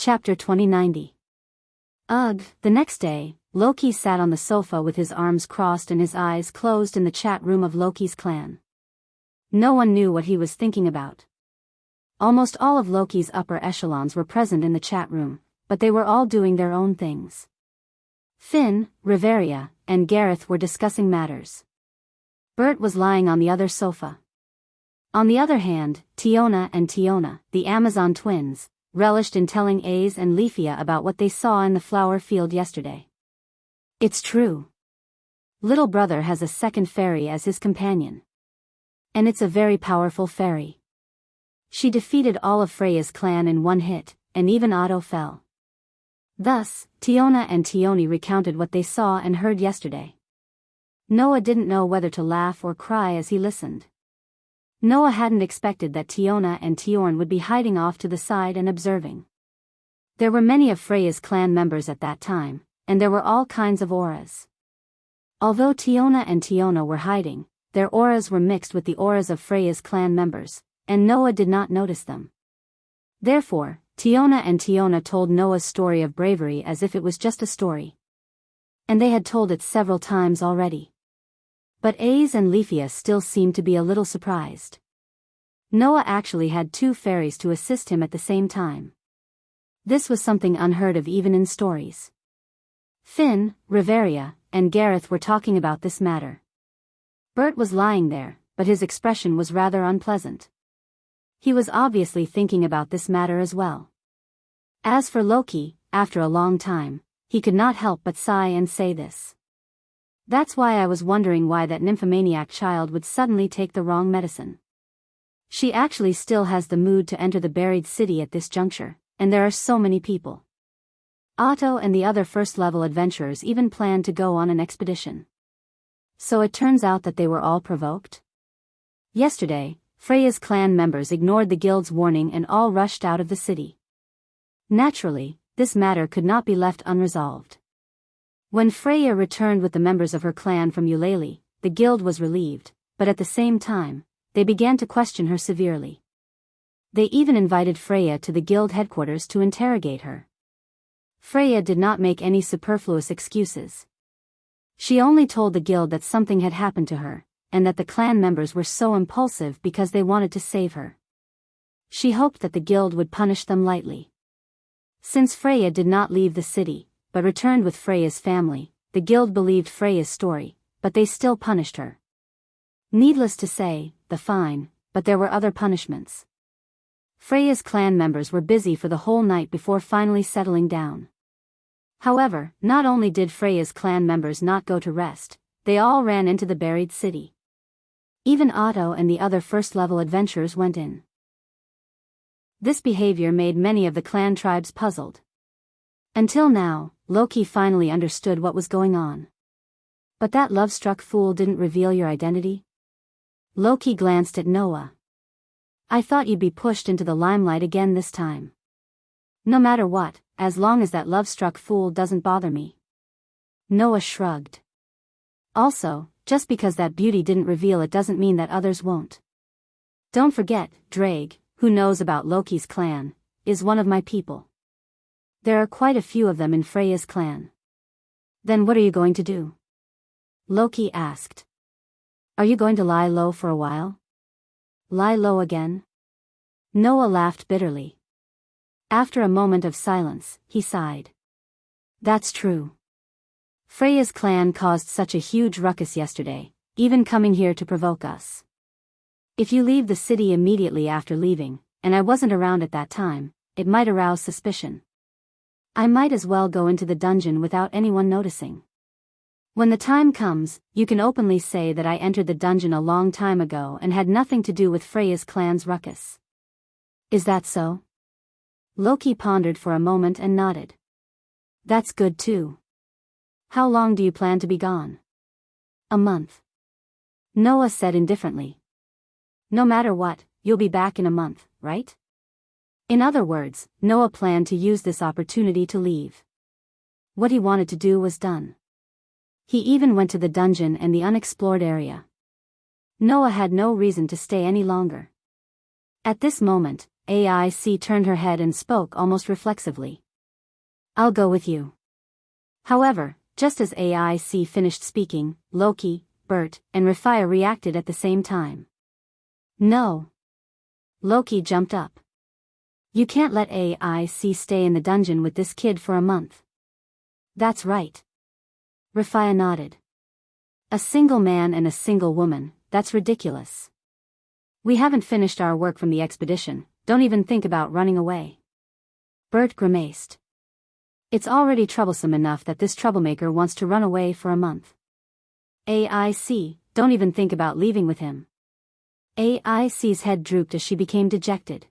Chapter 2090. Ugh. The next day, Loki sat on the sofa with his arms crossed and his eyes closed in the chat room of Loki's clan. No one knew what he was thinking about. Almost all of Loki's upper echelons were present in the chat room, but they were all doing their own things. Finn, Riveria, and Gareth were discussing matters. Bert was lying on the other sofa. On the other hand, Tiona and Tiona, the Amazon twins, relished in telling Aze and Leafia about what they saw in the flower field yesterday. It's true. Little brother has a second fairy as his companion. And it's a very powerful fairy. She defeated all of Freya's clan in one hit, and even Otto fell. Thus, Tiona and Tioni recounted what they saw and heard yesterday. Noah didn't know whether to laugh or cry as he listened. Noah hadn't expected that Tiona and Tiorn would be hiding off to the side and observing. There were many of Freya's clan members at that time, and there were all kinds of auras. Although Tiona and Tiona were hiding, their auras were mixed with the auras of Freya's clan members, and Noah did not notice them. Therefore, Tiona and Tiona told Noah's story of bravery as if it was just a story. And they had told it several times already. But Aze and Leafia still seemed to be a little surprised. Noah actually had two fairies to assist him at the same time. This was something unheard of even in stories. Finn, Riveria, and Gareth were talking about this matter. Bert was lying there, but his expression was rather unpleasant. He was obviously thinking about this matter as well. As for Loki, after a long time, he could not help but sigh and say this. That's why I was wondering why that nymphomaniac child would suddenly take the wrong medicine. She actually still has the mood to enter the buried city at this juncture, and there are so many people. Otto and the other first-level adventurers even planned to go on an expedition. So it turns out that they were all provoked? Yesterday, Freya's clan members ignored the guild's warning and all rushed out of the city. Naturally, this matter could not be left unresolved. When Freya returned with the members of her clan from Eulalie, the guild was relieved, but at the same time, they began to question her severely. They even invited Freya to the guild headquarters to interrogate her. Freya did not make any superfluous excuses. She only told the guild that something had happened to her, and that the clan members were so impulsive because they wanted to save her. She hoped that the guild would punish them lightly. Since Freya did not leave the city, but returned with Freya's family, the guild believed Freya's story, but they still punished her. Needless to say, the fine, but there were other punishments. Freya's clan members were busy for the whole night before finally settling down. However, not only did Freya's clan members not go to rest, they all ran into the buried city. Even Otto and the other first-level adventurers went in. This behavior made many of the clan tribes puzzled. Until now, Loki finally understood what was going on. But that love-struck fool didn't reveal your identity? Loki glanced at Noah. I thought you'd be pushed into the limelight again this time. No matter what, as long as that love-struck fool doesn't bother me. Noah shrugged. Also, just because that beauty didn't reveal it doesn't mean that others won't. Don't forget, Drake, who knows about Loki's clan, is one of my people. There are quite a few of them in Freya's clan. Then what are you going to do? Loki asked. Are you going to lie low for a while? Lie low again? Noah laughed bitterly. After a moment of silence, he sighed. That's true. Freya's clan caused such a huge ruckus yesterday, even coming here to provoke us. If you leave the city immediately after leaving, and I wasn't around at that time, it might arouse suspicion. I might as well go into the dungeon without anyone noticing. When the time comes, you can openly say that I entered the dungeon a long time ago and had nothing to do with Freya's clan's ruckus. Is that so? Loki pondered for a moment and nodded. That's good too. How long do you plan to be gone? A month. Noah said indifferently. No matter what, you'll be back in a month, right? In other words, Noah planned to use this opportunity to leave. What he wanted to do was done. He even went to the dungeon and the unexplored area. Noah had no reason to stay any longer. At this moment, AIC turned her head and spoke almost reflexively. I'll go with you. However, just as AIC finished speaking, Loki, Bert, and Rafia reacted at the same time. No. Loki jumped up. You can't let AIC stay in the dungeon with this kid for a month. That's right. Rafia nodded. A single man and a single woman, that's ridiculous. We haven't finished our work from the expedition, don't even think about running away. Bert grimaced. It's already troublesome enough that this troublemaker wants to run away for a month. AIC, don't even think about leaving with him. AIC's head drooped as she became dejected.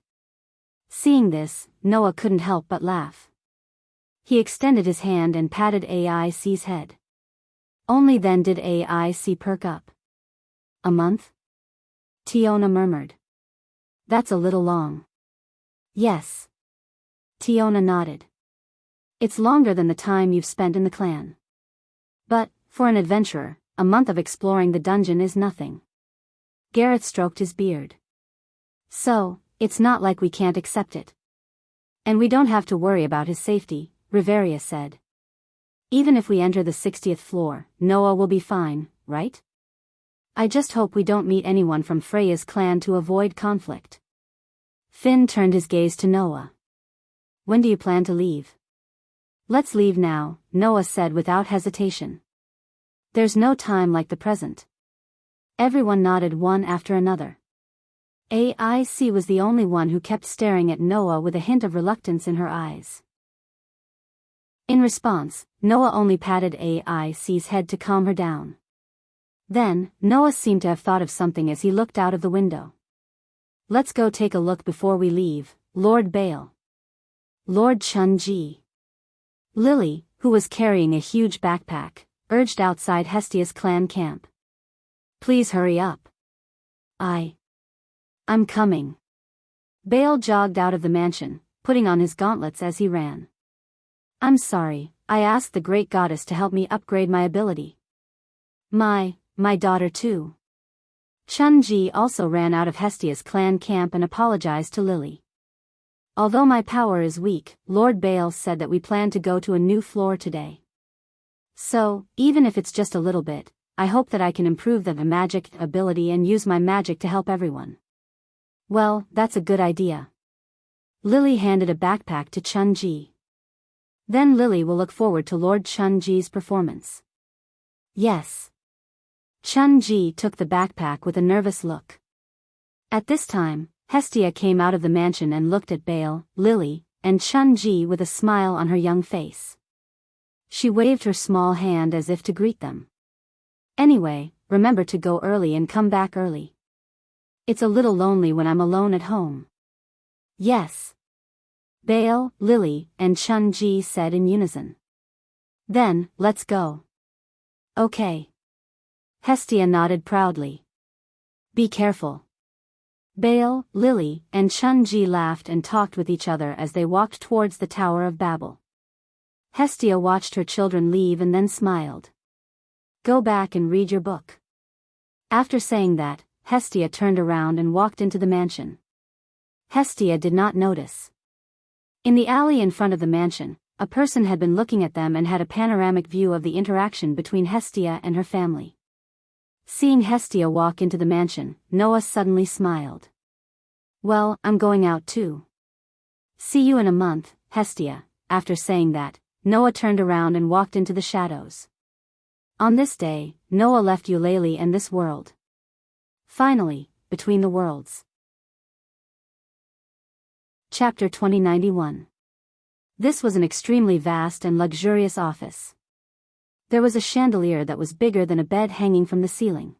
Seeing this, Noah couldn't help but laugh. He extended his hand and patted AIC's head. Only then did AIC perk up. A month? Tiona murmured. That's a little long. Yes. Tiona nodded. It's longer than the time you've spent in the clan. But, for an adventurer, a month of exploring the dungeon is nothing. Gareth stroked his beard. So, it's not like we can't accept it. And we don't have to worry about his safety, Riveria said. Even if we enter the 60th floor, Noah will be fine, right? I just hope we don't meet anyone from Freya's clan to avoid conflict. Finn turned his gaze to Noah. When do you plan to leave? Let's leave now, Noah said without hesitation. There's no time like the present. Everyone nodded one after another. AIC was the only one who kept staring at Noah with a hint of reluctance in her eyes. In response, Noah only patted AIC's head to calm her down. Then, Noah seemed to have thought of something as he looked out of the window. Let's go take a look before we leave, Lord Bale. Lord Chun-Ji. Lily, who was carrying a huge backpack, urged outside Hestia's clan camp. Please hurry up. I'm coming. Bale jogged out of the mansion, putting on his gauntlets as he ran. I'm sorry, I asked the great goddess to help me upgrade my ability. My daughter too. Chun-Ji also ran out of Hestia's clan camp and apologized to Lily. Although my power is weak, Lord Bale said that we plan to go to a new floor today. So, even if it's just a little bit, I hope that I can improve the magic ability and use my magic to help everyone. Well, that's a good idea. Lily handed a backpack to Chun-Ji. Then Lily will look forward to Lord Chun-Ji's performance. Yes. Chun-Ji took the backpack with a nervous look. At this time, Hestia came out of the mansion and looked at Bale, Lily, and Chun-Ji with a smile on her young face. She waved her small hand as if to greet them. Anyway, remember to go early and come back early. It's a little lonely when I'm alone at home. Yes. Bale, Lily, and Chun-Ji said in unison. Then, let's go. Okay. Hestia nodded proudly. Be careful. Bale, Lily, and Chun-Ji laughed and talked with each other as they walked towards the Tower of Babel. Hestia watched her children leave and then smiled. Go back and read your book. After saying that, Hestia turned around and walked into the mansion. Hestia did not notice. In the alley in front of the mansion, a person had been looking at them and had a panoramic view of the interaction between Hestia and her family. Seeing Hestia walk into the mansion, Noah suddenly smiled. Well, I'm going out too. See you in a month, Hestia. After saying that, Noah turned around and walked into the shadows. On this day, Noah left Eulalie and this world. Finally, between the worlds. Chapter 2091. This was an extremely vast and luxurious office. There was a chandelier that was bigger than a bed hanging from the ceiling.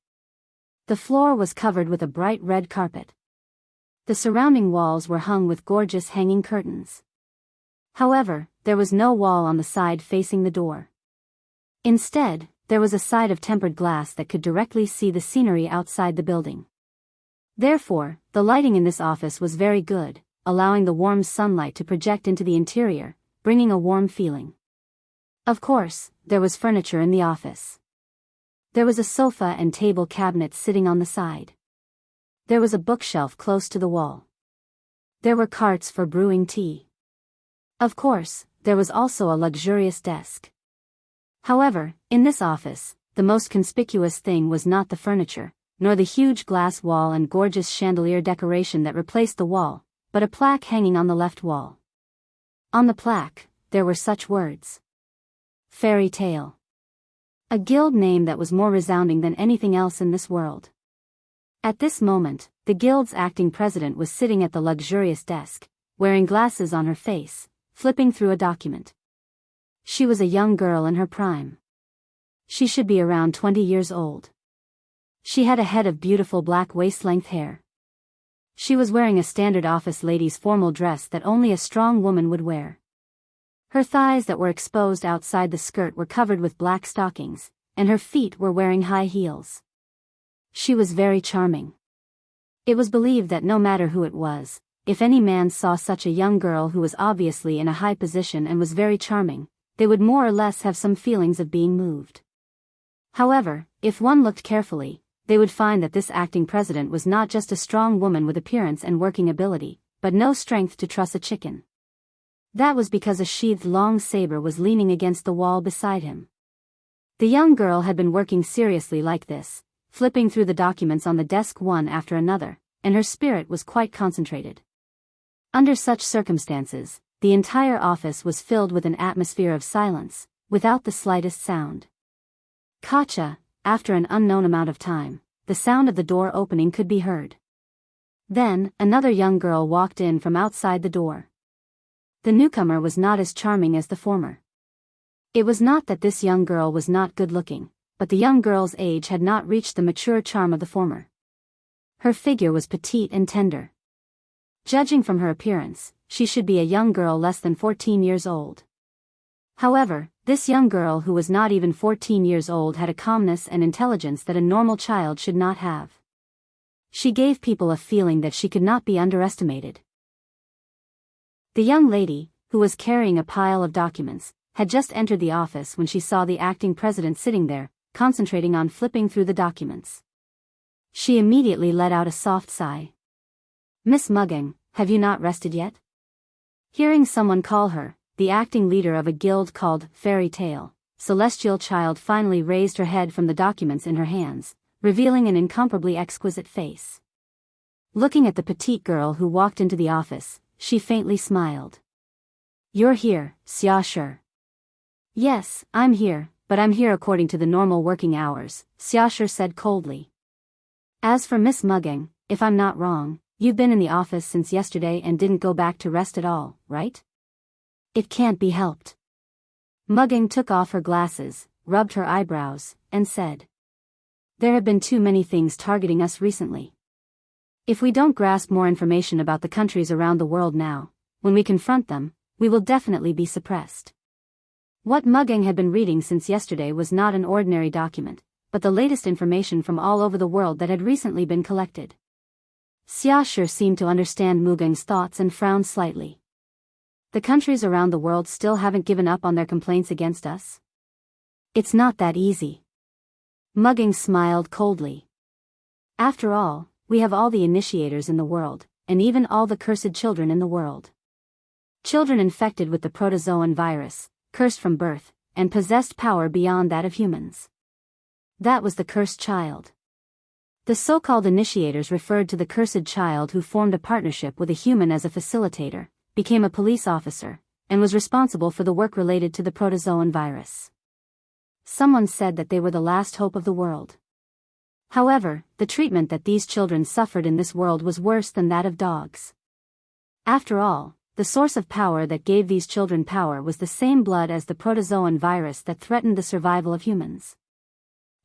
The floor was covered with a bright red carpet. The surrounding walls were hung with gorgeous hanging curtains. However, there was no wall on the side facing the door. Instead, there was a side of tempered glass that could directly see the scenery outside the building. Therefore, the lighting in this office was very good, allowing the warm sunlight to project into the interior, bringing a warm feeling. Of course, there was furniture in the office. There was a sofa and table cabinet sitting on the side. There was a bookshelf close to the wall. There were carts for brewing tea. Of course, there was also a luxurious desk. However, in this office, the most conspicuous thing was not the furniture, nor the huge glass wall and gorgeous chandelier decoration that replaced the wall, but a plaque hanging on the left wall. On the plaque, there were such words. Fairy Tale. A guild name that was more resounding than anything else in this world. At this moment, the guild's acting president was sitting at the luxurious desk, wearing glasses on her face, flipping through a document. She was a young girl in her prime. She should be around 20 years old. She had a head of beautiful black waist-length hair. She was wearing a standard office lady's formal dress that only a strong woman would wear. Her thighs that were exposed outside the skirt were covered with black stockings, and her feet were wearing high heels. She was very charming. It was believed that no matter who it was, if any man saw such a young girl who was obviously in a high position and was very charming, they would more or less have some feelings of being moved. However, if one looked carefully, they would find that this acting president was not just a strong woman with appearance and working ability, but no strength to truss a chicken. That was because a sheathed long saber was leaning against the wall beside him. The young girl had been working seriously like this, flipping through the documents on the desk one after another, and her spirit was quite concentrated. Under such circumstances, the entire office was filled with an atmosphere of silence, without the slightest sound. Gotcha. After an unknown amount of time, the sound of the door opening could be heard. Then, another young girl walked in from outside the door. The newcomer was not as charming as the former. It was not that this young girl was not good-looking, but the young girl's age had not reached the mature charm of the former. Her figure was petite and tender. Judging from her appearance, she should be a young girl less than 14 years old. However, this young girl who was not even 14 years old had a calmness and intelligence that a normal child should not have. She gave people a feeling that she could not be underestimated. The young lady, who was carrying a pile of documents, had just entered the office when she saw the acting president sitting there, concentrating on flipping through the documents. She immediately let out a soft sigh. "Miss Mugging, have you not rested yet?" Hearing someone call her, the acting leader of a guild called Fairy Tale, Celestial Child finally raised her head from the documents in her hands, revealing an incomparably exquisite face. Looking at the petite girl who walked into the office, she faintly smiled. "You're here, Xia Shi." "Yes, I'm here, but I'm here according to the normal working hours," Xia Shi said coldly. "As for Miss Mugging, if I'm not wrong, you've been in the office since yesterday and didn't go back to rest at all, right?" "It can't be helped." Mugging took off her glasses, rubbed her eyebrows, and said, "There have been too many things targeting us recently. If we don't grasp more information about the countries around the world now, when we confront them, we will definitely be suppressed." What Mugging had been reading since yesterday was not an ordinary document, but the latest information from all over the world that had recently been collected. Xia Shi seemed to understand Mugging's thoughts and frowned slightly. "The countries around the world still haven't given up on their complaints against us?" "It's not that easy." Mugging smiled coldly. "After all, we have all the initiators in the world, and even all the cursed children in the world. Children infected with the protozoan virus, cursed from birth, and possessed power beyond that of humans. That was the cursed child." The so-called initiators referred to the cursed child who formed a partnership with a human as a facilitator, became a police officer, and was responsible for the work related to the protozoan virus. Someone said that they were the last hope of the world. However, the treatment that these children suffered in this world was worse than that of dogs. After all, the source of power that gave these children power was the same blood as the protozoan virus that threatened the survival of humans.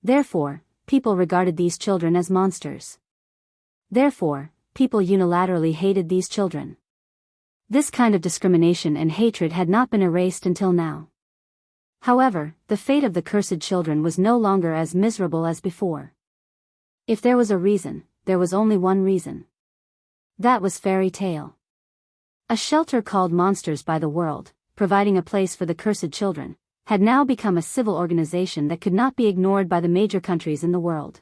Therefore, people regarded these children as monsters. Therefore, people unilaterally hated these children. This kind of discrimination and hatred had not been erased until now. However, the fate of the cursed children was no longer as miserable as before. If there was a reason, there was only one reason. That was Fairy Tale. A shelter called Monsters by the World, providing a place for the cursed children, had now become a civil organization that could not be ignored by the major countries in the world.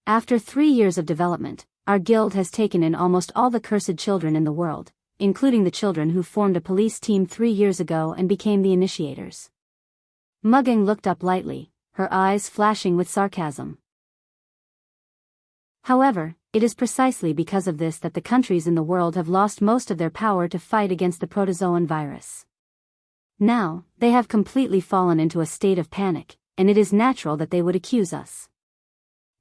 After 3 years of development, our guild has taken in almost all the cursed children in the world, including the children who formed a police team 3 years ago and became the initiators." Mugging looked up lightly, her eyes flashing with sarcasm. "However, it is precisely because of this that the countries in the world have lost most of their power to fight against the protozoan virus. Now, they have completely fallen into a state of panic, and it is natural that they would accuse us.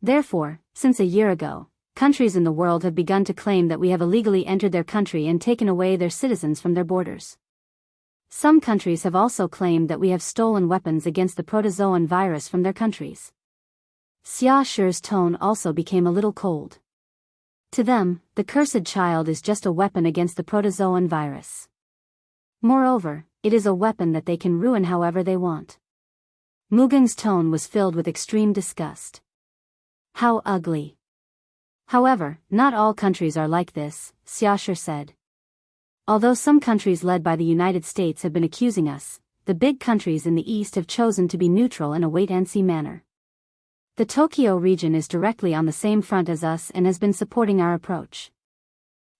Therefore, since a year ago, countries in the world have begun to claim that we have illegally entered their country and taken away their citizens from their borders. Some countries have also claimed that we have stolen weapons against the protozoan virus from their countries." Xia Shi's tone also became a little cold. To them, the cursed child is just a weapon against the protozoan virus. Moreover, it is a weapon that they can ruin however they want. Mugeng's tone was filled with extreme disgust. "How ugly." "However, not all countries are like this," Xia Shi said. "Although some countries led by the United States have been accusing us, the big countries in the East have chosen to be neutral in a wait-and-see manner. The Tokyo region is directly on the same front as us and has been supporting our approach.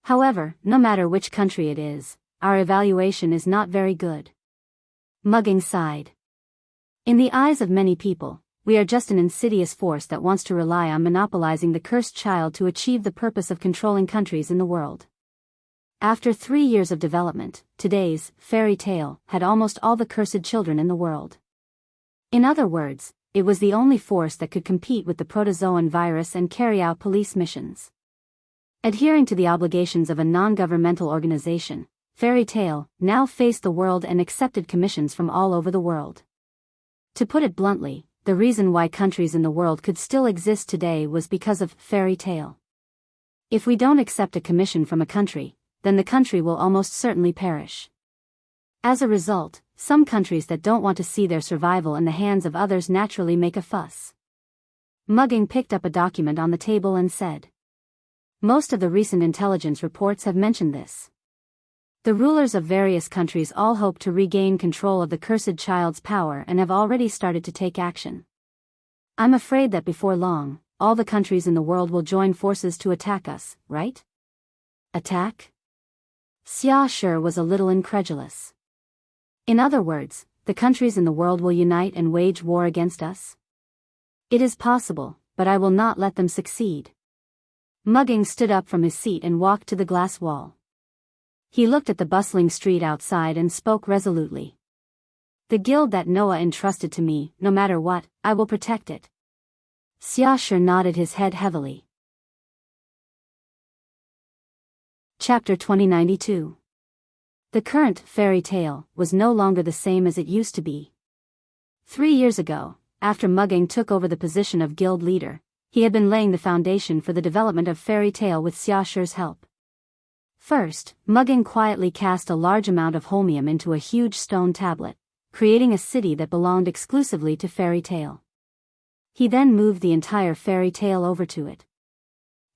However, no matter which country it is, our evaluation is not very good." Mugging sighed. "In the eyes of many people, we are just an insidious force that wants to rely on monopolizing the cursed child to achieve the purpose of controlling countries in the world." After 3 years of development, today's fairy tale had almost all the cursed children in the world. In other words, it was the only force that could compete with the protozoan virus and carry out police missions. Adhering to the obligations of a non-governmental organization, Fairy Tale now faced the world and accepted commissions from all over the world. To put it bluntly, the reason why countries in the world could still exist today was because of Fairy Tale. If we don't accept a commission from a country, then the country will almost certainly perish. As a result, some countries that don't want to see their survival in the hands of others naturally make a fuss. Mugging picked up a document on the table and said, "Most of the recent intelligence reports have mentioned this. The rulers of various countries all hope to regain control of the cursed child's power and have already started to take action. I'm afraid that before long, all the countries in the world will join forces to attack us, right?" "Attack?" Xia Shi was a little incredulous. "In other words, the countries in the world will unite and wage war against us?" "It is possible, but I will not let them succeed." Mugging stood up from his seat and walked to the glass wall. He looked at the bustling street outside and spoke resolutely. "The guild that Noah entrusted to me, no matter what, I will protect it." Xia Shi nodded his head heavily. Chapter 2092. The current fairy tale was no longer the same as it used to be. 3 years ago, after Mugging took over the position of guild leader, he had been laying the foundation for the development of Fairy Tale with Xia Shi's help. First, Mugging quietly cast a large amount of holmium into a huge stone tablet, creating a city that belonged exclusively to Fairy Tale. He then moved the entire Fairy Tale over to it.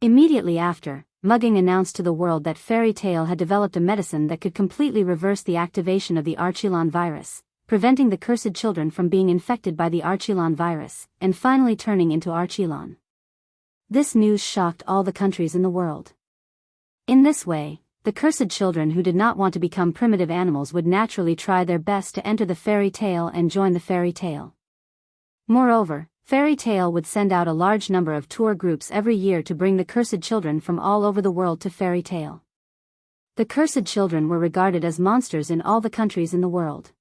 Immediately after, Mugging announced to the world that Fairy Tale had developed a medicine that could completely reverse the activation of the Archilon virus, preventing the cursed children from being infected by the Archilon virus, and finally turning into Archilon. This news shocked all the countries in the world. In this way, the cursed children who did not want to become primitive animals would naturally try their best to enter the Fairy Tale and join the Fairy Tale. Moreover, Fairy Tale would send out a large number of tour groups every year to bring the cursed children from all over the world to Fairy Tale. The cursed children were regarded as monsters in all the countries in the world.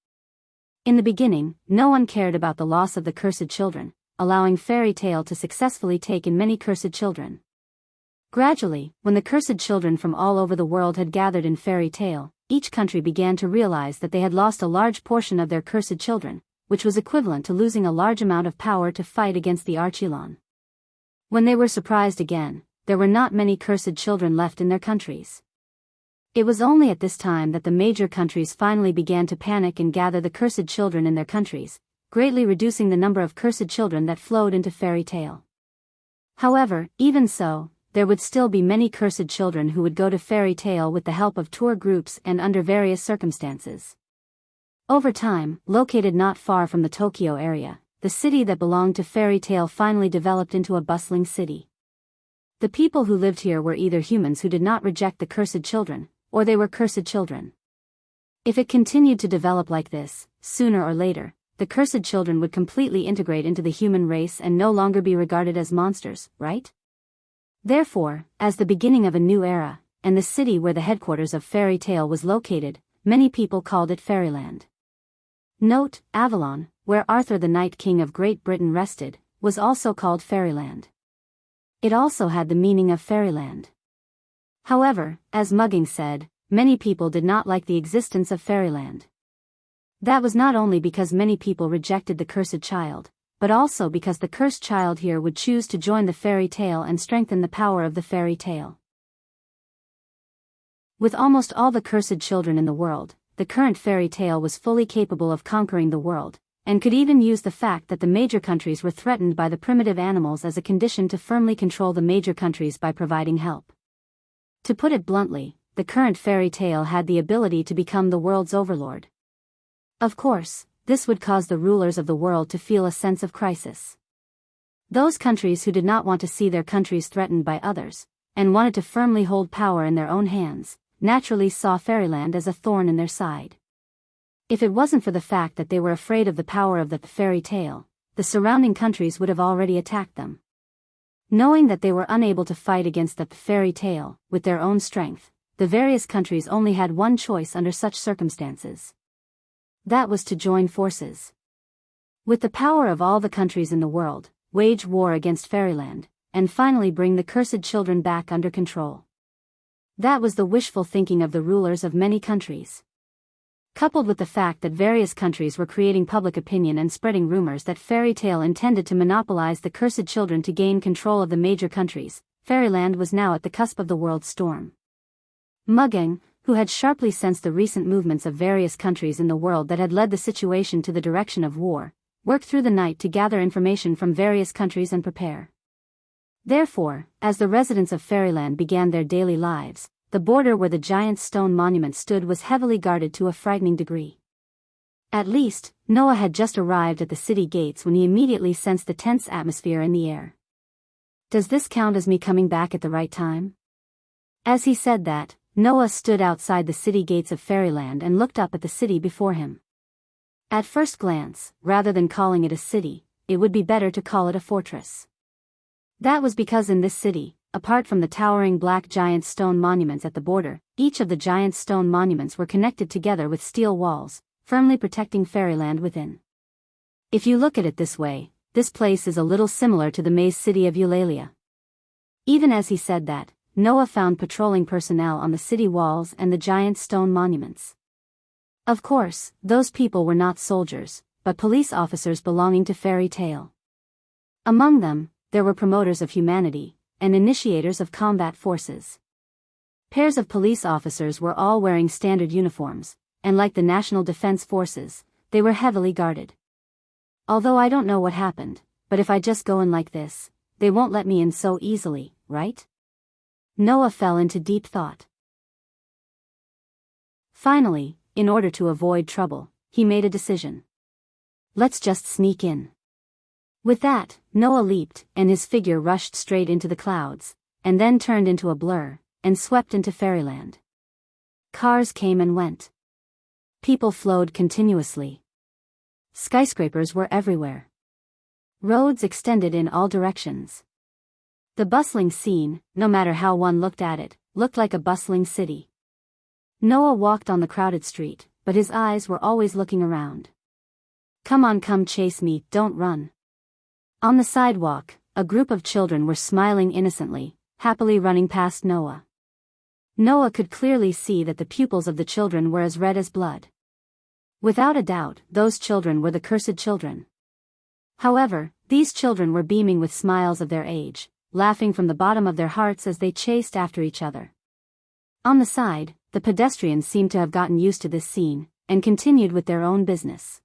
In the beginning, no one cared about the loss of the cursed children, allowing Fairy Tale to successfully take in many cursed children. Gradually, when the cursed children from all over the world had gathered in Fairy Tale, each country began to realize that they had lost a large portion of their cursed children, which was equivalent to losing a large amount of power to fight against the Archilon. When they were surprised again, there were not many cursed children left in their countries. It was only at this time that the major countries finally began to panic and gather the cursed children in their countries, greatly reducing the number of cursed children that flowed into Fairy Tale. However, even so, there would still be many cursed children who would go to Fairy Tale with the help of tour groups and under various circumstances. Over time, located not far from the Tokyo area, the city that belonged to Fairy Tale finally developed into a bustling city. The people who lived here were either humans who did not reject the cursed children, or they were cursed children. If it continued to develop like this, sooner or later, the cursed children would completely integrate into the human race and no longer be regarded as monsters, right? Therefore, as the beginning of a new era, and the city where the headquarters of Fairy Tale was located, many people called it Fairyland. Note, Avalon, where Arthur the Night King of Great Britain rested, was also called Fairyland. It also had the meaning of fairyland. However, as Mugging said, many people did not like the existence of Fairyland. That was not only because many people rejected the cursed child, but also because the cursed child here would choose to join the fairy tale and strengthen the power of the fairy tale. With almost all the cursed children in the world, the current fairy tale was fully capable of conquering the world, and could even use the fact that the major countries were threatened by the primitive animals as a condition to firmly control the major countries by providing help. To put it bluntly, the current fairy tale had the ability to become the world's overlord. Of course, this would cause the rulers of the world to feel a sense of crisis. Those countries who did not want to see their countries threatened by others, and wanted to firmly hold power in their own hands, naturally saw Fairyland as a thorn in their side. If it wasn't for the fact that they were afraid of the power of the fairy tale, the surrounding countries would have already attacked them. Knowing that they were unable to fight against the fairy tale with their own strength, the various countries only had one choice under such circumstances. That was to join forces. With the power of all the countries in the world, wage war against Fairyland, and finally bring the cursed children back under control. That was the wishful thinking of the rulers of many countries. Coupled with the fact that various countries were creating public opinion and spreading rumors that Fairy Tale intended to monopolize the cursed children to gain control of the major countries, Fairyland was now at the cusp of the world's storm. Mugging, who had sharply sensed the recent movements of various countries in the world that had led the situation to the direction of war, worked through the night to gather information from various countries and prepare. Therefore, as the residents of Fairyland began their daily lives, the border where the giant stone monument stood was heavily guarded to a frightening degree. At least, Noah had just arrived at the city gates when he immediately sensed the tense atmosphere in the air. Does this count as me coming back at the right time? As he said that, Noah stood outside the city gates of Fairyland and looked up at the city before him. At first glance, rather than calling it a city, it would be better to call it a fortress. That was because in this city, apart from the towering black giant stone monuments at the border, each of the giant stone monuments were connected together with steel walls, firmly protecting Fairyland within. If you look at it this way, this place is a little similar to the maze city of Eulalia. Even as he said that, Noah found patrolling personnel on the city walls and the giant stone monuments. Of course, those people were not soldiers, but police officers belonging to Fairy Tale. Among them, there were promoters of humanity, and initiators of combat forces. Pairs of police officers were all wearing standard uniforms, and like the National Defense Forces, they were heavily guarded. Although I don't know what happened, but if I just go in like this, they won't let me in so easily, right? Noah fell into deep thought. Finally, in order to avoid trouble, he made a decision. Let's just sneak in. With that, Noah leaped, and his figure rushed straight into the clouds, and then turned into a blur, and swept into Fairyland. Cars came and went. People flowed continuously. Skyscrapers were everywhere. Roads extended in all directions. The bustling scene, no matter how one looked at it, looked like a bustling city. Noah walked on the crowded street, but his eyes were always looking around. Come on, come chase me, don't run. On the sidewalk, a group of children were smiling innocently, happily running past Noah. Noah could clearly see that the pupils of the children were as red as blood. Without a doubt, those children were the cursed children. However, these children were beaming with smiles of their age, laughing from the bottom of their hearts as they chased after each other. On the side, the pedestrians seemed to have gotten used to this scene, and continued with their own business.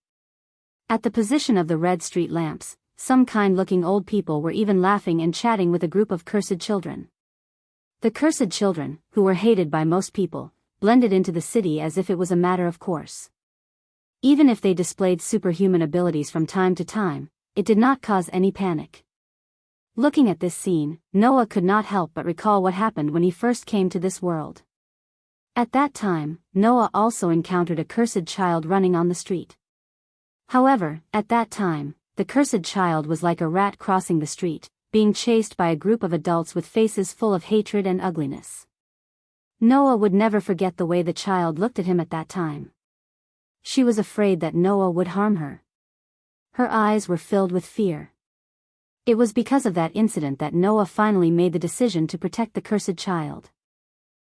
At the position of the red street lamps, some kind-looking old people were even laughing and chatting with a group of cursed children. The cursed children, who were hated by most people, blended into the city as if it was a matter of course. Even if they displayed superhuman abilities from time to time, it did not cause any panic. Looking at this scene, Noah could not help but recall what happened when he first came to this world. At that time, Noah also encountered a cursed child running on the street. However, at that time, the cursed child was like a rat crossing the street, being chased by a group of adults with faces full of hatred and ugliness. Noah would never forget the way the child looked at him at that time. She was afraid that Noah would harm her. Her eyes were filled with fear. It was because of that incident that Noah finally made the decision to protect the cursed child.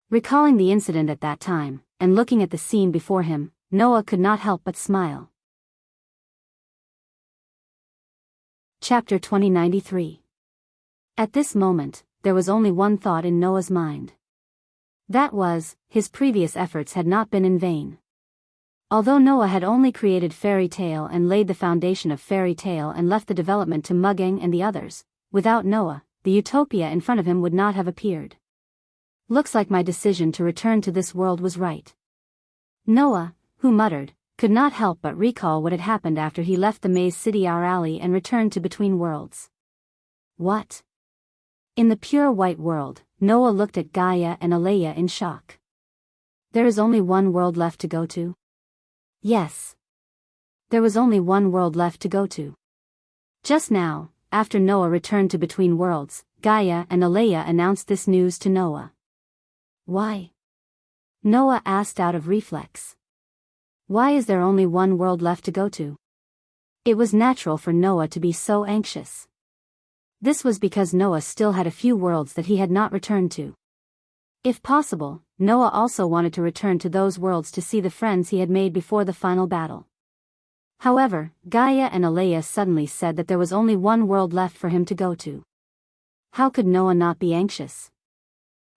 Recalling the incident at that time, and looking at the scene before him, Noah could not help but smile. Chapter 2093. At this moment, there was only one thought in Noah's mind. That was, his previous efforts had not been in vain. Although Noah had only created Fairy Tale and laid the foundation of Fairy Tale and left the development to Mugging and the others, without Noah, the utopia in front of him would not have appeared. Looks like my decision to return to this world was right. Noah, who muttered, could not help but recall what had happened after he left the Maze City Alley and returned to Between Worlds. What? In the pure white world, Noah looked at Gaia and Alea in shock. There is only one world left to go to? Yes. There was only one world left to go to. Just now, after Noah returned to Between Worlds, Gaia and Alea announced this news to Noah. Why? Noah asked out of reflex. Why is there only one world left to go to? It was natural for Noah to be so anxious. This was because Noah still had a few worlds that he had not returned to. If possible, Noah also wanted to return to those worlds to see the friends he had made before the final battle. However, Gaia and Alea suddenly said that there was only one world left for him to go to. How could Noah not be anxious?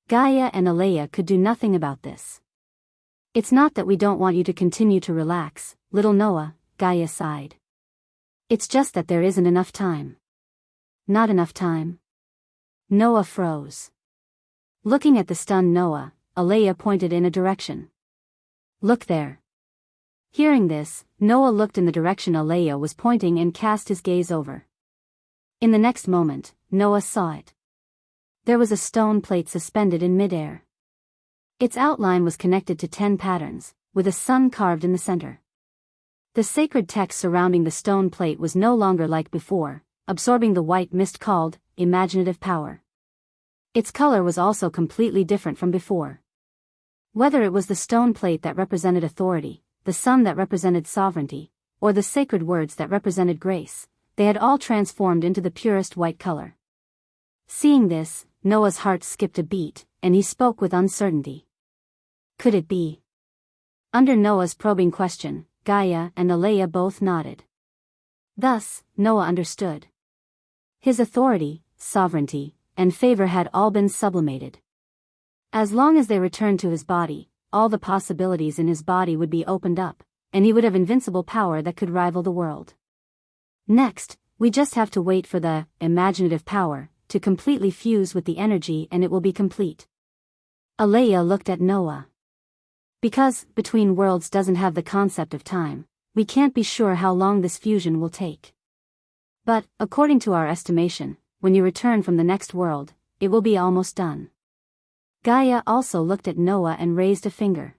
Gaia and Alea could do nothing about this. It's not that we don't want you to continue to relax, little Noah, Gaia sighed. It's just that there isn't enough time. Not enough time? Noah froze. Looking at the stunned Noah, Alea pointed in a direction. Look there. Hearing this, Noah looked in the direction Alea was pointing and cast his gaze over. In the next moment, Noah saw it. There was a stone plate suspended in midair. Its outline was connected to 10 patterns, with a sun carved in the center. The sacred text surrounding the stone plate was no longer like before, absorbing the white mist called imaginative power. Its color was also completely different from before. Whether it was the stone plate that represented authority, the sun that represented sovereignty, or the sacred words that represented grace, they had all transformed into the purest white color. Seeing this, Noah's heart skipped a beat, and he spoke with uncertainty. Could it be? Under Noah's probing question, Gaia and Alea both nodded. Thus, Noah understood. His authority, sovereignty, and favor had all been sublimated. As long as they returned to his body, all the possibilities in his body would be opened up, and he would have invincible power that could rival the world. Next, we just have to wait for the imaginative power to completely fuse with the energy and it will be complete. Alea looked at Noah. Because Between Worlds doesn't have the concept of time, we can't be sure how long this fusion will take. But, according to our estimation, when you return from the next world, it will be almost done. Gaia also looked at Noah and raised a finger.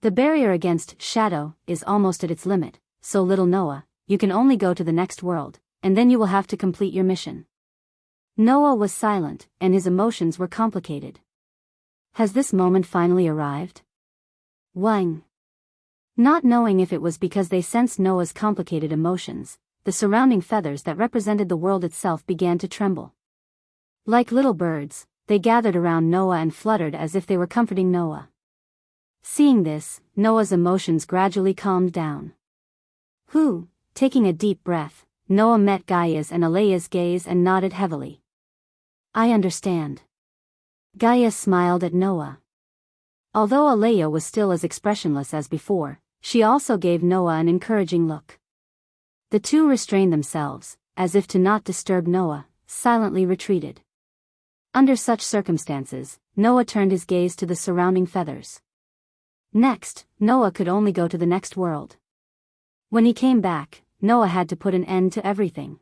The barrier against shadow is almost at its limit, so little Noah, you can only go to the next world, and then you will have to complete your mission. Noah was silent, and his emotions were complicated. Has this moment finally arrived? Wang. Not knowing if it was because they sensed Noah's complicated emotions, the surrounding feathers that represented the world itself began to tremble. Like little birds, they gathered around Noah and fluttered as if they were comforting Noah. Seeing this, Noah's emotions gradually calmed down. Taking a deep breath, Noah met Gaia's and Alea's gaze and nodded heavily. I understand. Gaia smiled at Noah. Although Alea was still as expressionless as before, she also gave Noah an encouraging look. The two restrained themselves, as if to not disturb Noah, silently retreated. Under such circumstances, Noah turned his gaze to the surrounding feathers. Next, Noah could only go to the next world. When he came back, Noah had to put an end to everything.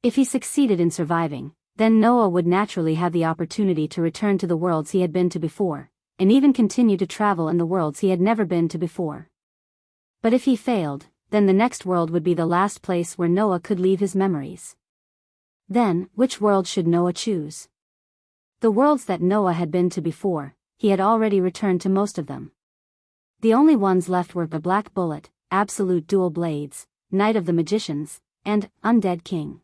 If he succeeded in surviving, then Noah would naturally have the opportunity to return to the worlds he had been to before, and even continue to travel in the worlds he had never been to before. But if he failed, then the next world would be the last place where Noah could leave his memories. Then, which world should Noah choose? The worlds that Noah had been to before, he had already returned to most of them. The only ones left were the Black Bullet, Absolute Dual Blades, Night of the Magicians, and Undead King.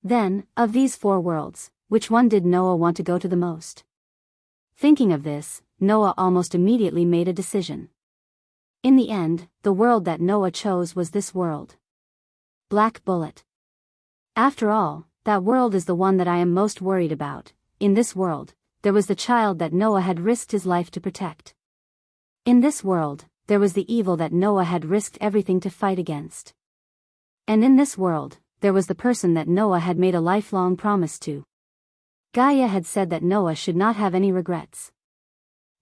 Then, of these 4 worlds, which one did Noah want to go to the most? Thinking of this, Noah almost immediately made a decision. In the end, the world that Noah chose was this world. Black Bullet. After all, that world is the one that I am most worried about. In this world, there was the child that Noah had risked his life to protect. In this world, there was the evil that Noah had risked everything to fight against. And in this world, there was the person that Noah had made a lifelong promise to. Gaia had said that Noah should not have any regrets.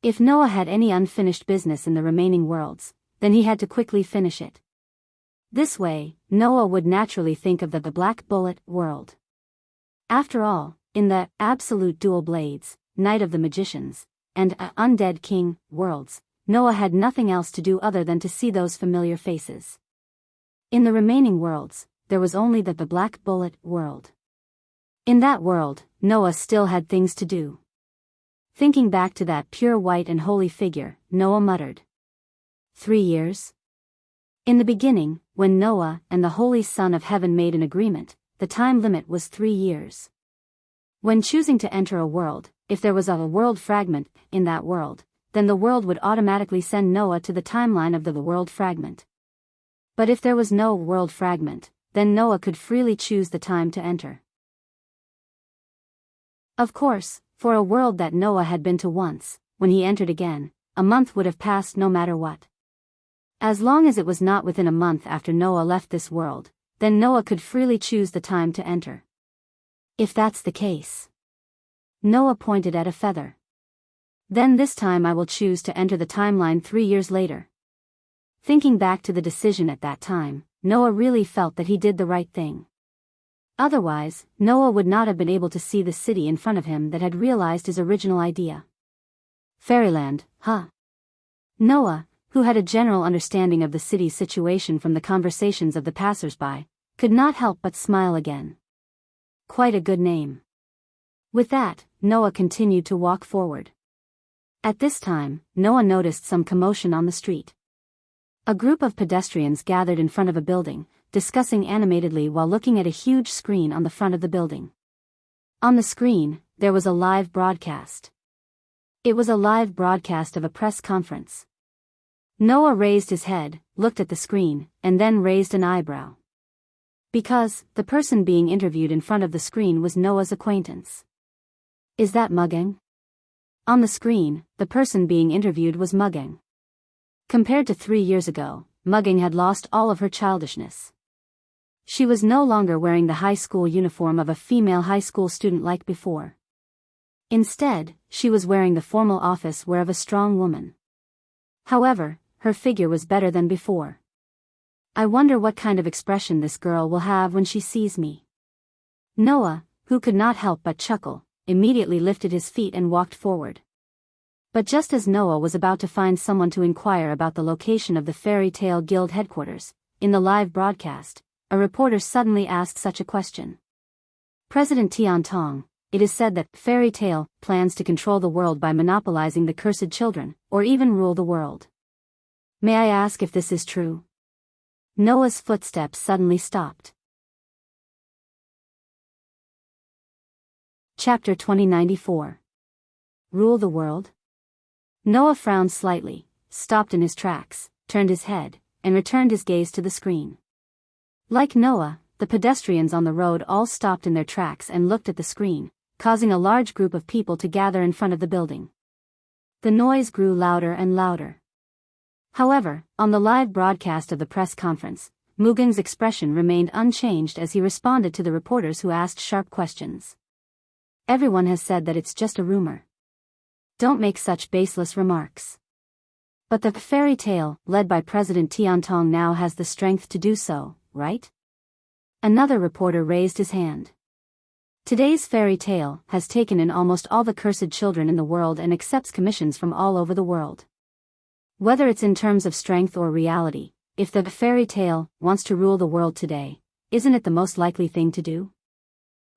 If Noah had any unfinished business in the remaining worlds, then he had to quickly finish it. This way, Noah would naturally think of the Black Bullet world. After all, in the Absolute Dual Blades, Night of the Magicians, and Undead King worlds, Noah had nothing else to do other than to see those familiar faces. In the remaining worlds, there was only the Black Bullet world. In that world, Noah still had things to do. Thinking back to that pure white and holy figure, Noah muttered. 3 years? In the beginning, when Noah and the Holy Son of Heaven made an agreement, the time limit was 3 years. When choosing to enter a world, if there was a world fragment in that world, then the world would automatically send Noah to the timeline of the world fragment. But if there was no world fragment, then Noah could freely choose the time to enter. Of course, for a world that Noah had been to once, when he entered again, a month would have passed no matter what. As long as it was not within a month after Noah left this world, then Noah could freely choose the time to enter. If that's the case. Noah pointed at a feather. Then this time I will choose to enter the timeline 3 years later. Thinking back to the decision at that time, Noah really felt that he did the right thing. Otherwise, Noah would not have been able to see the city in front of him that had realized his original idea. Fairyland, huh? Noah, who had a general understanding of the city's situation from the conversations of the passers-by, could not help but smile again. Quite a good name. With that, Noah continued to walk forward. At this time, Noah noticed some commotion on the street. A group of pedestrians gathered in front of a building, discussing animatedly while looking at a huge screen on the front of the building. On the screen, there was a live broadcast. It was a live broadcast of a press conference. Noah raised his head, looked at the screen, and then raised an eyebrow. Because, the person being interviewed in front of the screen was Noah's acquaintance. Is that mugging? On the screen, the person being interviewed was mugging. Compared to 3 years ago, mugging had lost all of her childishness. She was no longer wearing the high school uniform of a female high school student like before. Instead, she was wearing the formal office wear of a strong woman. However, her figure was better than before. I wonder what kind of expression this girl will have when she sees me. Noah, who could not help but chuckle, immediately lifted his feet and walked forward. But just as Noah was about to find someone to inquire about the location of the Fairy Tale Guild headquarters, in the live broadcast, a reporter suddenly asked such a question. President Tian, it is said that Fairy Tale plans to control the world by monopolizing the cursed children, or even rule the world. May I ask if this is true? Noah's footsteps suddenly stopped. Chapter 2094. Rule the world? Noah frowned slightly, stopped in his tracks, turned his head, and returned his gaze to the screen. Like Noah, the pedestrians on the road all stopped in their tracks and looked at the screen, causing a large group of people to gather in front of the building. The noise grew louder and louder. However, on the live broadcast of the press conference, Mugen's expression remained unchanged as he responded to the reporters who asked sharp questions. Everyone has said that it's just a rumor. Don't make such baseless remarks. But the fairy tale, led by President Tiantong, now has the strength to do so, right? Another reporter raised his hand. Today's fairy tale has taken in almost all the cursed children in the world and accepts commissions from all over the world. Whether it's in terms of strength or reality, if the fairy tale wants to rule the world today, isn't it the most likely thing to do?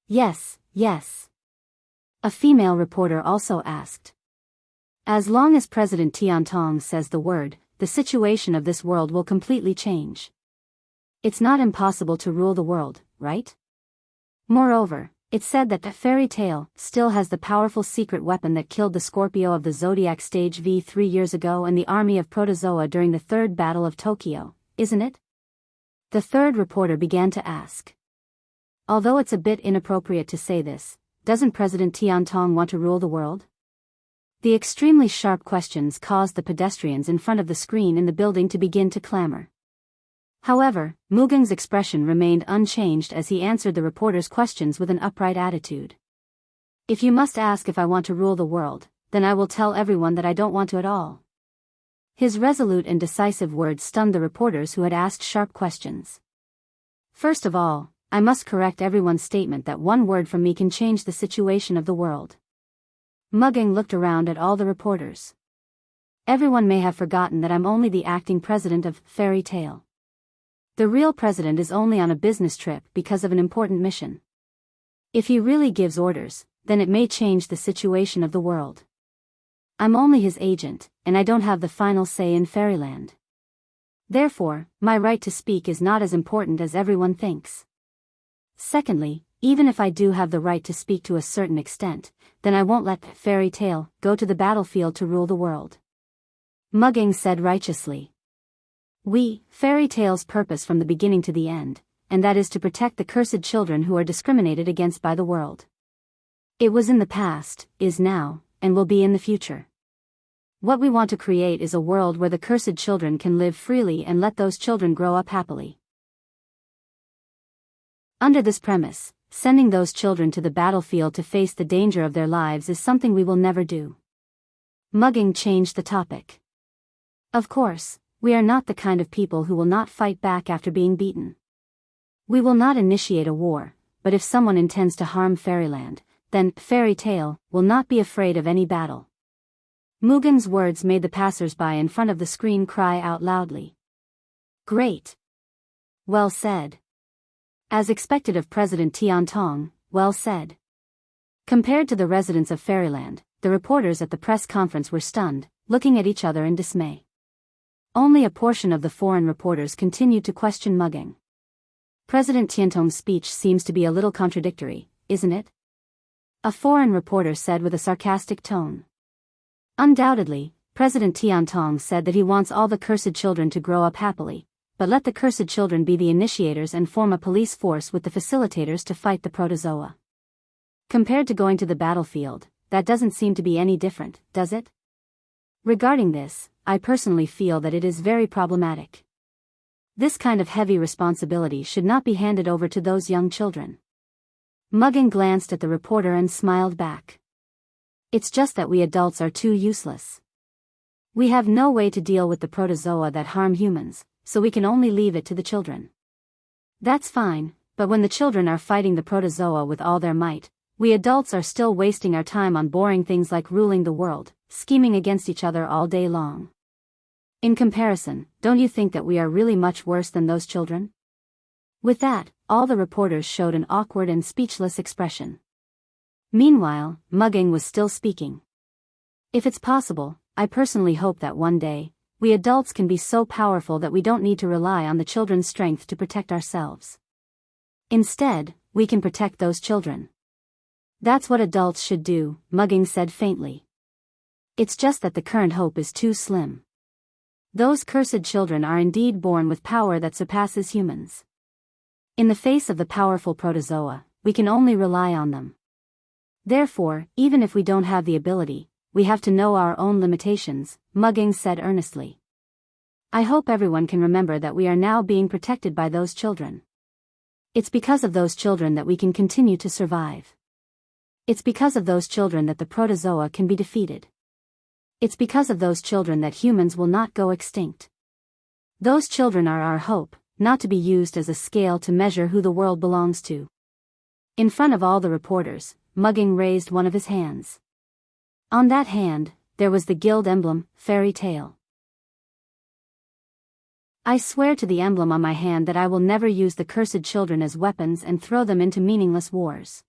Yes, yes. A female reporter also asked. As long as President Enchanting says the word, the situation of this world will completely change. It's not impossible to rule the world, right? Moreover, it's said that the fairy tale still has the powerful secret weapon that killed the Scorpio of the Zodiac Stage V 3 years ago and the army of Protozoa during the Third Battle of Tokyo, isn't it? The third reporter began to ask. Although it's a bit inappropriate to say this, doesn't President Enchanting want to rule the world? The extremely sharp questions caused the pedestrians in front of the screen in the building to begin to clamor. However, Mugeng's expression remained unchanged as he answered the reporter's questions with an upright attitude. If you must ask if I want to rule the world, then I will tell everyone that I don't want to at all. His resolute and decisive words stunned the reporters who had asked sharp questions. First of all, I must correct everyone's statement that one word from me can change the situation of the world. Mugeng looked around at all the reporters. Everyone may have forgotten that I'm only the acting president of Fairy Tale. The real president is only on a business trip because of an important mission. If he really gives orders, then it may change the situation of the world. I'm only his agent, and I don't have the final say in Fairyland. Therefore, my right to speak is not as important as everyone thinks. Secondly, even if I do have the right to speak to a certain extent, then I won't let Fairy Tale go to the battlefield to rule the world. Mugeng said righteously. Fairy Tale's purpose from the beginning to the end, and that is to protect the cursed children who are discriminated against by the world. It was in the past, is now, and will be in the future. What we want to create is a world where the cursed children can live freely and let those children grow up happily. Under this premise, sending those children to the battlefield to face the danger of their lives is something we will never do. Mugeng changed the topic. Of course, we are not the kind of people who will not fight back after being beaten. We will not initiate a war, but if someone intends to harm Fairyland, then Fairy Tale will not be afraid of any battle. Mugeng's words made the passers-by in front of the screen cry out loudly. Great! Well said. As expected of President Enchanting, well said. Compared to the residents of Fairyland, the reporters at the press conference were stunned, looking at each other in dismay. Only a portion of the foreign reporters continued to question Mugeng. President Tianting's speech seems to be a little contradictory, isn't it? A foreign reporter said with a sarcastic tone. Undoubtedly, President Tianting said that he wants all the cursed children to grow up happily, but let the cursed children be the initiators and form a police force with the facilitators to fight the protozoa. Compared to going to the battlefield, that doesn't seem to be any different, does it? Regarding this, I personally feel that it is very problematic. This kind of heavy responsibility should not be handed over to those young children. Mugeng glanced at the reporter and smiled back. It's just that we adults are too useless. We have no way to deal with the protozoa that harm humans, so we can only leave it to the children. That's fine, but when the children are fighting the protozoa with all their might, we adults are still wasting our time on boring things like ruling the world, scheming against each other all day long. In comparison, don't you think that we are really much worse than those children? With that, all the reporters showed an awkward and speechless expression. Meanwhile, Mugeng was still speaking. If it's possible, I personally hope that one day, we adults can be so powerful that we don't need to rely on the children's strength to protect ourselves. Instead, we can protect those children. That's what adults should do, Mugeng said faintly. It's just that the current hope is too slim. Those cursed children are indeed born with power that surpasses humans. In the face of the powerful protozoa, we can only rely on them. Therefore, even if we don't have the ability, we have to know our own limitations, Mugeng said earnestly. I hope everyone can remember that we are now being protected by those children. It's because of those children that we can continue to survive. It's because of those children that the protozoa can be defeated. It's because of those children that humans will not go extinct. Those children are our hope, not to be used as a scale to measure who the world belongs to. In front of all the reporters, Mugging raised one of his hands. On that hand, there was the guild emblem, Fairy Tale. I swear to the emblem on my hand that I will never use the cursed children as weapons and throw them into meaningless wars.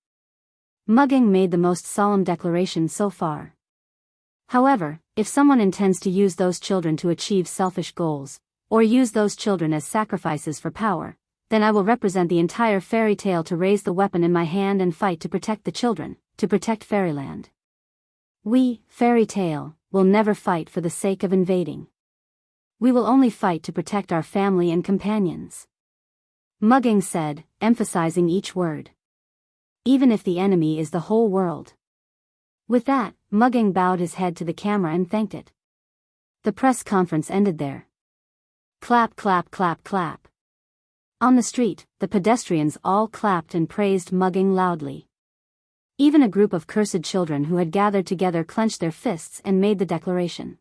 Mugging made the most solemn declaration so far. However, if someone intends to use those children to achieve selfish goals, or use those children as sacrifices for power, then I will represent the entire fairy tale to raise the weapon in my hand and fight to protect the children, to protect Fairyland. We, Fairy Tale, will never fight for the sake of invading. We will only fight to protect our family and companions. Mugging said, emphasizing each word. Even if the enemy is the whole world. With that, Mugging bowed his head to the camera and thanked it. The press conference ended there. Clap, clap, clap, clap. On the street, the pedestrians all clapped and praised Mugging loudly. Even a group of cursed children who had gathered together clenched their fists and made the declaration.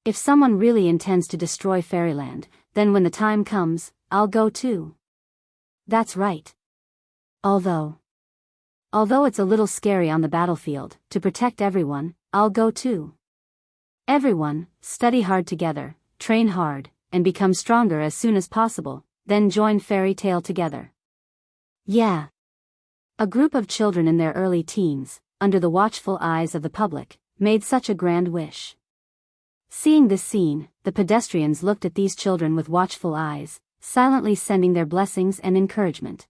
If someone really intends to destroy Fairyland, then when the time comes, I'll go too. That's right. Although it's a little scary on the battlefield, to protect everyone, I'll go too. Everyone, study hard together, train hard, and become stronger as soon as possible, then join Fairy Tale together. Yeah. A group of children in their early teens, under the watchful eyes of the public, made such a grand wish. Seeing this scene, the pedestrians looked at these children with watchful eyes, silently sending their blessings and encouragement.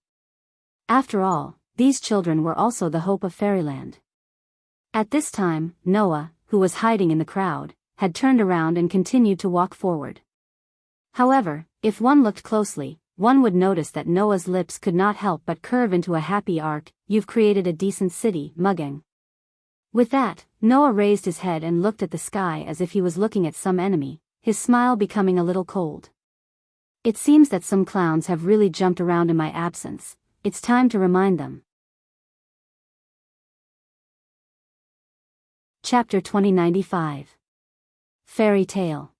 After all, these children were also the hope of Fairyland. At this time, Noah, who was hiding in the crowd, had turned around and continued to walk forward. However, if one looked closely, one would notice that Noah's lips could not help but curve into a happy arc. You've created a decent city, Mugging. With that, Noah raised his head and looked at the sky as if he was looking at some enemy, his smile becoming a little cold. It seems that some clowns have really jumped around in my absence. It's time to remind them. Chapter 2095. Fairy Tale.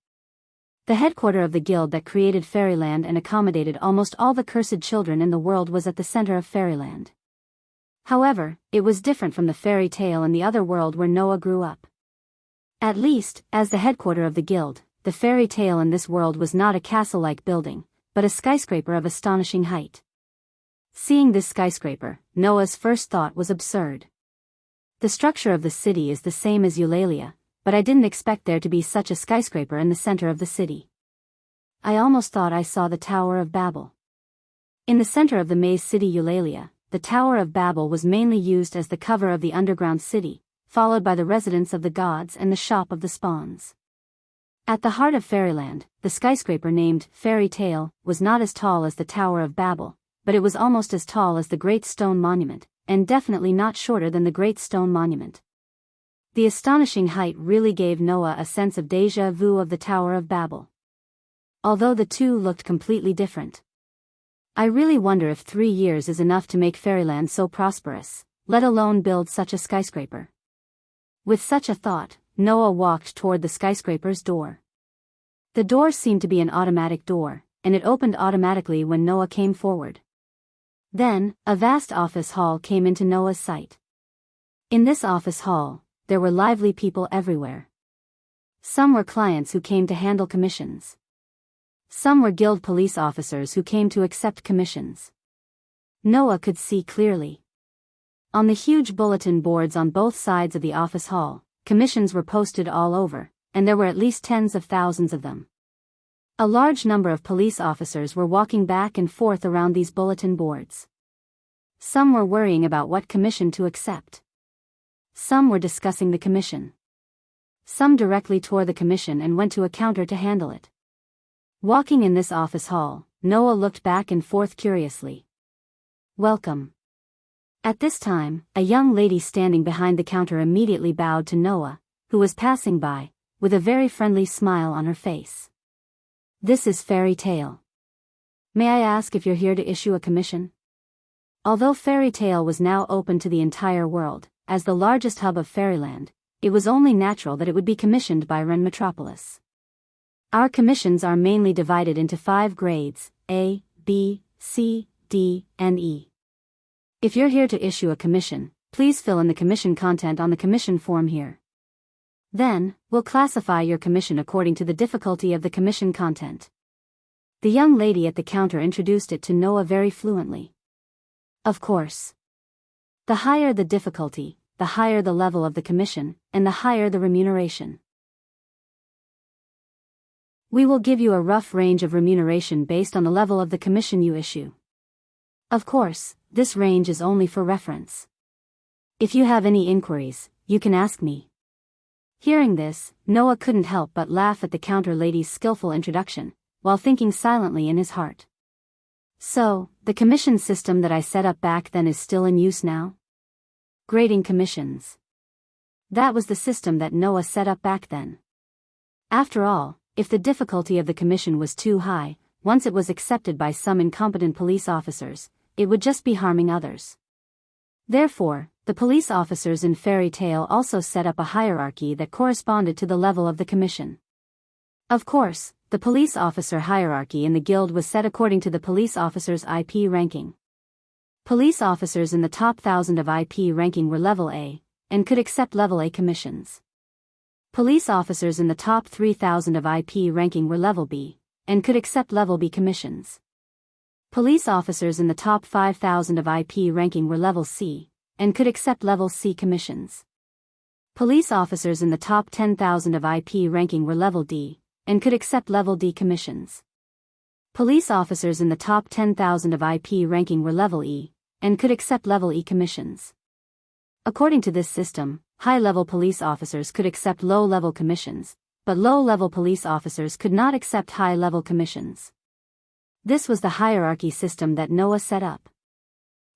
The headquarters of the guild that created Fairyland and accommodated almost all the cursed children in the world was at the center of Fairyland. However, it was different from the fairy tale in the other world where Noah grew up. At least, as the headquarters of the guild, the fairy tale in this world was not a castle-like building, but a skyscraper of astonishing height. Seeing this skyscraper, Noah's first thought was absurd. The structure of the city is the same as Eulalia, but I didn't expect there to be such a skyscraper in the center of the city. I almost thought I saw the Tower of Babel. In the center of the maze city Eulalia, the Tower of Babel was mainly used as the cover of the underground city, followed by the residence of the gods and the shop of the spawns. At the heart of Fairyland, the skyscraper named Fairy Tale was not as tall as the Tower of Babel, but it was almost as tall as the Great Stone Monument, and definitely not shorter than the Great Stone Monument. The astonishing height really gave Noah a sense of déjà vu of the Tower of Babel. Although the two looked completely different. I really wonder if 3 years is enough to make Fairyland so prosperous, let alone build such a skyscraper. With such a thought, Noah walked toward the skyscraper's door. The door seemed to be an automatic door, and it opened automatically when Noah came forward. Then, a vast office hall came into Noah's sight. In this office hall, there were lively people everywhere. Some were clients who came to handle commissions. Some were guild police officers who came to accept commissions. Noah could see clearly. On the huge bulletin boards on both sides of the office hall, commissions were posted all over, and there were at least tens of thousands of them. A large number of police officers were walking back and forth around these bulletin boards. Some were worrying about what commission to accept. Some were discussing the commission. Some directly tore the commission and went to a counter to handle it. Walking in this office hall, Noah looked back and forth curiously. Welcome. At this time, a young lady standing behind the counter immediately bowed to Noah, who was passing by, with a very friendly smile on her face. This is Fairy Tale. May I ask if you're here to issue a commission? Although Fairy Tale was now open to the entire world, as the largest hub of Fairyland, it was only natural that it would be commissioned by Ren Metropolis. Our commissions are mainly divided into 5 grades, A, B, C, D, and E. If you're here to issue a commission, please fill in the commission content on the commission form here. Then, we'll classify your commission according to the difficulty of the commission content. The young lady at the counter introduced it to Noah very fluently. Of course. The higher the difficulty, the higher the level of the commission, and the higher the remuneration. We will give you a rough range of remuneration based on the level of the commission you issue. Of course, this range is only for reference. If you have any inquiries, you can ask me. Hearing this, Noah couldn't help but laugh at the counter lady's skillful introduction, while thinking silently in his heart. So, the commission system that I set up back then is still in use now? Grading commissions. That was the system that Noah set up back then. After all, if the difficulty of the commission was too high, once it was accepted by some incompetent police officers, it would just be harming others. Therefore, the police officers in Fairy Tale also set up a hierarchy that corresponded to the level of the commission. Of course, the police officer hierarchy in the guild was set according to the police officer's IP ranking. Police officers in the top 1,000 of IP ranking were level A, and could accept level A commissions. Police officers in the top 3,000 of IP ranking were level B, and could accept level B commissions. Police officers in the top 5,000 of IP ranking were level C, and could accept level C commissions. Police officers in the top 10,000 of IP ranking were level D, and could accept level D commissions. Police officers in the top 10,000 of IP ranking were level E, and could accept level E commissions. According to this system, high-level police officers could accept low-level commissions, but low-level police officers could not accept high-level commissions. This was the hierarchy system that Noah set up.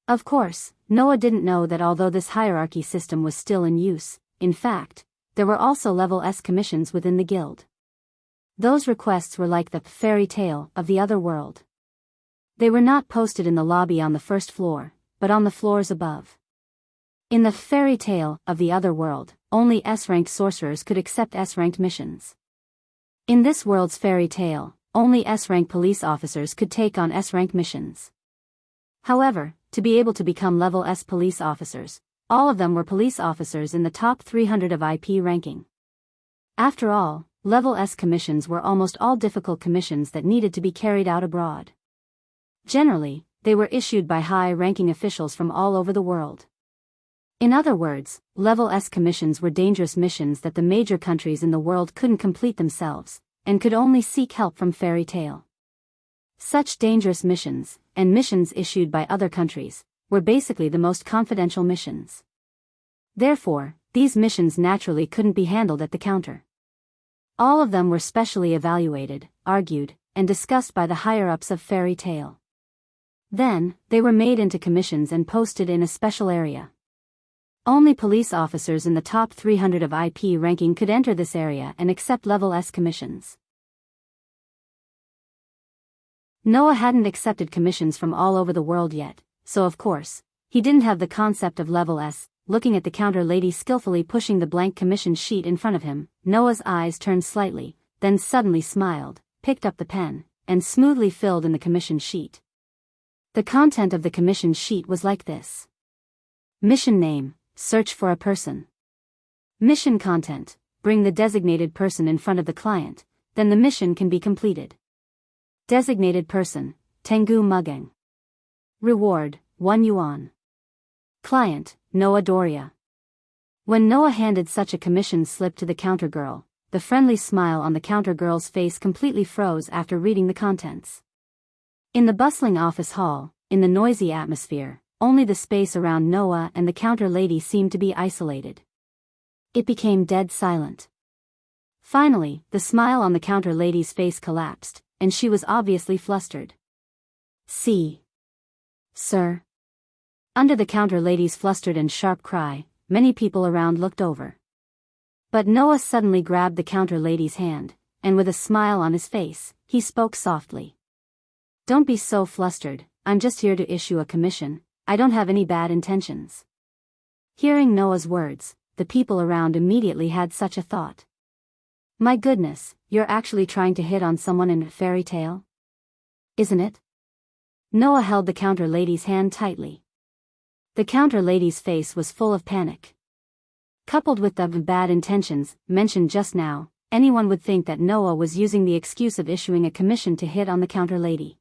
Of course, Noah didn't know that although this hierarchy system was still in use, in fact, there were also level S commissions within the guild. Those requests were like the fairy tale of the other world. They were not posted in the lobby on the first floor, but on the floors above. In the fairy tale of the other world, only S-ranked sorcerers could accept S-ranked missions. In this world's fairy tale, only S-ranked police officers could take on S-ranked missions. However, to be able to become level S police officers, all of them were police officers in the top 300 of IP ranking. After all, level S commissions were almost all difficult commissions that needed to be carried out abroad. Generally, they were issued by high-ranking officials from all over the world. In other words, level S commissions were dangerous missions that the major countries in the world couldn't complete themselves, and could only seek help from Fairy Tale. Such dangerous missions, and missions issued by other countries, were basically the most confidential missions. Therefore, these missions naturally couldn't be handled at the counter. All of them were specially evaluated, argued, and discussed by the higher-ups of Fairy Tale. Then, they were made into commissions and posted in a special area. Only police officers in the top 300 of IP ranking could enter this area and accept level S commissions. Noah hadn't accepted commissions from all over the world yet, so of course, he didn't have the concept of level S. Looking at the counter lady skillfully pushing the blank commission sheet in front of him, Noah's eyes turned slightly, then suddenly smiled, picked up the pen, and smoothly filled in the commission sheet. The content of the commission sheet was like this. Mission name, search for a person. Mission content, bring the designated person in front of the client, then the mission can be completed. Designated person, Tengu Mugging. Reward, 1 yuan. Client, Noah Doria. When Noah handed such a commission slip to the counter girl, the friendly smile on the counter girl's face completely froze after reading the contents. In the bustling office hall, in the noisy atmosphere, only the space around Noah and the counter lady seemed to be isolated. It became dead silent. Finally, the smile on the counter lady's face collapsed, and she was obviously flustered. See. Sir. Under the counter lady's flustered and sharp cry, many people around looked over. But Noah suddenly grabbed the counter lady's hand, and with a smile on his face, he spoke softly. Don't be so flustered, I'm just here to issue a commission, I don't have any bad intentions. Hearing Noah's words, the people around immediately had such a thought. My goodness, you're actually trying to hit on someone in a fairy tale? Isn't it? Noah held the counter lady's hand tightly. The counter lady's face was full of panic. Coupled with the bad intentions mentioned just now, anyone would think that Noah was using the excuse of issuing a commission to hit on the counter lady.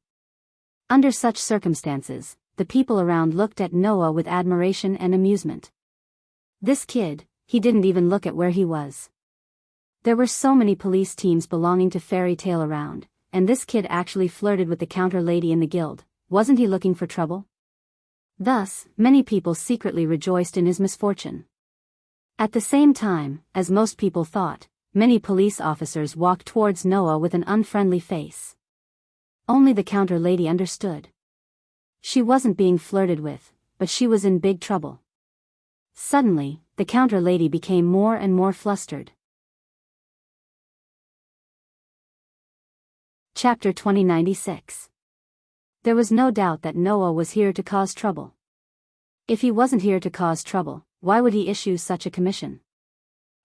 Under such circumstances, the people around looked at Noah with admiration and amusement. This kid, he didn't even look at where he was. There were so many police teams belonging to Fairy Tale around, and this kid actually flirted with the counter lady in the guild. Wasn't he looking for trouble? Thus, many people secretly rejoiced in his misfortune. At the same time, as most people thought, many police officers walked towards Noah with an unfriendly face. Only the counter lady understood. She wasn't being flirted with, but she was in big trouble. Suddenly, the counter lady became more and more flustered. Chapter 2096. There was no doubt that Noah was here to cause trouble. If he wasn't here to cause trouble, why would he issue such a commission?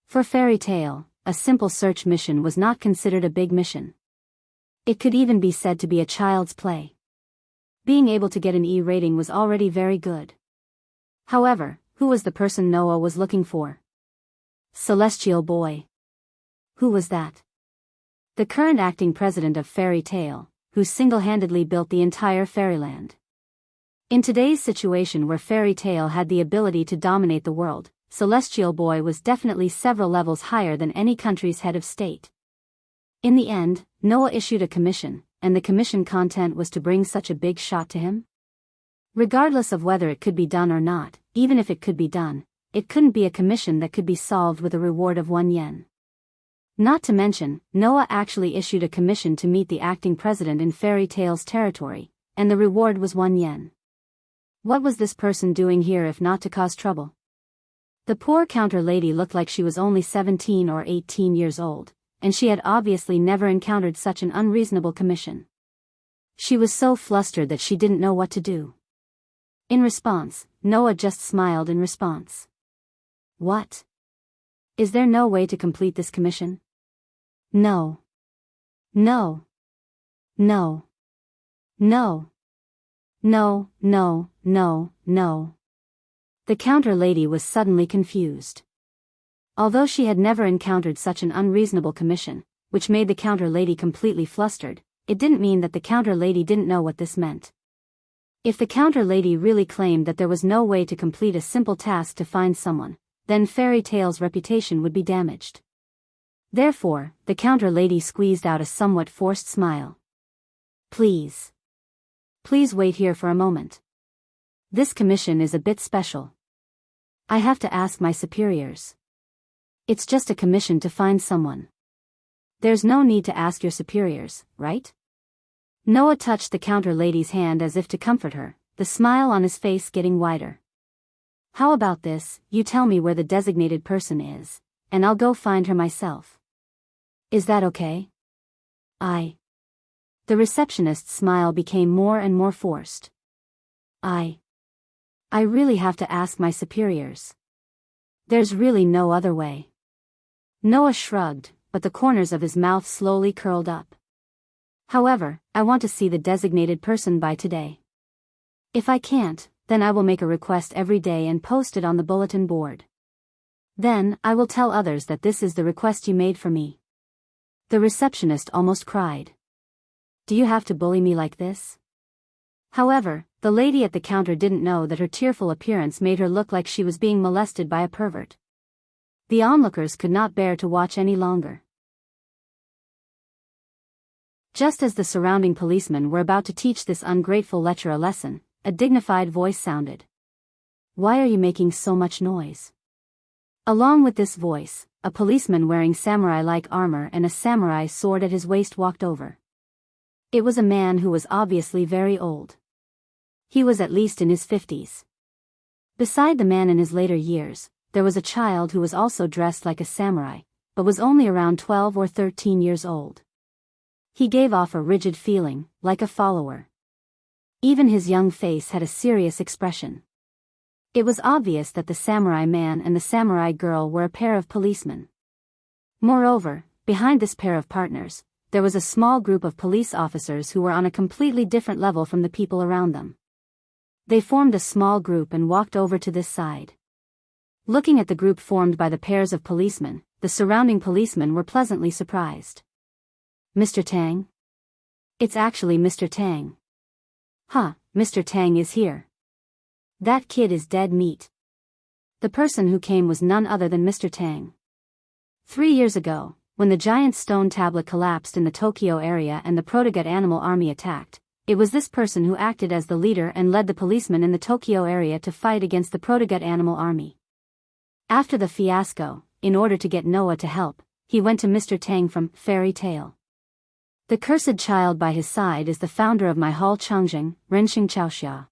For Fairy Tale, a simple search mission was not considered a big mission. It could even be said to be a child's play. Being able to get an E rating was already very good. However, who was the person Noah was looking for? Celestial Boy. Who was that? The current acting president of Fairy Tale, who single-handedly built the entire fairyland. In today's situation where Fairy Tale had the ability to dominate the world, Celestial Boy was definitely several levels higher than any country's head of state. In the end, Noah issued a commission, and the commission content was to bring such a big shot to him? Regardless of whether it could be done or not, even if it could be done, it couldn't be a commission that could be solved with a reward of 1 yen. Not to mention, Noah actually issued a commission to meet the acting president in Fairy Tale's territory, and the reward was 1 yen. What was this person doing here if not to cause trouble? The poor counter lady looked like she was only 17 or 18 years old, and she had obviously never encountered such an unreasonable commission. She was so flustered that she didn't know what to do. In response, Noah just smiled in response. What? Is there no way to complete this commission? No. No. No. No. No, no, no, no. The counter lady was suddenly confused. Although she had never encountered such an unreasonable commission, which made the counter lady completely flustered, it didn't mean that the counter lady didn't know what this meant. If the counter lady really claimed that there was no way to complete a simple task to find someone, then Fairy Tale's reputation would be damaged. Therefore, the counter lady squeezed out a somewhat forced smile. Please. Please wait here for a moment. This commission is a bit special. I have to ask my superiors. It's just a commission to find someone. There's no need to ask your superiors, right? Noah touched the counter lady's hand as if to comfort her, the smile on his face getting wider. How about this, you tell me where the designated person is, and I'll go find her myself. Is that okay? The receptionist's smile became more and more forced. I really have to ask my superiors. There's really no other way. Noah shrugged, but the corners of his mouth slowly curled up. However, I want to see the designated person by today. If I can't, then I will make a request every day and post it on the bulletin board. Then, I will tell others that this is the request you made for me. The receptionist almost cried. Do you have to bully me like this? However, the lady at the counter didn't know that her tearful appearance made her look like she was being molested by a pervert. The onlookers could not bear to watch any longer. Just as the surrounding policemen were about to teach this ungrateful lecher a lesson, a dignified voice sounded. Why are you making so much noise? Along with this voice, a policeman wearing samurai-like armor and a samurai sword at his waist walked over. It was a man who was obviously very old. He was at least in his 50s. Beside the man in his later years, there was a child who was also dressed like a samurai, but was only around 12 or 13 years old. He gave off a rigid feeling, like a follower. Even his young face had a serious expression. It was obvious that the samurai man and the samurai girl were a pair of policemen. Moreover, behind this pair of partners, there was a small group of police officers who were on a completely different level from the people around them. They formed a small group and walked over to this side. Looking at the group formed by the pairs of policemen, the surrounding policemen were pleasantly surprised. Mr. Tang? It's actually Mr. Tang. Huh, Mr. Tang is here. That kid is dead meat. The person who came was none other than Mr. Tang. 3 years ago, when the giant stone tablet collapsed in the Tokyo area and the Protogut animal army attacked, it was this person who acted as the leader and led the policemen in the Tokyo area to fight against the Protogut animal army. After the fiasco, in order to get Noah to help, he went to Mr. Tang from Fairy Tale. The cursed child by his side is the founder of my hall Changjing, Renxing Chaoxia.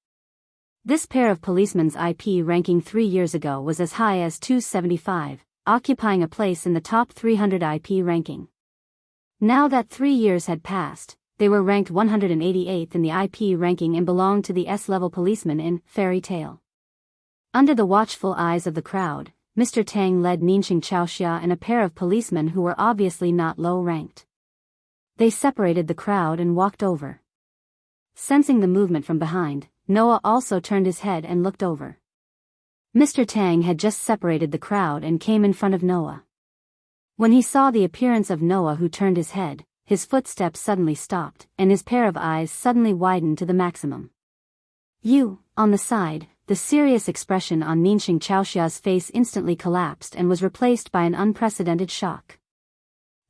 This pair of policemen's IP ranking 3 years ago was as high as 275, occupying a place in the top 300 IP ranking. Now that 3 years had passed, they were ranked 188th in the IP ranking and belonged to the S-level policemen in Fairy Tale. Under the watchful eyes of the crowd, Mr. Tang led Ningxing Chaoxia and a pair of policemen who were obviously not low-ranked. They separated the crowd and walked over. Sensing the movement from behind, Noah also turned his head and looked over. Mr. Tang had just separated the crowd and came in front of Noah. When he saw the appearance of Noah who turned his head, his footsteps suddenly stopped, and his pair of eyes suddenly widened to the maximum. You, on the side, the serious expression on Ningxing Chaoxia's face instantly collapsed and was replaced by an unprecedented shock.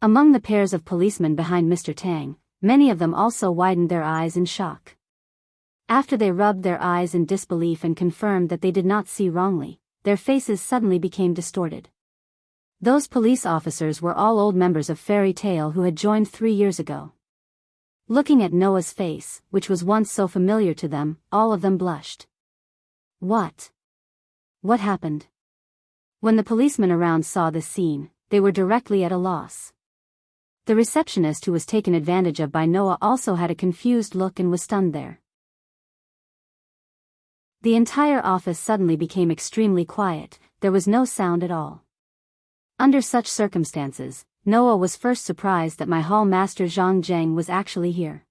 Among the pairs of policemen behind Mr. Tang, many of them also widened their eyes in shock. After they rubbed their eyes in disbelief and confirmed that they did not see wrongly, their faces suddenly became distorted. Those police officers were all old members of Fairy Tale who had joined 3 years ago. Looking at Noah's face, which was once so familiar to them, all of them blushed. What? What happened? When the policemen around saw this scene, they were directly at a loss. The receptionist who was taken advantage of by Noah also had a confused look and was stunned there. The entire office suddenly became extremely quiet, there was no sound at all. Under such circumstances, Noah was first surprised that my hall master Zhang Zheng was actually here.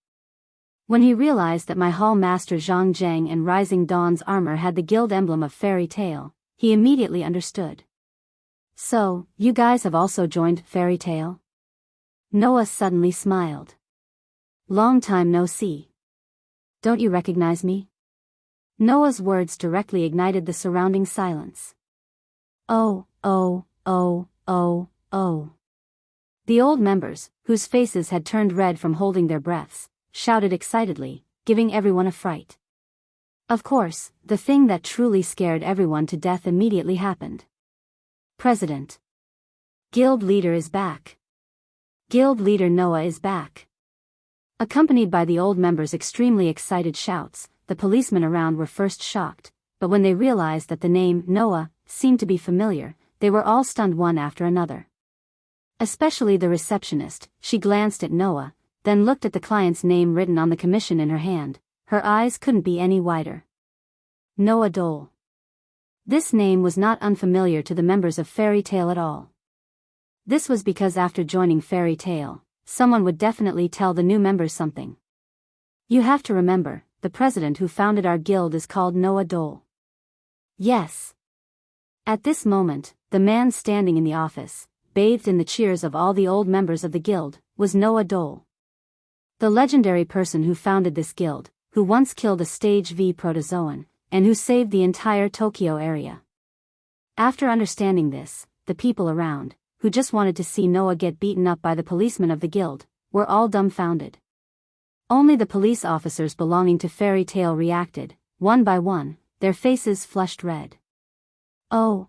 When he realized that my hall master Zhang Zheng and Rising Dawn's armor had the guild emblem of Fairy Tale, he immediately understood. So, you guys have also joined Fairy Tale? Noah suddenly smiled. Long time no see. Don't you recognize me? Noah's words directly ignited the surrounding silence. Oh. The old members, whose faces had turned red from holding their breaths, shouted excitedly, giving everyone a fright. Of course, the thing that truly scared everyone to death immediately happened. President. Guild leader is back. Guild leader Noah is back. Accompanied by the old members' extremely excited shouts, the policemen around were first shocked, but when they realized that the name Noah seemed to be familiar, they were all stunned one after another. Especially the receptionist, she glanced at Noah, then looked at the client's name written on the commission in her hand. Her eyes couldn't be any wider. Noah Dole. This name was not unfamiliar to the members of Fairy Tale at all. This was because after joining Fairy Tale, someone would definitely tell the new members something. You have to remember, the president who founded our guild is called Noah Dole. Yes. At this moment, the man standing in the office, bathed in the cheers of all the old members of the guild, was Noah Dole. The legendary person who founded this guild, who once killed a stage V protozoan, and who saved the entire Tokyo area. After understanding this, the people around, who just wanted to see Noah get beaten up by the policemen of the guild, were all dumbfounded. Only the police officers belonging to Fairy Tale reacted, one by one, their faces flushed red. Oh.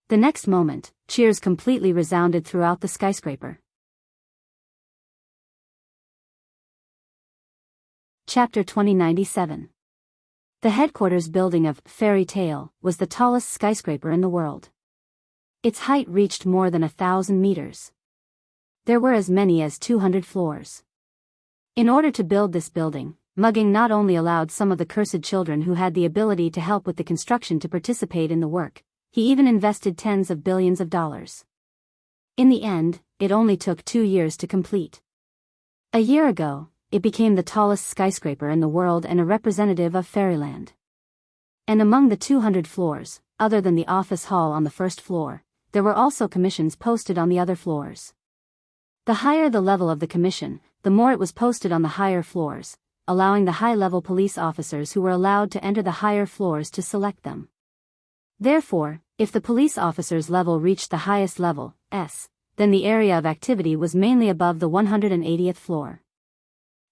The next moment, cheers completely resounded throughout the skyscraper. Chapter 2097. The headquarters building of Fairy Tale was the tallest skyscraper in the world. Its height reached more than 1,000 meters. There were as many as 200 floors. In order to build this building, Mugging not only allowed some of the cursed children who had the ability to help with the construction to participate in the work, he even invested tens of billions of dollars. In the end, it only took 2 years to complete. A year ago, it became the tallest skyscraper in the world and a representative of fairyland. And among the 200 floors, other than the office hall on the first floor, there were also commissions posted on the other floors. The higher the level of the commission, the more it was posted on the higher floors, allowing the high-level police officers who were allowed to enter the higher floors to select them. Therefore, if the police officers' level reached the highest level, S, then the area of activity was mainly above the 180th floor.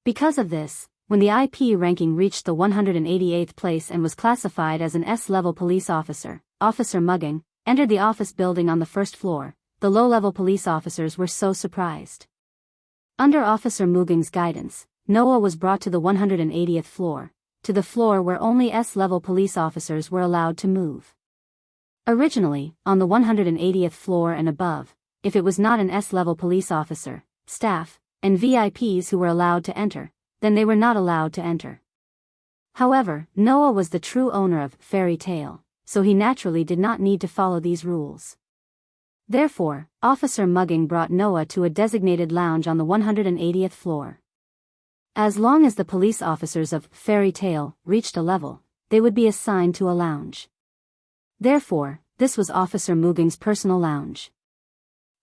Because of this, when the IP ranking reached the 188th place and was classified as an S-level police officer, Officer Mugging entered the office building on the first floor, the low-level police officers were so surprised. Under Officer Mugging's guidance, Noah was brought to the 180th floor, to the floor where only S-level police officers were allowed to move. Originally, on the 180th floor and above, if it was not an S-level police officer, staff, and VIPs who were allowed to enter, then they were not allowed to enter. However, Noah was the true owner of Fairy Tale, so he naturally did not need to follow these rules. Therefore, Officer Mugging brought Noah to a designated lounge on the 180th floor. As long as the police officers of Fairy Tale reached a level, they would be assigned to a lounge. Therefore, this was Officer Mugging's personal lounge.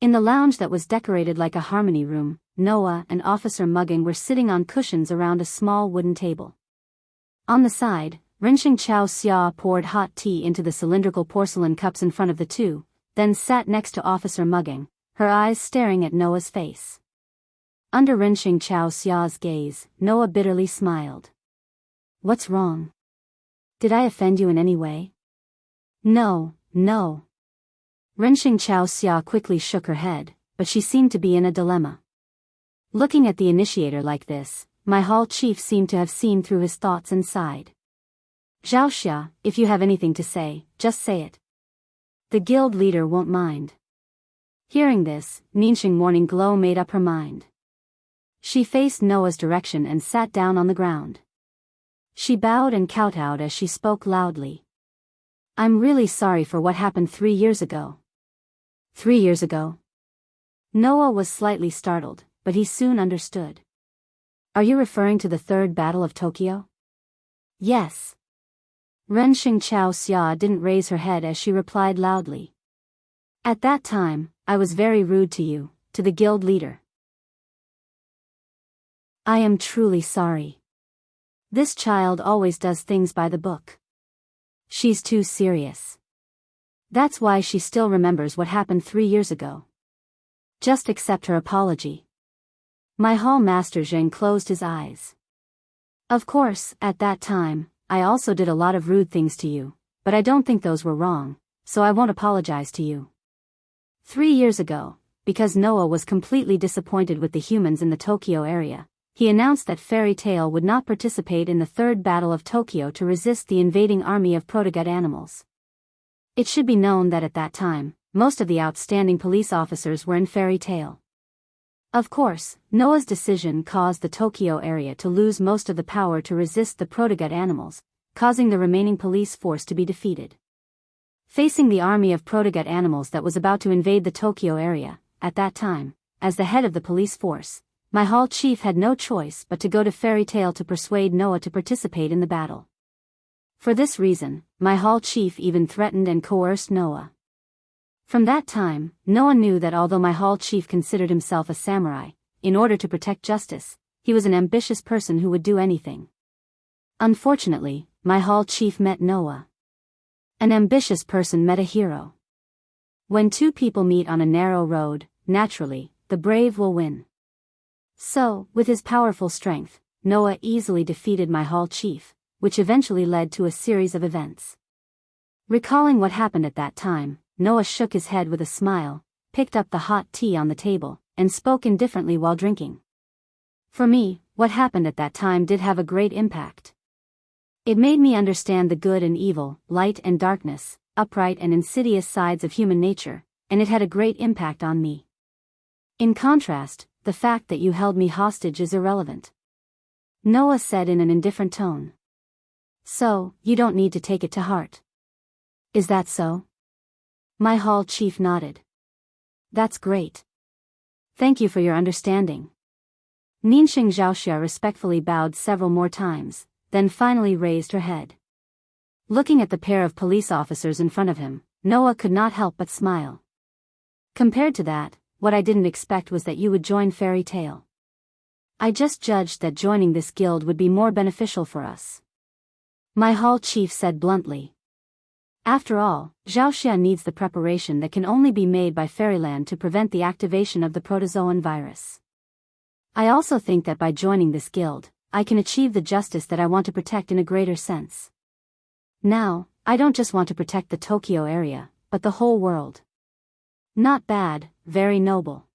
In the lounge that was decorated like a harmony room, Noah and Officer Mugging were sitting on cushions around a small wooden table. On the side, Rinxing Chao Xia poured hot tea into the cylindrical porcelain cups in front of the two, then sat next to Officer Mugging, her eyes staring at Noah's face. Under Rinxing Chao Xia's gaze, Noah bitterly smiled. "What's wrong? Did I offend you in any way?" No. Rinxing Chao Xia quickly shook her head, but she seemed to be in a dilemma. Looking at the initiator like this, my hall chief seemed to have seen through his thoughts and sighed. "Zhao Xia, if you have anything to say, just say it. The guild leader won't mind." Hearing this, Ningxing Morning Glow made up her mind. She faced Noah's direction and sat down on the ground. She bowed and kowtowed as she spoke loudly. "I'm really sorry for what happened 3 years ago." 3 years ago? Noah was slightly startled, but he soon understood. "Are you referring to the Third Battle of Tokyo?" "Yes." Rinxing Chao Xia didn't raise her head as she replied loudly. "At that time, I was very rude to you, to the guild leader. I am truly sorry. This child always does things by the book. She's too serious. That's why she still remembers what happened 3 years ago. Just accept her apology." My hall master Zheng closed his eyes. "Of course, at that time, I also did a lot of rude things to you, but I don't think those were wrong, so I won't apologize to you." 3 years ago, because Noah was completely disappointed with the humans in the Tokyo area, he announced that Fairy Tale would not participate in the Third Battle of Tokyo to resist the invading army of protogut animals. It should be known that at that time, most of the outstanding police officers were in Fairy Tale. Of course, Noah's decision caused the Tokyo area to lose most of the power to resist the protogut animals, causing the remaining police force to be defeated. Facing the army of protogut animals that was about to invade the Tokyo area, at that time, as the head of the police force, my hall chief had no choice but to go to Fairy Tale to persuade Noah to participate in the battle. For this reason, my hall chief even threatened and coerced Noah. From that time, Noah knew that although my hall chief considered himself a samurai, in order to protect justice, he was an ambitious person who would do anything. Unfortunately, my hall chief met Noah. An ambitious person met a hero. When two people meet on a narrow road, naturally, the brave will win. So, with his powerful strength, Noah easily defeated my hall chief, which eventually led to a series of events. Recalling what happened at that time, Noah shook his head with a smile, picked up the hot tea on the table, and spoke indifferently while drinking. For me, what happened at that time did have a great impact. It made me understand the good and evil, light and darkness, upright and insidious sides of human nature, and it had a great impact on me. In contrast, the fact that you held me hostage is irrelevant," Noah said in an indifferent tone. "So, you don't need to take it to heart. Is that so?" My hall chief nodded. That's great. Thank you for your understanding. Ningxing Zhaoxia respectfully bowed several more times, then finally raised her head. Looking at the pair of police officers in front of him, Noah could not help but smile. Compared to that, what I didn't expect was that you would join Fairy Tale. I just judged that joining this guild would be more beneficial for us. My hall chief said bluntly. After all, Zhaoxia needs the preparation that can only be made by Fairyland to prevent the activation of the protozoan virus. I also think that by joining this guild, I can achieve the justice that I want to protect in a greater sense. Now, I don't just want to protect the Tokyo area, but the whole world. Not bad, very noble.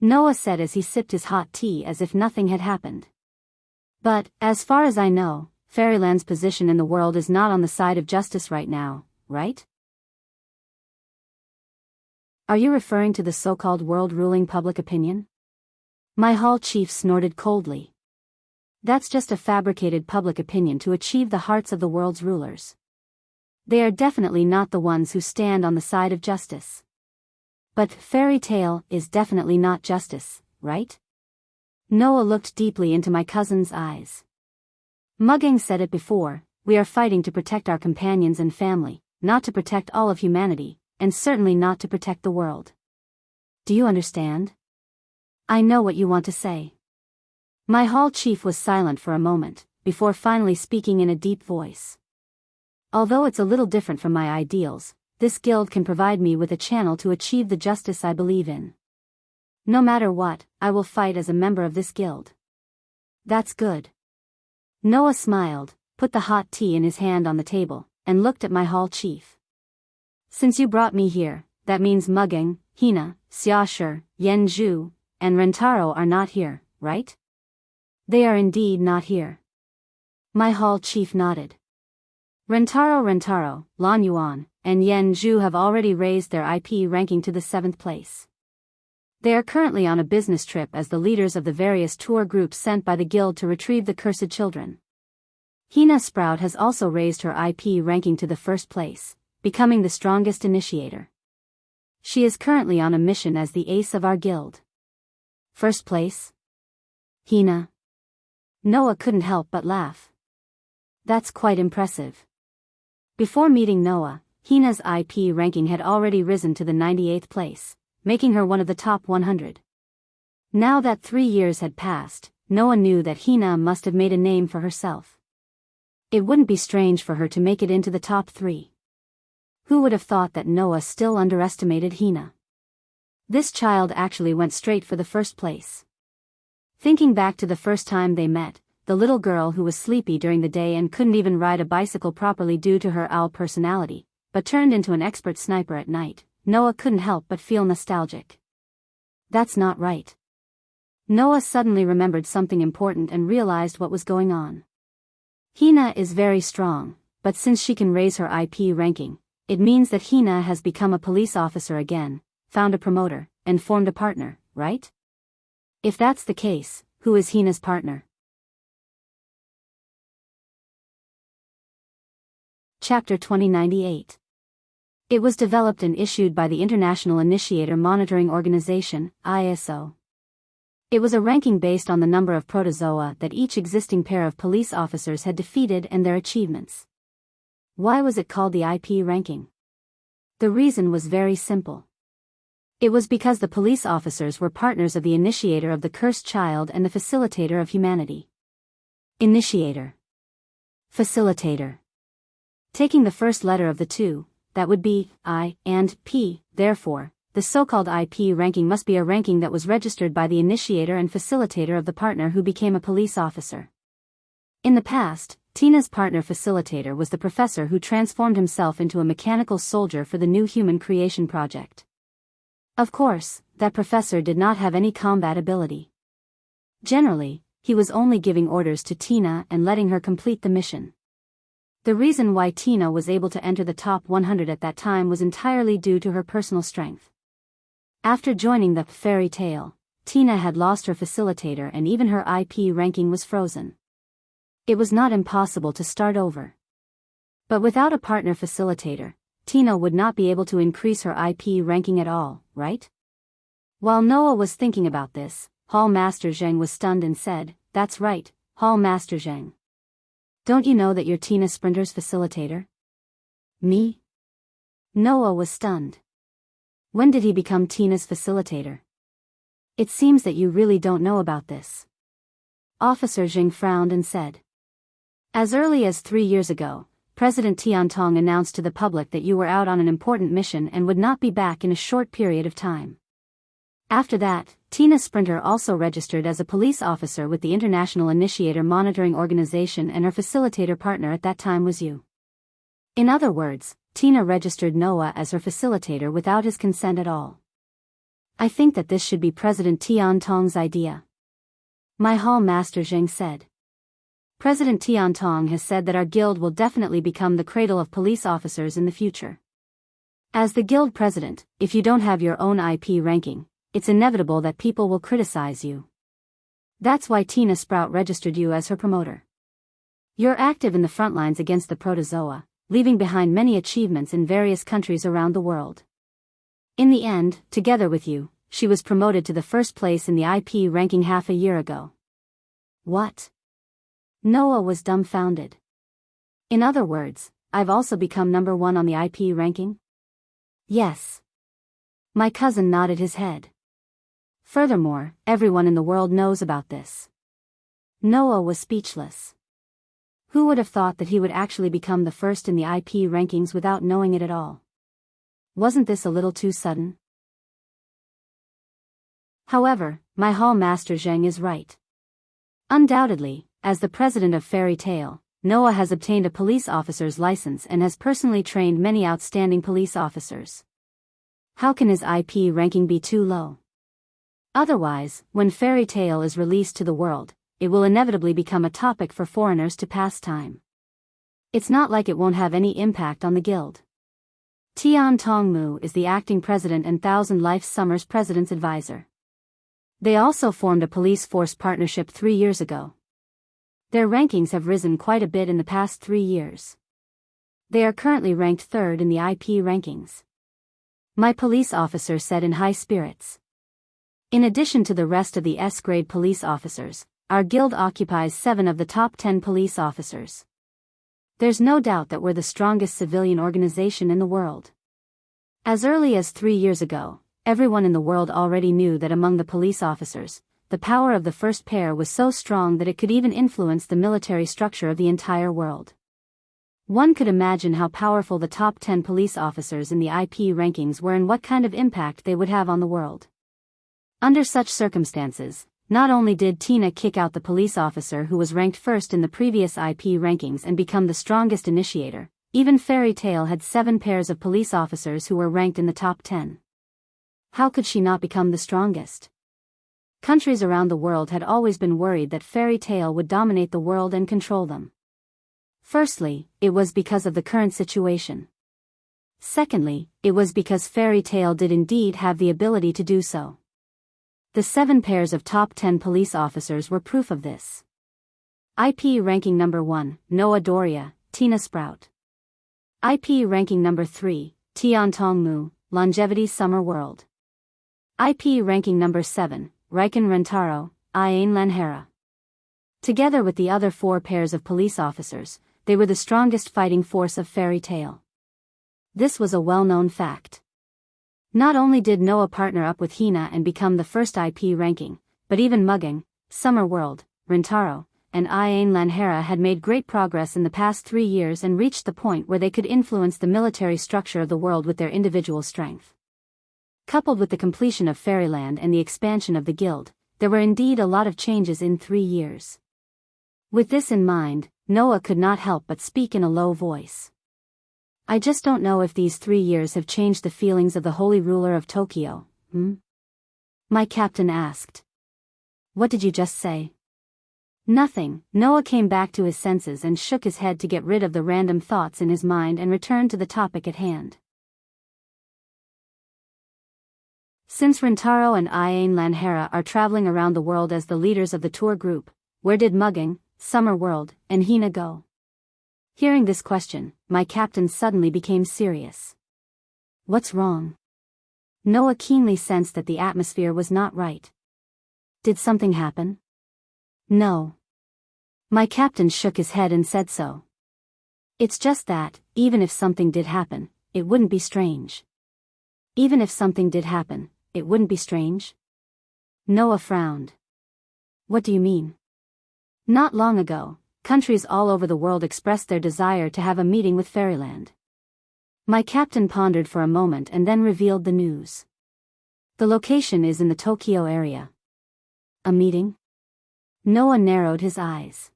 Noah said as he sipped his hot tea as if nothing had happened. But, as far as I know, Fairyland's position in the world is not on the side of justice right now, right? Are you referring to the so-called world-ruling public opinion? My hall chief snorted coldly. That's just a fabricated public opinion to achieve the hearts of the world's rulers. They are definitely not the ones who stand on the side of justice. But Fairy Tale is definitely not justice, right? Noah looked deeply into my cousin's eyes. Mugging said it before, we are fighting to protect our companions and family, not to protect all of humanity, and certainly not to protect the world. Do you understand? I know what you want to say. My hall chief was silent for a moment, before finally speaking in a deep voice. Although it's a little different from my ideals, this guild can provide me with a channel to achieve the justice I believe in. No matter what, I will fight as a member of this guild. That's good. Noah smiled, put the hot tea in his hand on the table, and looked at my hall chief. Since you brought me here, that means Mugging, Hina, Xiaoshi, Yanzhu, and Rentaro are not here, right? They are indeed not here. My hall chief nodded. Rentaro, Lan Yuan, and Yanzhu have already raised their IP ranking to the 7th place. They are currently on a business trip as the leaders of the various tour groups sent by the guild to retrieve the cursed children. Hina Sprout has also raised her IP ranking to the 1st place, becoming the strongest initiator. She is currently on a mission as the ace of our guild. 1st place? Hina. Noah couldn't help but laugh. That's quite impressive. Before meeting Noah, Hina's IP ranking had already risen to the 98th place, making her one of the top 100. Now that 3 years had passed, Noah knew that Hina must have made a name for herself. It wouldn't be strange for her to make it into the top 3. Who would have thought that Noah still underestimated Hina? This child actually went straight for the 1st place. Thinking back to the first time they met, the little girl who was sleepy during the day and couldn't even ride a bicycle properly due to her owl personality, but turned into an expert sniper at night, Noah couldn't help but feel nostalgic. That's not right. Noah suddenly remembered something important and realized what was going on. Hina is very strong, but since she can raise her IP ranking, it means that Hina has become a police officer again, found a promoter, and formed a partner, right? If that's the case, who is Hina's partner? Chapter 2098. It was developed and issued by the International Initiator Monitoring Organization, ISO. It was a ranking based on the number of protozoa that each existing pair of police officers had defeated and their achievements. Why was it called the IP ranking? The reason was very simple. It was because the police officers were partners of the initiator of the cursed child and the facilitator of humanity. Initiator. Facilitator. Taking the first letter of the two, that would be I and P, therefore, the so-called IP ranking must be a ranking that was registered by the initiator and facilitator of the partner who became a police officer. In the past, Tina's partner facilitator was the professor who transformed himself into a mechanical soldier for the new human creation project. Of course, that professor did not have any combat ability. Generally, he was only giving orders to Tina and letting her complete the mission. The reason why Tina was able to enter the top 100 at that time was entirely due to her personal strength. After joining the Fairy Tale, Tina had lost her facilitator and even her IP ranking was frozen. It was not impossible to start over. But without a partner facilitator, Tina would not be able to increase her IP ranking at all, right? While Noah was thinking about this, Hall Master Zheng was stunned and said, "That's right, Hall Master Zheng. Don't you know that you're Tina Sprinter's facilitator?" "Me?" Noah was stunned. When did he become Tina's facilitator? It seems that you really don't know about this. Officer Zheng frowned and said, "As early as 3 years ago, President Tiantong announced to the public that you were out on an important mission and would not be back in a short period of time. After that, Tina Sprinter also registered as a police officer with the International Initiator Monitoring Organization, and her facilitator partner at that time was you. In other words, Tina registered Noah as her facilitator without his consent at all. I think that this should be President Tiantong's idea." My Hall Master Zheng said. "President Tiantong has said that our guild will definitely become the cradle of police officers in the future. As the guild president, if you don't have your own IP ranking, it's inevitable that people will criticize you. That's why Tina Sprout registered you as her promoter. You're active in the front lines against the protozoa, leaving behind many achievements in various countries around the world. In the end, together with you, she was promoted to the first place in the IP ranking half a year ago." "What?" Noah was dumbfounded. "In other words, I've also become number 1 on the IP ranking?" "Yes." My cousin nodded his head. "Furthermore, everyone in the world knows about this." Noah was speechless. Who would have thought that he would actually become the first in the IP rankings without knowing it at all? Wasn't this a little too sudden? However, my Hall Master Zheng is right. Undoubtedly, as the president of Fairy Tale, Noah has obtained a police officer's license and has personally trained many outstanding police officers. How can his IP ranking be too low? Otherwise, when Fairy Tale is released to the world, it will inevitably become a topic for foreigners to pass time. It's not like it won't have any impact on the guild. Tian Tongmu is the acting president and Thousand Life Summer's president's advisor. They also formed a police force partnership 3 years ago. Their rankings have risen quite a bit in the past 3 years. They are currently ranked 3rd in the IP rankings. My police officer said in high spirits. In addition to the rest of the S-grade police officers, our guild occupies 7 of the top 10 police officers. There's no doubt that we're the strongest civilian organization in the world. As early as 3 years ago, everyone in the world already knew that among the police officers, the power of the first pair was so strong that it could even influence the military structure of the entire world. One could imagine how powerful the top 10 police officers in the IP rankings were and what kind of impact they would have on the world. Under such circumstances, not only did Tina kick out the police officer who was ranked first in the previous IP rankings and become the strongest initiator, even Fairy Tale had 7 pairs of police officers who were ranked in the top 10. How could she not become the strongest? Countries around the world had always been worried that Fairy Tale would dominate the world and control them. Firstly, it was because of the current situation. Secondly, it was because Fairy Tale did indeed have the ability to do so. The 7 pairs of top 10 police officers were proof of this. IP ranking number 1, Noah Doria, Tina Sprout. IP ranking number 3, Tian Tongmu, Longevity Summer World. IP ranking number 7, Riken Rentaro, Ian Lanhera. Together with the other 4 pairs of police officers, they were the strongest fighting force of Fairy Tale. This was a well-known fact. Not only did Noah partner up with Hina and become the first IP ranking, but even Mugging, Summer World, Rintaro, and Ian Lanhera had made great progress in the past 3 years and reached the point where they could influence the military structure of the world with their individual strength. Coupled with the completion of Fairyland and the expansion of the guild, there were indeed a lot of changes in 3 years. With this in mind, Noah could not help but speak in a low voice. I just don't know if these 3 years have changed the feelings of the holy ruler of Tokyo, My captain asked. What did you just say? Nothing. Noah came back to his senses and shook his head to get rid of the random thoughts in his mind and returned to the topic at hand. Since Rintaro and Ian Lanhera are traveling around the world as the leaders of the tour group, where did Mugging, Summer World, and Hina go? Hearing this question, my captain suddenly became serious. What's wrong? Noah keenly sensed that the atmosphere was not right. Did something happen? No. My captain shook his head and said so. It's just that, even if something did happen, it wouldn't be strange. Even if something did happen, it wouldn't be strange? Noah frowned. What do you mean? Not long ago, countries all over the world expressed their desire to have a meeting with Fairyland. My captain pondered for a moment and then revealed the news. The location is in the Tokyo area. A meeting? Noah narrowed his eyes.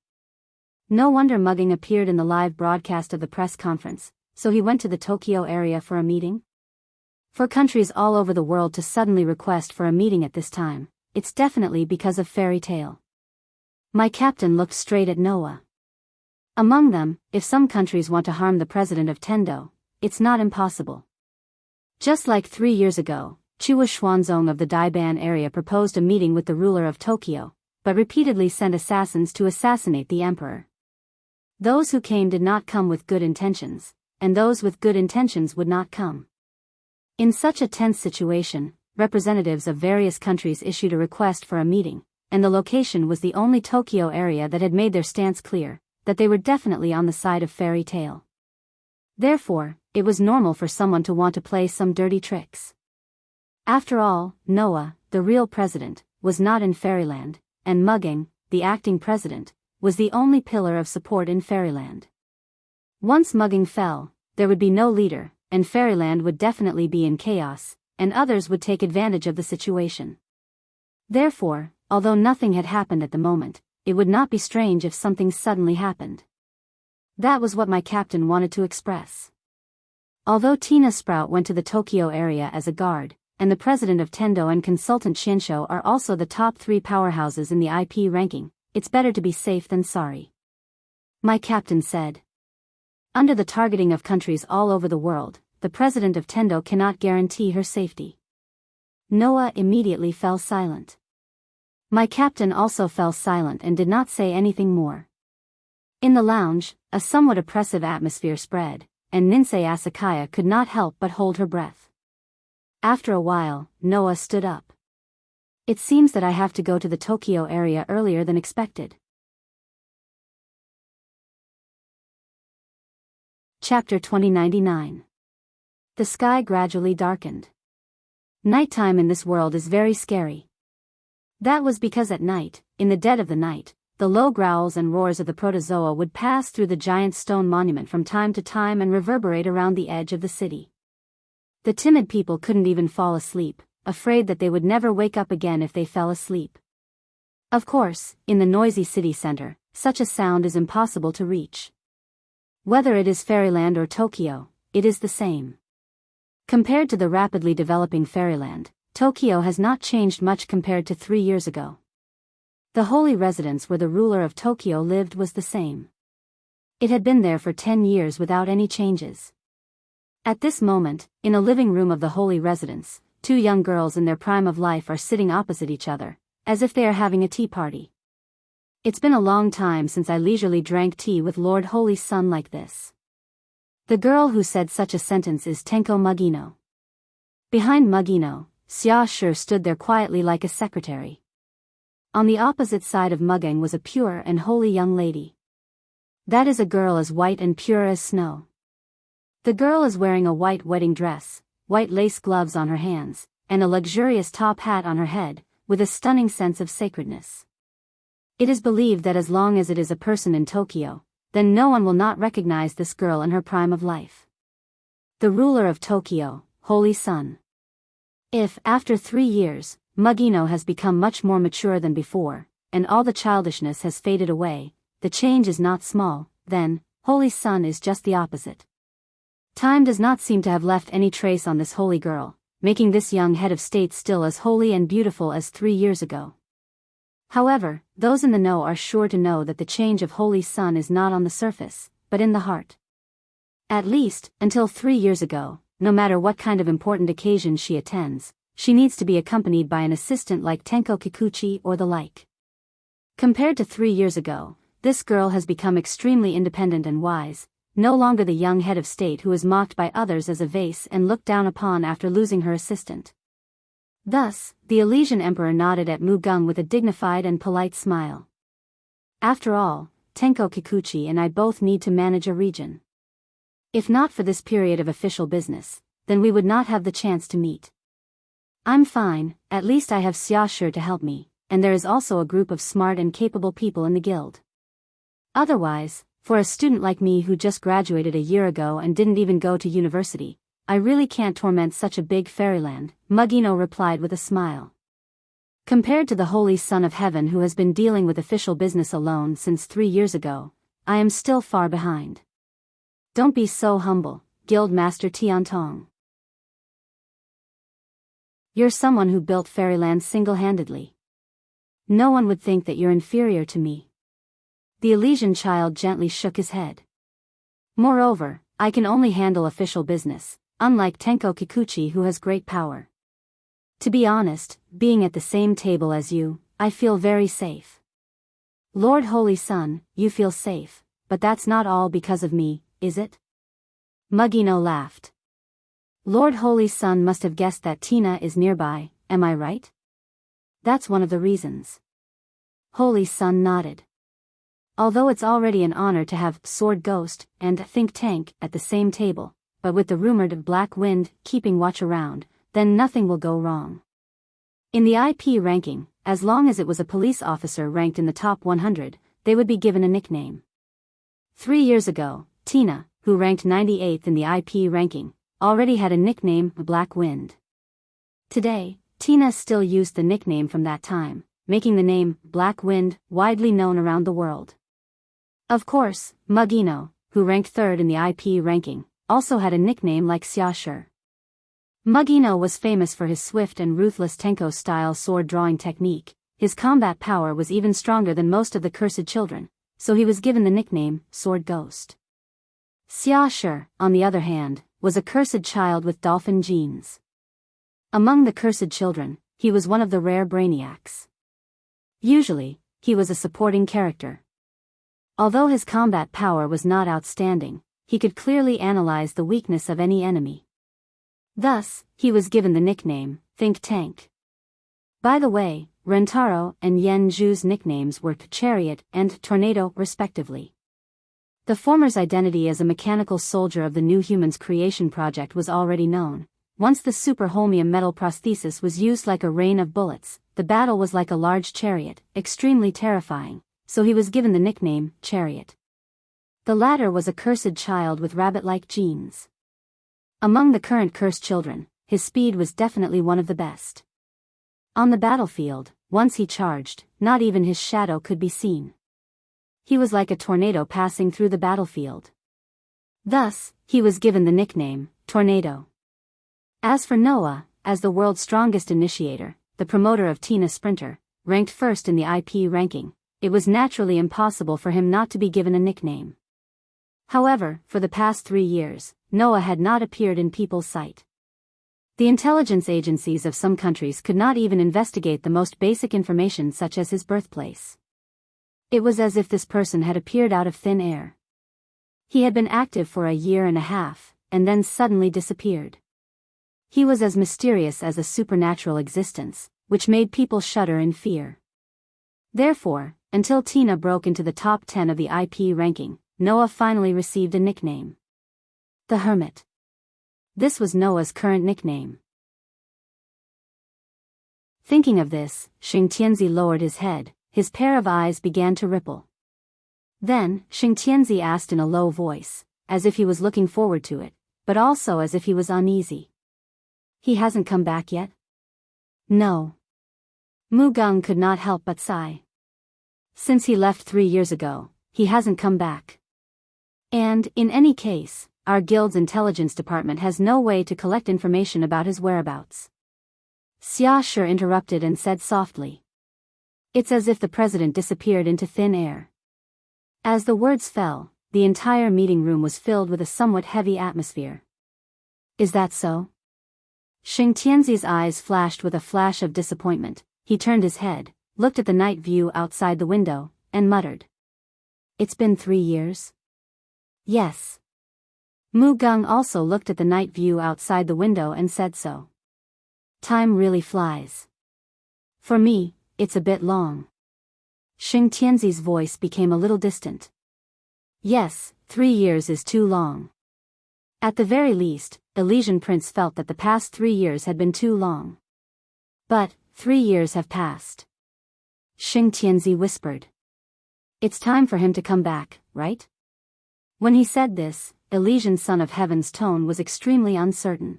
No wonder mugging appeared in the live broadcast of the press conference, so he went to the Tokyo area for a meeting? For countries all over the world to suddenly request for a meeting at this time, it's definitely because of fairy tale. My captain looked straight at Noah. Among them, if some countries want to harm the president of Tendo, it's not impossible. Just like 3 years ago, Chua Xuanzong of the Daiban area proposed a meeting with the ruler of Tokyo, but repeatedly sent assassins to assassinate the emperor. Those who came did not come with good intentions, and those with good intentions would not come. In such a tense situation, representatives of various countries issued a request for a meeting, and the location was the only Tokyo area that had made their stance clear, that they were definitely on the side of fairy tale. Therefore, it was normal for someone to want to play some dirty tricks. After all, Noah, the real president, was not in Fairyland, and Mugging, the acting president, was the only pillar of support in Fairyland. Once Mugging fell, there would be no leader, and Fairyland would definitely be in chaos, and others would take advantage of the situation. Therefore, although nothing had happened at the moment, it would not be strange if something suddenly happened. That was what my captain wanted to express. Although Tina Sprout went to the Tokyo area as a guard, and the president of Tendo and consultant Shinsho are also the top 3 powerhouses in the IP ranking, it's better to be safe than sorry. My captain said. Under the targeting of countries all over the world, the president of Tendo cannot guarantee her safety. Noah immediately fell silent. My captain also fell silent and did not say anything more. In the lounge, a somewhat oppressive atmosphere spread, and Ninsei Asakaya could not help but hold her breath. After a while, Noah stood up. It seems that I have to go to the Tokyo area earlier than expected. Chapter 2099. The sky gradually darkened. Nighttime in this world is very scary. That was because at night, in the dead of the night, the low growls and roars of the protozoa would pass through the giant stone monument from time to time and reverberate around the edge of the city. The timid people couldn't even fall asleep, afraid that they would never wake up again if they fell asleep. Of course, in the noisy city center, such a sound is impossible to reach. Whether it is Fairyland or Tokyo, it is the same. Compared to the rapidly developing Fairyland, Tokyo has not changed much compared to 3 years ago. The holy residence where the ruler of Tokyo lived was the same. It had been there for 10 years without any changes. At this moment, in a living room of the holy residence, 2 young girls in their prime of life are sitting opposite each other, as if they are having a tea party. It's been a long time since I leisurely drank tea with Lord Holy Sun like this. The girl who said such a sentence is Tenko Mugino. Behind Mugino, Xia Shi stood there quietly like a secretary. On the opposite side of Mugging was a pure and holy young lady. That is a girl as white and pure as snow. The girl is wearing a white wedding dress, white lace gloves on her hands, and a luxurious top hat on her head, with a stunning sense of sacredness. It is believed that as long as it is a person in Tokyo, then no one will not recognize this girl in her prime of life. The ruler of Tokyo, Holy Sun. If, after 3 years, Mugino has become much more mature than before, and all the childishness has faded away, the change is not small, then, Holy Sun is just the opposite. Time does not seem to have left any trace on this holy girl, making this young head of state still as holy and beautiful as 3 years ago. However, those in the know are sure to know that the change of Holy Sun is not on the surface, but in the heart. At least, until 3 years ago, no matter what kind of important occasion she attends, she needs to be accompanied by an assistant like Tenko Kikuchi or the like. Compared to 3 years ago, this girl has become extremely independent and wise, no longer the young head of state who is mocked by others as a vase and looked down upon after losing her assistant. Thus, the Elysian Emperor nodded at Mu Gung with a dignified and polite smile. After all, Tenko Kikuchi and I both need to manage a region. If not for this period of official business, then we would not have the chance to meet. I'm fine, at least I have Xiaoshi to help me, and there is also a group of smart and capable people in the guild. Otherwise, for a student like me who just graduated a year ago and didn't even go to university, I really can't torment such a big fairyland, Mugino replied with a smile. Compared to the Holy Son of Heaven who has been dealing with official business alone since 3 years ago, I am still far behind. Don't be so humble, Guild Master Tiantong. You're someone who built Fairyland single-handedly. No one would think that you're inferior to me. The Elysian child gently shook his head. Moreover, I can only handle official business, unlike Tenko Kikuchi who has great power. To be honest, being at the same table as you, I feel very safe. Lord Holy Son, you feel safe, but that's not all because of me, is it? Mugino laughed. Lord Holy Son must have guessed that Tina is nearby, am I right? That's one of the reasons. Holy Son nodded. Although it's already an honor to have Sword Ghost and Think Tank at the same table, but with the rumored Black Wind keeping watch around, then nothing will go wrong. In the IP ranking, as long as it was a police officer ranked in the top 100, they would be given a nickname. 3 years ago, Tina, who ranked 98th in the IP ranking, already had a nickname, Black Wind. Today, Tina still used the nickname from that time, making the name, Black Wind, widely known around the world. Of course, Mugino, who ranked 3rd in the IP ranking, also had a nickname like Xiaoshi. Mugino was famous for his swift and ruthless Tenko-style sword-drawing technique. His combat power was even stronger than most of the cursed children, so he was given the nickname, Sword Ghost. Xiaoshi, on the other hand, was a cursed child with dolphin genes. Among the cursed children, he was one of the rare brainiacs. Usually, he was a supporting character. Although his combat power was not outstanding, he could clearly analyze the weakness of any enemy. Thus, he was given the nickname, Think Tank. By the way, Rentaro and Yen Zhu's nicknames were Chariot and Tornado, respectively. The former's identity as a mechanical soldier of the New Humans Creation Project was already known. Once the super holmium metal prosthesis was used like a rain of bullets, the battle was like a large chariot, extremely terrifying, so he was given the nickname, Chariot. The latter was a cursed child with rabbit-like genes. Among the current cursed children, his speed was definitely one of the best. On the battlefield, once he charged, not even his shadow could be seen. He was like a tornado passing through the battlefield. Thus, he was given the nickname, Tornado. As for Noah, as the world's strongest initiator, the promoter of Tina Sprinter, ranked 1st in the IP ranking, it was naturally impossible for him not to be given a nickname. However, for the past 3 years, Noah had not appeared in people's sight. The intelligence agencies of some countries could not even investigate the most basic information such as his birthplace. It was as if this person had appeared out of thin air. He had been active for a year and a half, and then suddenly disappeared. He was as mysterious as a supernatural existence, which made people shudder in fear. Therefore, until Tina broke into the top 10 of the IP ranking, Noah finally received a nickname. The Hermit. This was Noah's current nickname. Thinking of this, Xingtianzi lowered his head, his pair of eyes began to ripple. Then, Xingtianzi asked in a low voice, as if he was looking forward to it, but also as if he was uneasy. He hasn't come back yet? No. Mu Gung could not help but sigh. Since he left 3 years ago, he hasn't come back. And, in any case, our guild's intelligence department has no way to collect information about his whereabouts. Xiaoshi interrupted and said softly. It's as if the president disappeared into thin air. As the words fell, the entire meeting room was filled with a somewhat heavy atmosphere. Is that so? Xingtianzi's eyes flashed with a flash of disappointment. He turned his head, looked at the night view outside the window, and muttered. It's been 3 years? Yes. Mu Gung also looked at the night view outside the window and said so. Time really flies. For me, it's a bit long. Xing Tianzi's voice became a little distant. Yes, 3 years is too long. At the very least, Elysian Prince felt that the past 3 years had been too long. But, 3 years have passed. Xing Tianzi whispered. It's time for him to come back, right? When he said this, Elysian Son of Heaven's tone was extremely uncertain.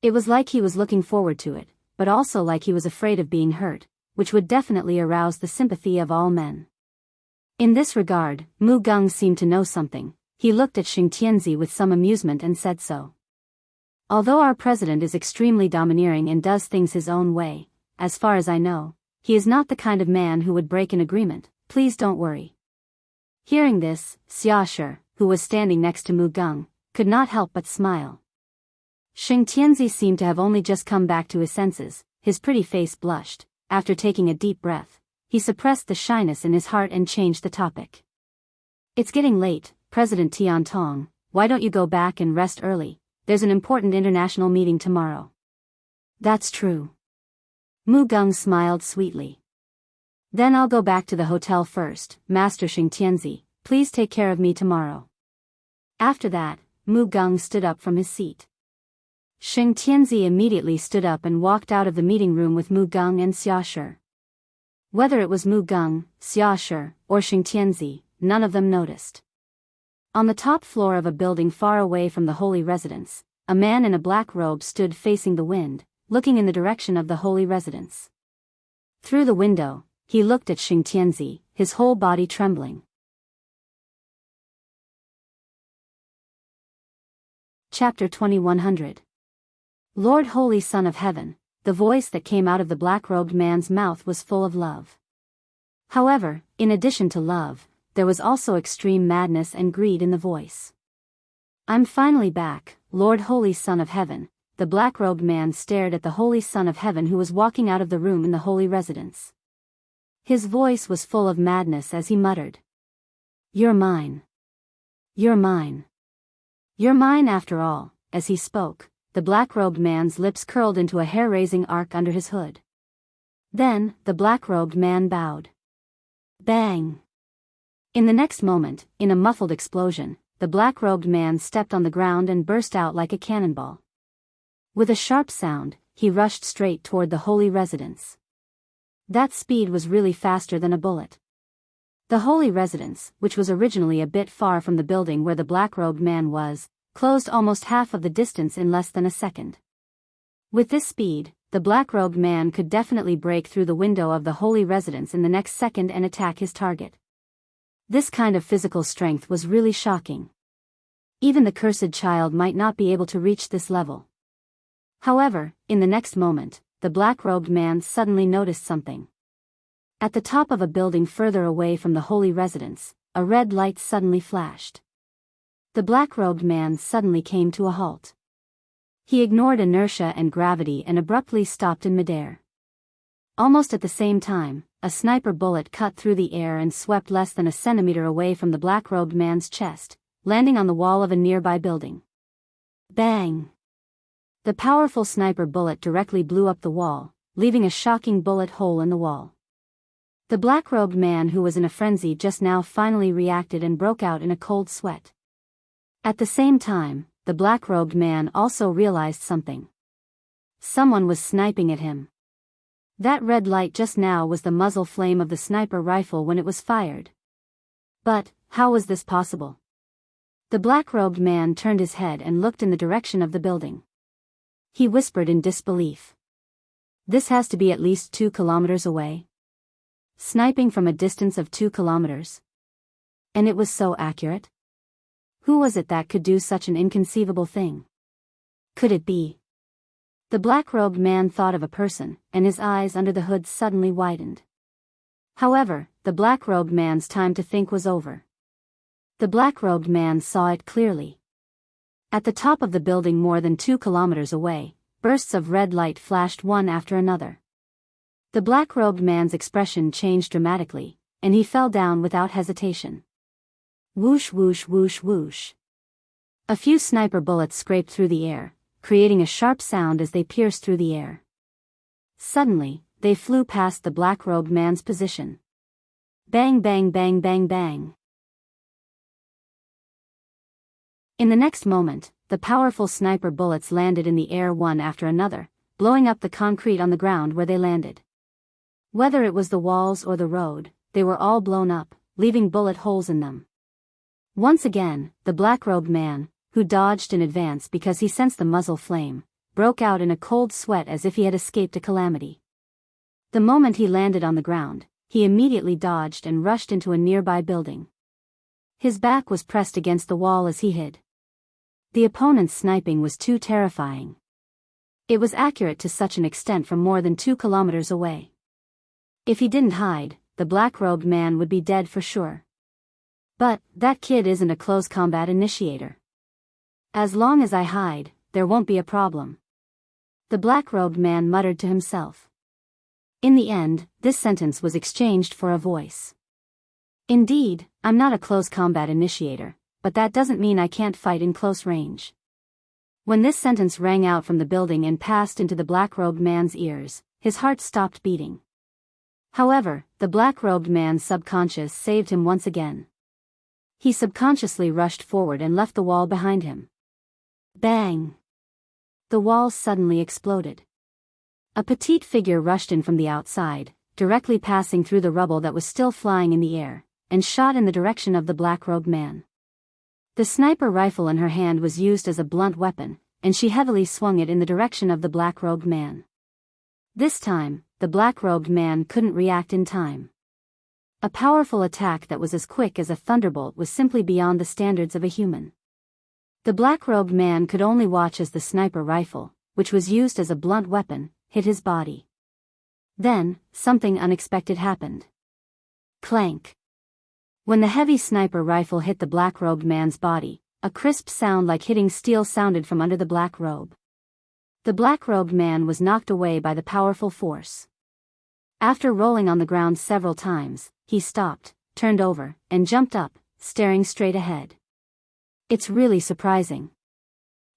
It was like he was looking forward to it, but also like he was afraid of being hurt, which would definitely arouse the sympathy of all men. In this regard, Mu Gang seemed to know something. He looked at Xing Tianzi with some amusement and said so. Although our president is extremely domineering and does things his own way, as far as I know, he is not the kind of man who would break an agreement. Please don't worry. Hearing this, Xia Shi, who was standing next to Mu Gang, could not help but smile. Xing Tianzi seemed to have only just come back to his senses. His pretty face blushed. After taking a deep breath, he suppressed the shyness in his heart and changed the topic. It's getting late, President Tian Tong, why don't you go back and rest early? There's an important international meeting tomorrow. That's true. Mu Gang smiled sweetly. Then I'll go back to the hotel first. Master Xing Tianzi, please take care of me tomorrow. After that, Mu Gang stood up from his seat. Xing Tianzi immediately stood up and walked out of the meeting room with Mu Gang and Xia Shi. Whether it was Mu Gang, Xia Shi, or Xing Tianzi, none of them noticed. On the top floor of a building far away from the holy residence, a man in a black robe stood facing the wind, looking in the direction of the holy residence. Through the window, he looked at Xing Tianzi, his whole body trembling. Chapter 2100. Lord Holy Son of Heaven, the voice that came out of the black-robed man's mouth was full of love. However, in addition to love, there was also extreme madness and greed in the voice. I'm finally back, Lord Holy Son of Heaven. The black-robed man stared at the Holy Son of Heaven who was walking out of the room in the holy residence. His voice was full of madness as he muttered. You're mine. You're mine. You're mine after all. As he spoke, the black-robed man's lips curled into a hair-raising arc under his hood. Then, the black-robed man bowed. Bang! In the next moment, in a muffled explosion, the black-robed man stepped on the ground and burst out like a cannonball. With a sharp sound, he rushed straight toward the holy residence. That speed was really faster than a bullet. The holy residence, which was originally a bit far from the building where the black-robed man was, closed almost half of the distance in less than a second. With this speed, the black-robed man could definitely break through the window of the holy residence in the next second and attack his target. This kind of physical strength was really shocking. Even the cursed child might not be able to reach this level. However, in the next moment, the black-robed man suddenly noticed something. At the top of a building further away from the holy residence, a red light suddenly flashed. The black-robed man suddenly came to a halt. He ignored inertia and gravity and abruptly stopped in midair. Almost at the same time, a sniper bullet cut through the air and swept less than a centimeter away from the black-robed man's chest, landing on the wall of a nearby building. Bang! The powerful sniper bullet directly blew up the wall, leaving a shocking bullet hole in the wall. The black-robed man who was in a frenzy just now finally reacted and broke out in a cold sweat. At the same time, the black-robed man also realized something. Someone was sniping at him. That red light just now was the muzzle flame of the sniper rifle when it was fired. But, how was this possible? The black-robed man turned his head and looked in the direction of the building. He whispered in disbelief. This has to be at least 2 kilometers away. Sniping from a distance of 2 kilometers. And it was so accurate. Who was it that could do such an inconceivable thing? Could it be? The black-robed man thought of a person, and his eyes under the hood suddenly widened. However, the black-robed man's time to think was over. The black-robed man saw it clearly. At the top of the building more than 2 kilometers away, bursts of red light flashed one after another. The black-robed man's expression changed dramatically, and he fell down without hesitation. Whoosh whoosh whoosh whoosh. A few sniper bullets scraped through the air, creating a sharp sound as they pierced through the air. Suddenly, they flew past the black-robed man's position. Bang bang bang bang bang. In the next moment, the powerful sniper bullets landed in the air one after another, blowing up the concrete on the ground where they landed. Whether it was the walls or the road, they were all blown up, leaving bullet holes in them. Once again, the black-robed man, who dodged in advance because he sensed the muzzle flame, broke out in a cold sweat as if he had escaped a calamity. The moment he landed on the ground, he immediately dodged and rushed into a nearby building. His back was pressed against the wall as he hid. The opponent's sniping was too terrifying. It was accurate to such an extent from more than 2 kilometers away. If he didn't hide, the black-robed man would be dead for sure. But, that kid isn't a close combat initiator. As long as I hide, there won't be a problem. The black-robed man muttered to himself. In the end, this sentence was exchanged for a voice. Indeed, I'm not a close combat initiator, but that doesn't mean I can't fight in close range. When this sentence rang out from the building and passed into the black-robed man's ears, his heart stopped beating. However, the black-robed man's subconscious saved him once again. He subconsciously rushed forward and left the wall behind him. Bang! The wall suddenly exploded. A petite figure rushed in from the outside, directly passing through the rubble that was still flying in the air, and shot in the direction of the black-robed man. The sniper rifle in her hand was used as a blunt weapon, and she heavily swung it in the direction of the black-robed man. This time, the black-robed man couldn't react in time. A powerful attack that was as quick as a thunderbolt was simply beyond the standards of a human. The black-robed man could only watch as the sniper rifle, which was used as a blunt weapon, hit his body. Then, something unexpected happened. Clank! When the heavy sniper rifle hit the black-robed man's body, a crisp sound like hitting steel sounded from under the black robe. The black-robed man was knocked away by the powerful force. After rolling on the ground several times, he stopped, turned over, and jumped up, staring straight ahead. It's really surprising.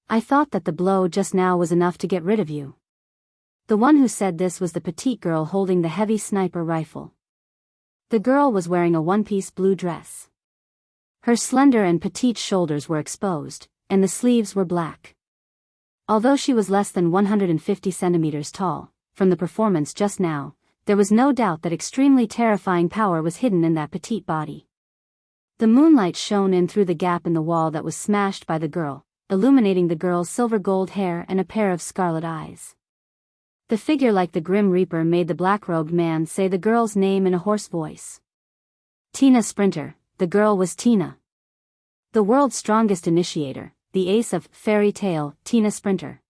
I thought that the blow just now was enough to get rid of you. The one who said this was the petite girl holding the heavy sniper rifle. The girl was wearing a one-piece blue dress. Her slender and petite shoulders were exposed, and the sleeves were black. Although she was less than 150 centimeters tall, from the performance just now, there was no doubt that extremely terrifying power was hidden in that petite body. The moonlight shone in through the gap in the wall that was smashed by the girl, illuminating the girl's silver gold hair and a pair of scarlet eyes. The figure like the Grim Reaper made the black-robed man say the girl's name in a hoarse voice. Tina Sprinter, the girl was Tina. The world's strongest initiator, the ace of fairy tale, Tina Sprinter.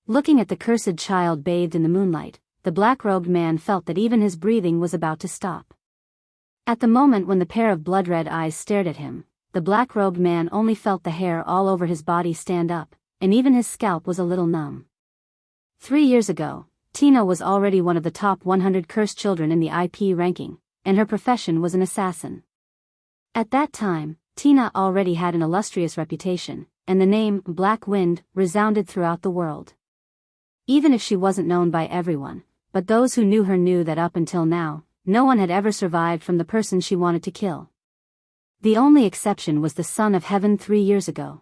Looking at the cursed child bathed in the moonlight, the black-robed man felt that even his breathing was about to stop. At the moment when the pair of blood-red eyes stared at him, the black-robed man only felt the hair all over his body stand up, and even his scalp was a little numb. 3 years ago, Tina was already one of the top 100 cursed children in the IP ranking, and her profession was an assassin. At that time, Tina already had an illustrious reputation, and the name Black Wind resounded throughout the world. Even if she wasn't known by everyone, but those who knew her knew that up until now, no one had ever survived from the person she wanted to kill. The only exception was the Son of Heaven 3 years ago.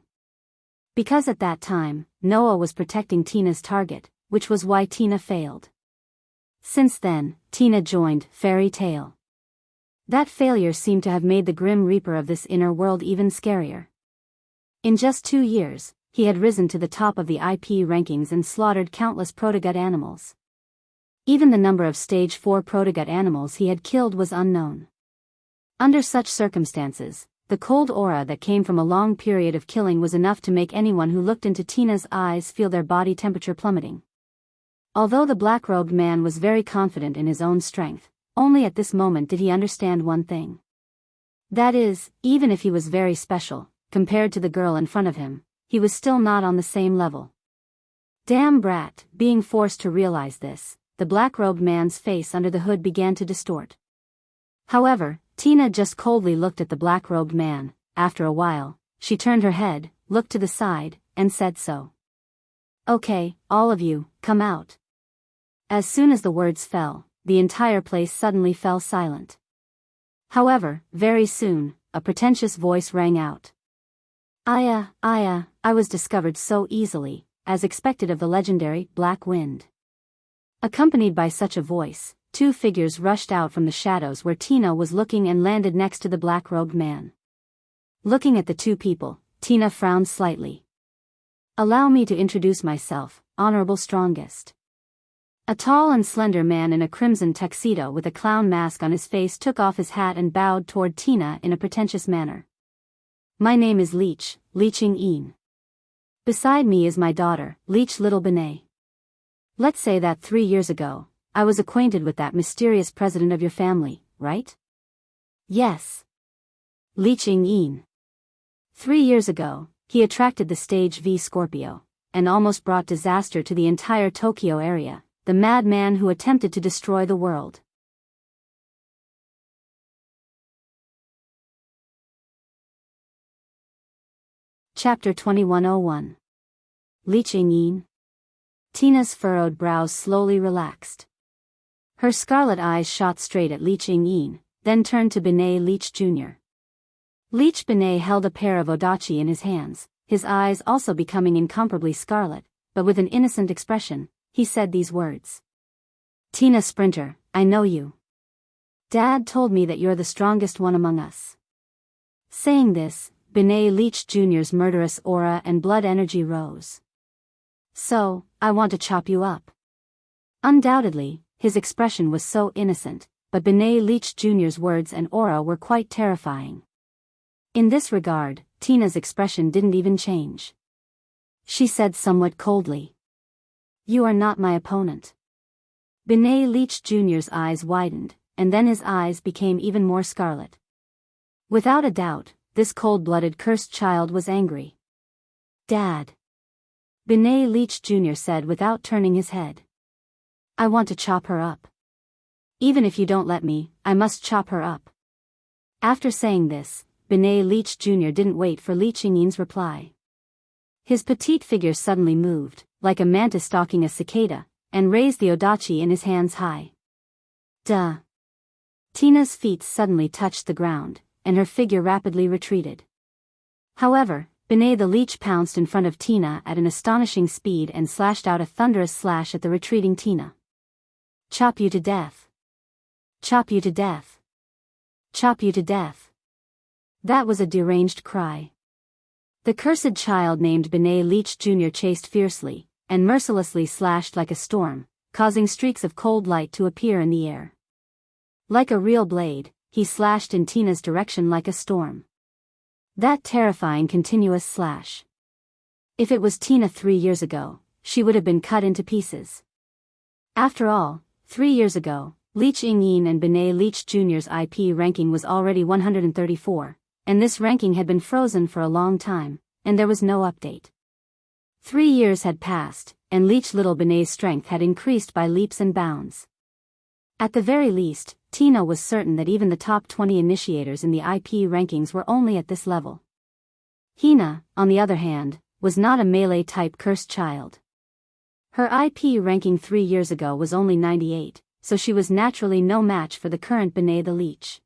Because at that time, Noah was protecting Tina's target, which was why Tina failed. Since then, Tina joined Fairy Tale. That failure seemed to have made the Grim Reaper of this inner world even scarier. In just 2 years, he had risen to the top of the IP rankings and slaughtered countless protogut animals. Even the number of Stage 4 protogut animals he had killed was unknown. Under such circumstances, the cold aura that came from a long period of killing was enough to make anyone who looked into Tina's eyes feel their body temperature plummeting. Although the black-robed man was very confident in his own strength, only at this moment did he understand one thing. That is, even if he was very special, compared to the girl in front of him, he was still not on the same level. Damn brat! Being forced to realize this, the black-robed man's face under the hood began to distort. However, Tina just coldly looked at the black-robed man. After a while, she turned her head, looked to the side, and said so. "Okay, all of you, come out." As soon as the words fell, the entire place suddenly fell silent. However, very soon, a pretentious voice rang out. I was discovered so easily, as expected of the legendary Black Wind." Accompanied by such a voice, two figures rushed out from the shadows where Tina was looking and landed next to the black-robed man. Looking at the two people, Tina frowned slightly. "Allow me to introduce myself, Honorable Strongest." A tall and slender man in a crimson tuxedo with a clown mask on his face took off his hat and bowed toward Tina in a pretentious manner. "My name is Leeching. Beside me is my daughter, Leech Little Benet. Let's say that 3 years ago, I was acquainted with that mysterious president of your family, right?" "Yes." Leeching. 3 years ago, he attracted the stage V Scorpio, and almost brought disaster to the entire Tokyo area, the madman who attempted to destroy the world. Chapter 2101. Leeching. Tina's furrowed brows slowly relaxed. Her scarlet eyes shot straight at Leeching, then turned to Benet Leech Jr. Leech Benet held a pair of odachi in his hands, his eyes also becoming incomparably scarlet, but with an innocent expression, he said these words. "Tina Sprinter, I know you. Dad told me that you're the strongest one among us." Saying this, Benet Leech Jr.'s murderous aura and blood energy rose. "So, I want to chop you up." Undoubtedly, his expression was so innocent, but Benet Leech Jr.'s words and aura were quite terrifying. In this regard, Tina's expression didn't even change. She said somewhat coldly, "You are not my opponent." Benet Leech Jr.'s eyes widened, and then his eyes became even more scarlet. Without a doubt, this cold-blooded cursed child was angry. "Dad," Benet Leech Jr. said without turning his head. "I want to chop her up. Even if you don't let me, I must chop her up." After saying this, Benet Leech Jr. didn't wait for Leeching's reply. His petite figure suddenly moved, like a mantis stalking a cicada, and raised the odachi in his hands high. Duh! Tina's feet suddenly touched the ground, and her figure rapidly retreated. However, Benet the Leech pounced in front of Tina at an astonishing speed and slashed out a thunderous slash at the retreating Tina. "Chop you to death! Chop you to death! Chop you to death!" That was a deranged cry. The cursed child named Benet Leech Jr. chased fiercely, and mercilessly slashed like a storm, causing streaks of cold light to appear in the air. Like a real blade, he slashed in Tina's direction like a storm. That terrifying continuous slash. If it was Tina 3 years ago, she would have been cut into pieces. After all, 3 years ago, Leeching and Benet Leech Jr.'s IP ranking was already 134, and this ranking had been frozen for a long time, and there was no update. 3 years had passed, and Leech Little Benet's strength had increased by leaps and bounds. At the very least, Tina was certain that even the top 20 initiators in the IP rankings were only at this level. Hina, on the other hand, was not a melee-type cursed child. Her IP ranking 3 years ago was only 98, so she was naturally no match for the current Benet the Leech.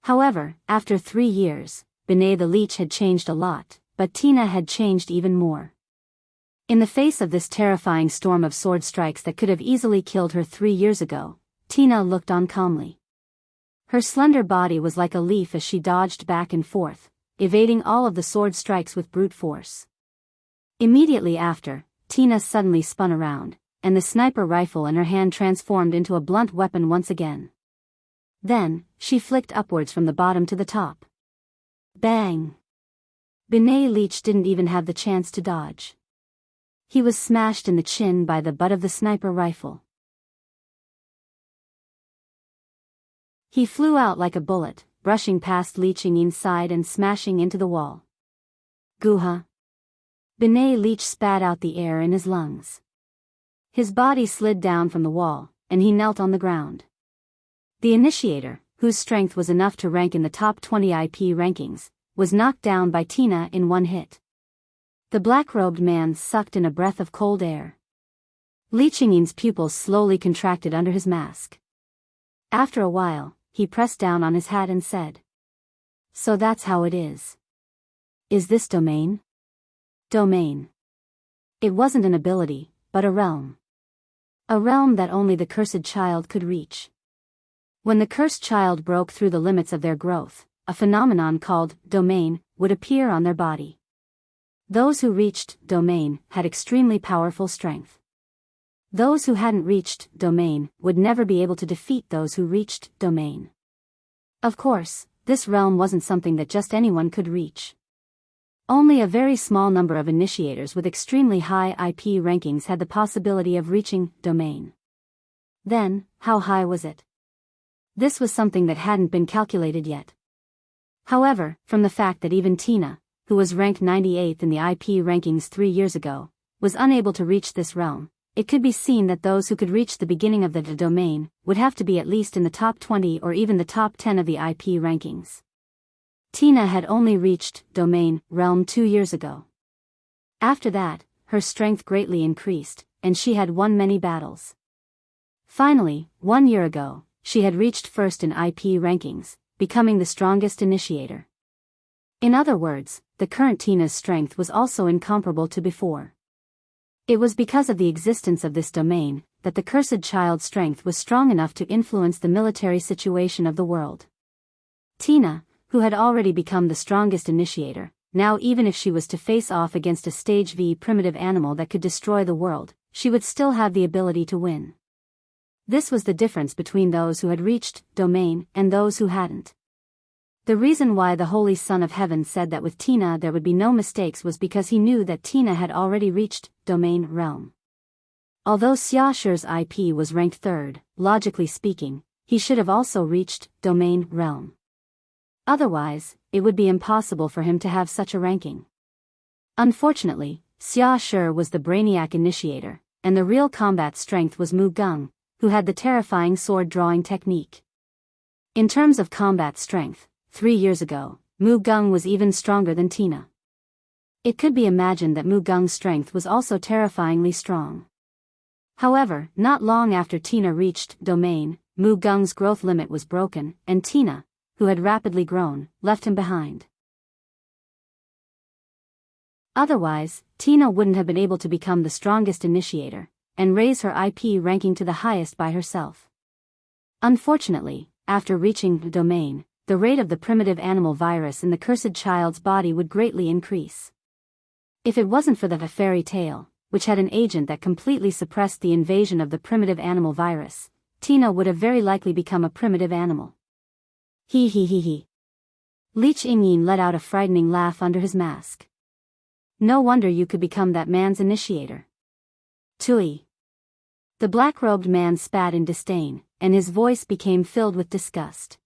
However, after 3 years, Benet the Leech had changed a lot, but Tina had changed even more. In the face of this terrifying storm of sword strikes that could have easily killed her 3 years ago, Tina looked on calmly. Her slender body was like a leaf as she dodged back and forth, evading all of the sword strikes with brute force. Immediately after, Tina suddenly spun around, and the sniper rifle in her hand transformed into a blunt weapon once again. Then, she flicked upwards from the bottom to the top. Bang! Benet Leech didn't even have the chance to dodge. He was smashed in the chin by the butt of the sniper rifle. He flew out like a bullet, brushing past Leeching's side and smashing into the wall. Guha! Benet Leech spat out the air in his lungs. His body slid down from the wall, and he knelt on the ground. The initiator, whose strength was enough to rank in the top 20 IP rankings, was knocked down by Tina in one hit. The black-robed man sucked in a breath of cold air. Li Qingyin's pupils slowly contracted under his mask. After a while, he pressed down on his hat and said, "So that's how it is. Is this domain?" Domain. It wasn't an ability, but a realm. A realm that only the cursed child could reach. When the cursed child broke through the limits of their growth, a phenomenon called domain would appear on their body. Those who reached domain had extremely powerful strength. Those who hadn't reached domain would never be able to defeat those who reached domain. Of course, this realm wasn't something that just anyone could reach. Only a very small number of initiators with extremely high IP rankings had the possibility of reaching domain. Then, how high was it? This was something that hadn't been calculated yet. However, from the fact that even Tina, who was ranked 98th in the IP rankings 3 years ago, was unable to reach this realm, it could be seen that those who could reach the beginning of the domain would have to be at least in the top 20 or even the top 10 of the IP rankings. Tina had only reached domain realm 2 years ago. After that, her strength greatly increased, and she had won many battles. Finally, 1 year ago, she had reached first in IP rankings, becoming the strongest initiator. In other words, the current Tina's strength was also incomparable to before. It was because of the existence of this domain that the cursed child's strength was strong enough to influence the military situation of the world. Tina, who had already become the strongest initiator, now even if she was to face off against a stage V primitive animal that could destroy the world, she would still have the ability to win. This was the difference between those who had reached domain and those who hadn't. The reason why the Holy Son of Heaven said that with Tina there would be no mistakes was because he knew that Tina had already reached domain realm. Although Xia Shi's IP was ranked 3rd, logically speaking, he should have also reached domain realm. Otherwise, it would be impossible for him to have such a ranking. Unfortunately, Xia Shi was the brainiac initiator, and the real combat strength was Mu Gung, who had the terrifying sword-drawing technique. In terms of combat strength, 3 years ago, Mu Gung was even stronger than Tina. It could be imagined that Mu Gung's strength was also terrifyingly strong. However, not long after Tina reached domain, Mu Gung's growth limit was broken, and Tina, who had rapidly grown, left him behind. Otherwise, Tina wouldn't have been able to become the strongest initiator, and raise her IP ranking to the highest by herself. Unfortunately, after reaching domain, the rate of the primitive animal virus in the cursed child's body would greatly increase. If it wasn't for the fairy tale, which had an agent that completely suppressed the invasion of the primitive animal virus, Tina would have very likely become a primitive animal. He. Li Qingyin let out a frightening laugh under his mask. No wonder you could become that man's initiator. Tui. The black-robed man spat in disdain, and his voice became filled with disgust.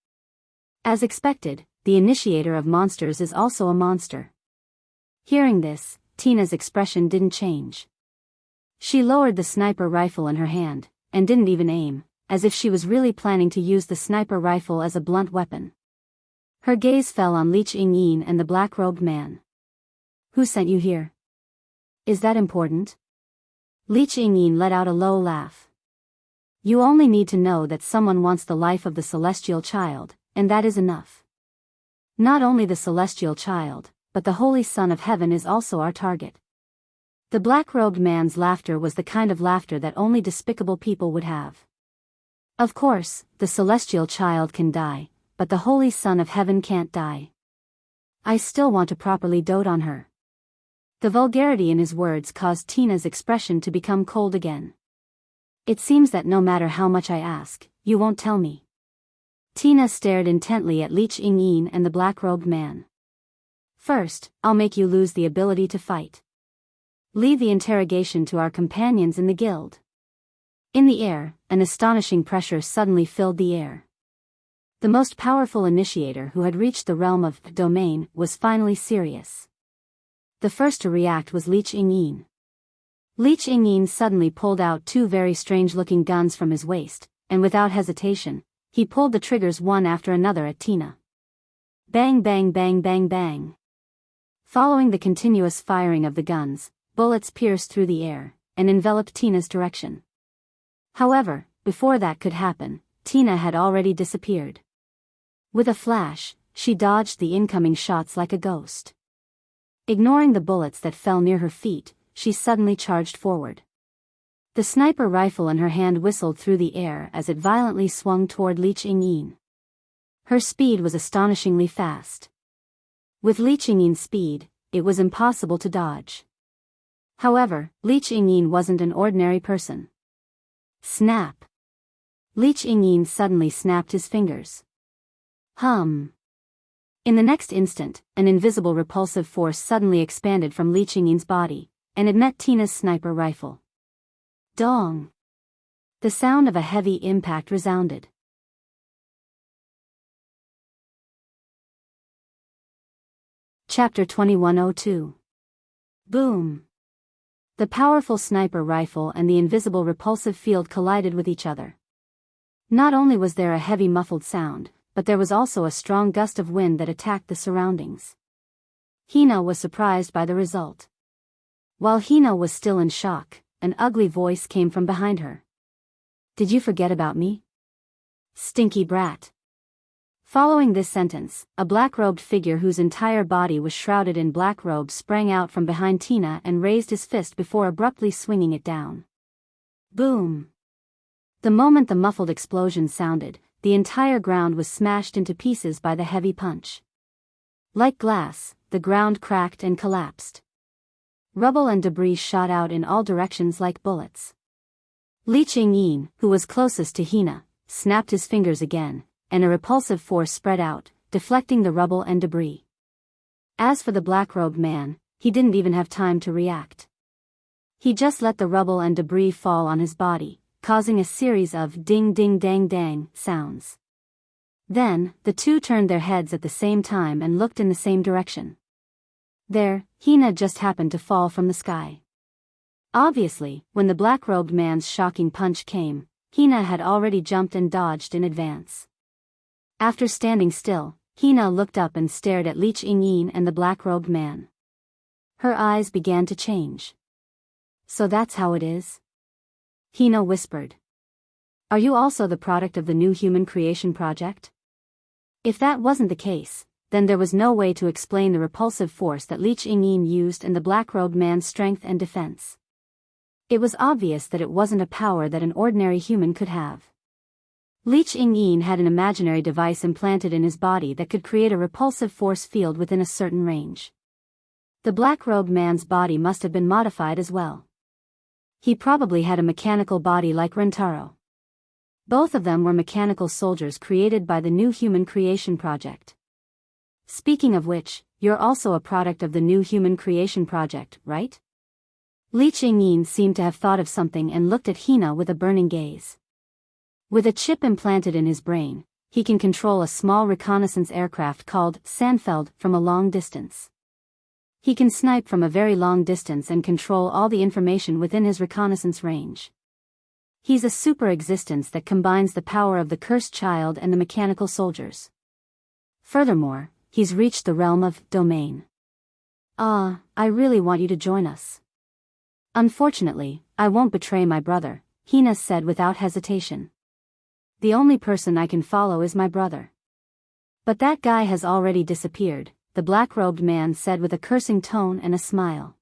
As expected, the initiator of monsters is also a monster. Hearing this, Tina's expression didn't change. She lowered the sniper rifle in her hand, and didn't even aim, as if she was really planning to use the sniper rifle as a blunt weapon. Her gaze fell on Li Qingyin and the black-robed man. Who sent you here? Is that important? Li Qingyin let out a low laugh. You only need to know that someone wants the life of the celestial child, and that is enough. Not only the celestial child, but the Holy Son of Heaven is also our target. The black-robed man's laughter was the kind of laughter that only despicable people would have. Of course, the celestial child can die, but the Holy Son of Heaven can't die. I still want to properly dote on her. The vulgarity in his words caused Tina's expression to become cold again. It seems that no matter how much I ask, you won't tell me. Tina stared intently at Li Qingyin and the black-robed man. First, I'll make you lose the ability to fight. Leave the interrogation to our companions in the guild. In the air, an astonishing pressure suddenly filled the air. The most powerful initiator who had reached the realm of domain was finally serious. The first to react was Li Qingyin. Li Qingyin suddenly pulled out 2 very strange-looking guns from his waist, and without hesitation, he pulled the triggers one after another at Tina. Bang bang bang bang bang. Following the continuous firing of the guns, bullets pierced through the air and enveloped Tina's direction. However, before that could happen, Tina had already disappeared. With a flash, she dodged the incoming shots like a ghost. Ignoring the bullets that fell near her feet, she suddenly charged forward. The sniper rifle in her hand whistled through the air as it violently swung toward Li Qingyin. Her speed was astonishingly fast. With Li Qingyin's speed, it was impossible to dodge. However, Li Qingyin wasn't an ordinary person. Snap! Li Qingyin suddenly snapped his fingers. Hum! In the next instant, an invisible repulsive force suddenly expanded from Li Qingyin's body, and it met Tina's sniper rifle. Dong! The sound of a heavy impact resounded. Chapter 2102. Boom! The powerful sniper rifle and the invisible repulsive field collided with each other. Not only was there a heavy muffled sound, but there was also a strong gust of wind that attacked the surroundings. Hina was surprised by the result. While Hina was still in shock, an ugly voice came from behind her. Did you forget about me? Stinky brat. Following this sentence, a black-robed figure whose entire body was shrouded in black robes sprang out from behind Tina and raised his fist before abruptly swinging it down. Boom! The moment the muffled explosion sounded, the entire ground was smashed into pieces by the heavy punch. Like glass, the ground cracked and collapsed. Rubble and debris shot out in all directions like bullets. Li Qingyin, who was closest to Hina, snapped his fingers again, and a repulsive force spread out, deflecting the rubble and debris. As for the black-robed man, he didn't even have time to react. He just let the rubble and debris fall on his body, causing a series of ding-ding-dang-dang sounds. Then, the two turned their heads at the same time and looked in the same direction. There, Hina just happened to fall from the sky. Obviously, when the black-robed man's shocking punch came, Hina had already jumped and dodged in advance. After standing still, Hina looked up and stared at Li Qingyin and the black-robed man. Her eyes began to change. So that's how it is? Hina whispered. Are you also the product of the new human creation project? If that wasn't the case, then there was no way to explain the repulsive force that Li Qingyin used and the black-robed man's strength and defense. It was obvious that it wasn't a power that an ordinary human could have. Li Qingyin had an imaginary device implanted in his body that could create a repulsive force field within a certain range. The black-robed man's body must have been modified as well. He probably had a mechanical body like Rentaro. Both of them were mechanical soldiers created by the new human creation project. Speaking of which, you're also a product of the new human creation project, right? Li Qingyin seemed to have thought of something and looked at Hina with a burning gaze. With a chip implanted in his brain, he can control a small reconnaissance aircraft called Sandfeld from a long distance. He can snipe from a very long distance and control all the information within his reconnaissance range. He's a super existence that combines the power of the cursed child and the mechanical soldiers. Furthermore, he's reached the realm of domain. I really want you to join us. Unfortunately, I won't betray my brother, Hina said without hesitation. The only person I can follow is my brother. But that guy has already disappeared, the black-robed man said with a cursing tone and a smile.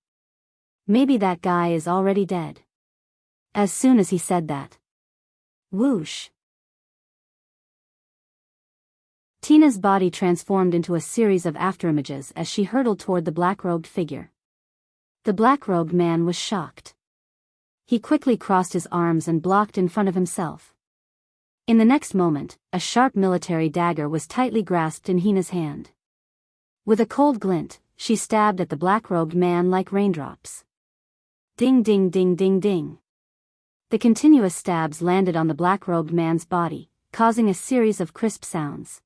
Maybe that guy is already dead. As soon as he said that. Whoosh! Tina's body transformed into a series of afterimages as she hurtled toward the black-robed figure. The black-robed man was shocked. He quickly crossed his arms and blocked in front of himself. In the next moment, a sharp military dagger was tightly grasped in Hina's hand. With a cold glint, she stabbed at the black-robed man like raindrops. Ding ding ding ding ding. The continuous stabs landed on the black-robed man's body, causing a series of crisp sounds.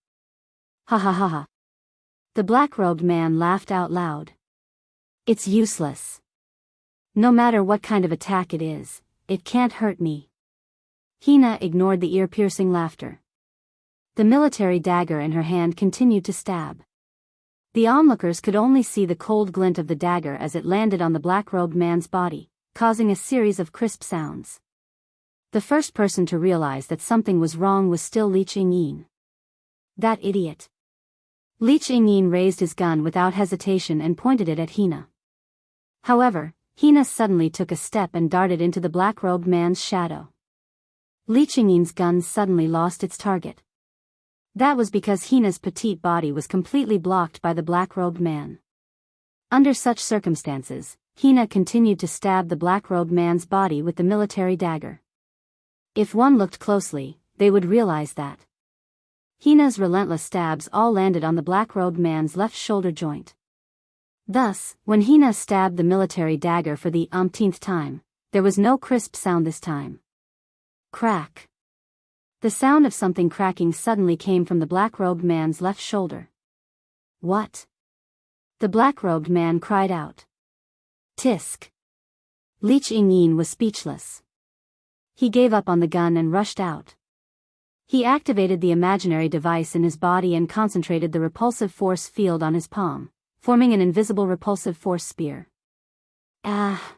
Ha ha ha ha. The black-robed man laughed out loud. It's useless. No matter what kind of attack it is, it can't hurt me. Hina ignored the ear-piercing laughter. The military dagger in her hand continued to stab. The onlookers could only see the cold glint of the dagger as it landed on the black-robed man's body, causing a series of crisp sounds. The first person to realize that something was wrong was still Li Qingyin. That idiot. Li Qingyin raised his gun without hesitation and pointed it at Hina. However, Hina suddenly took a step and darted into the black-robed man's shadow. Li Qingyin's gun suddenly lost its target. That was because Hina's petite body was completely blocked by the black-robed man. Under such circumstances, Hina continued to stab the black-robed man's body with the military dagger. If one looked closely, they would realize that Hina's relentless stabs all landed on the black-robed man's left shoulder joint. Thus, when Hina stabbed the military dagger for the umpteenth time, there was no crisp sound this time. Crack. The sound of something cracking suddenly came from the black-robed man's left shoulder. What? The black-robed man cried out. Tisk. Li Qingyin was speechless. He gave up on the gun and rushed out. He activated the imaginary device in his body and concentrated the repulsive force field on his palm, forming an invisible repulsive force spear. Ah!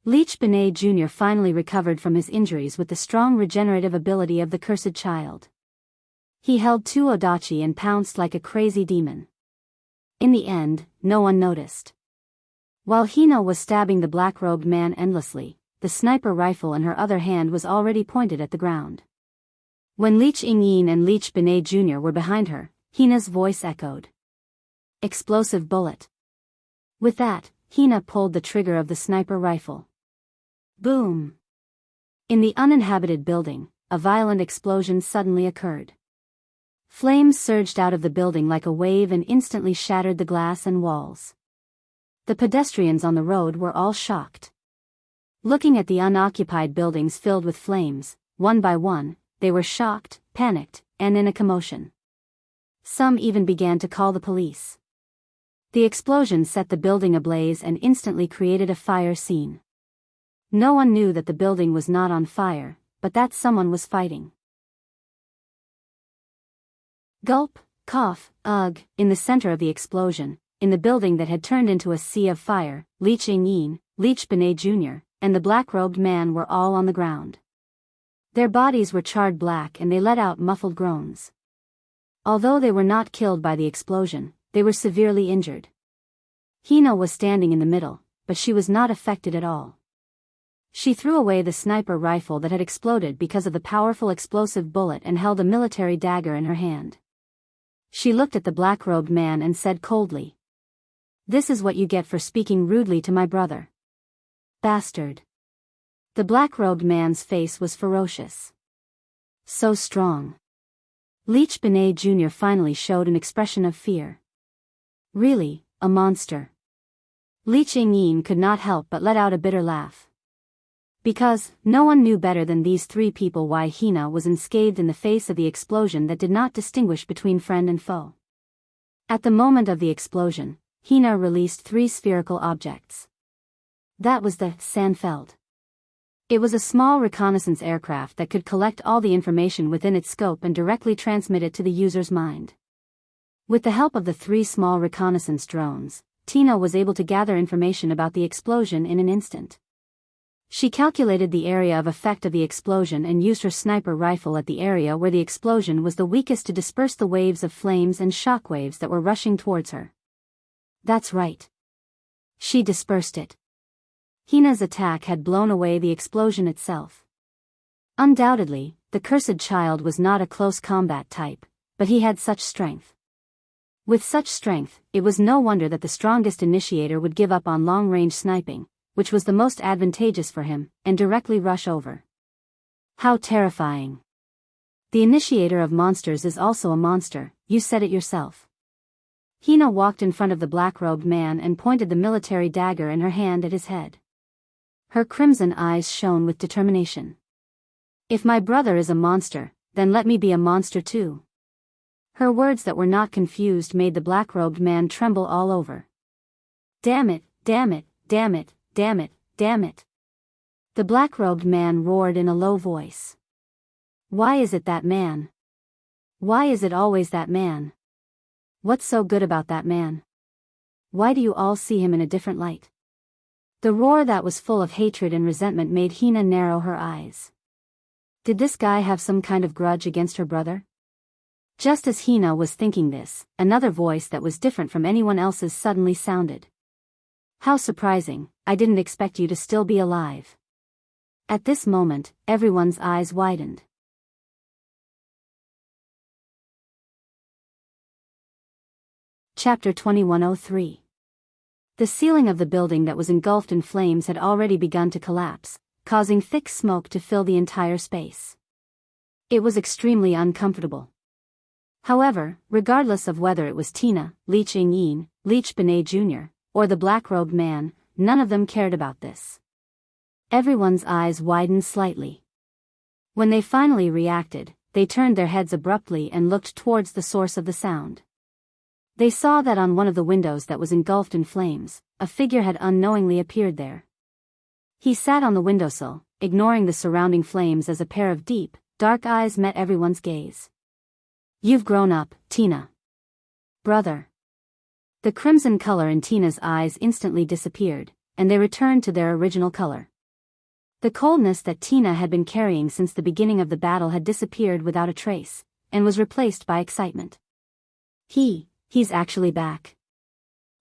Leech Benet Jr. finally recovered from his injuries with the strong regenerative ability of the cursed child. He held two odachi and pounced like a crazy demon. In the end, no one noticed. While Hina was stabbing the black-robed man endlessly, the sniper rifle in her other hand was already pointed at the ground. When Li Qingyin and Leech Benet Jr. were behind her, Hina's voice echoed. Explosive bullet. With that, Hina pulled the trigger of the sniper rifle. Boom! In the uninhabited building, a violent explosion suddenly occurred. Flames surged out of the building like a wave and instantly shattered the glass and walls. The pedestrians on the road were all shocked. Looking at the unoccupied buildings filled with flames, one by one, they were shocked, panicked, and in a commotion. Some even began to call the police. The explosion set the building ablaze and instantly created a fire scene. No one knew that the building was not on fire, but that someone was fighting. Gulp, cough, ugh. In the center of the explosion, in the building that had turned into a sea of fire, Li Qingyin, Leech Benet Jr., and the black-robed man were all on the ground. Their bodies were charred black and they let out muffled groans. Although they were not killed by the explosion, they were severely injured. Hina was standing in the middle, but she was not affected at all. She threw away the sniper rifle that had exploded because of the powerful explosive bullet and held a military dagger in her hand. She looked at the black-robed man and said coldly, "This is what you get for speaking rudely to my brother. Bastard." The black-robed man's face was ferocious. So strong. Leech Benet Jr. finally showed an expression of fear. Really, a monster. Li Qingyin could not help but let out a bitter laugh. Because, no one knew better than these three people why Hina was unscathed in the face of the explosion that did not distinguish between friend and foe. At the moment of the explosion, Hina released three spherical objects. That was the Sandfeld. It was a small reconnaissance aircraft that could collect all the information within its scope and directly transmit it to the user's mind. With the help of the three small reconnaissance drones, Tina was able to gather information about the explosion in an instant. She calculated the area of effect of the explosion and used her sniper rifle at the area where the explosion was the weakest to disperse the waves of flames and shockwaves that were rushing towards her. That's right. She dispersed it. Hina's attack had blown away the explosion itself. Undoubtedly, the cursed child was not a close combat type, but he had such strength. With such strength, it was no wonder that the strongest initiator would give up on long-range sniping, which was the most advantageous for him, and directly rush over. How terrifying. The initiator of monsters is also a monster, you said it yourself. Hina walked in front of the black-robed man and pointed the military dagger in her hand at his head. Her crimson eyes shone with determination. If my brother is a monster, then let me be a monster too. Her words that were not confused made the black-robed man tremble all over. Damn it, damn it, damn it, damn it, damn it. The black-robed man roared in a low voice. Why is it that man? Why is it always that man? What's so good about that man? Why do you all see him in a different light? The roar that was full of hatred and resentment made Hina narrow her eyes. Did this guy have some kind of grudge against her brother? Just as Hina was thinking this, another voice that was different from anyone else's suddenly sounded. How surprising, I didn't expect you to still be alive. At this moment, everyone's eyes widened. Chapter 2103. The ceiling of the building that was engulfed in flames had already begun to collapse, causing thick smoke to fill the entire space. It was extremely uncomfortable. However, regardless of whether it was Tina, Li Chingyin, Leech Benet Jr., or the black-robed man, none of them cared about this. Everyone's eyes widened slightly. When they finally reacted, they turned their heads abruptly and looked towards the source of the sound. They saw that on one of the windows that was engulfed in flames, a figure had unknowingly appeared there. He sat on the windowsill, ignoring the surrounding flames as a pair of deep, dark eyes met everyone's gaze. You've grown up, Tina. Brother. The crimson color in Tina's eyes instantly disappeared, and they returned to their original color. The coldness that Tina had been carrying since the beginning of the battle had disappeared without a trace, and was replaced by excitement. He's actually back.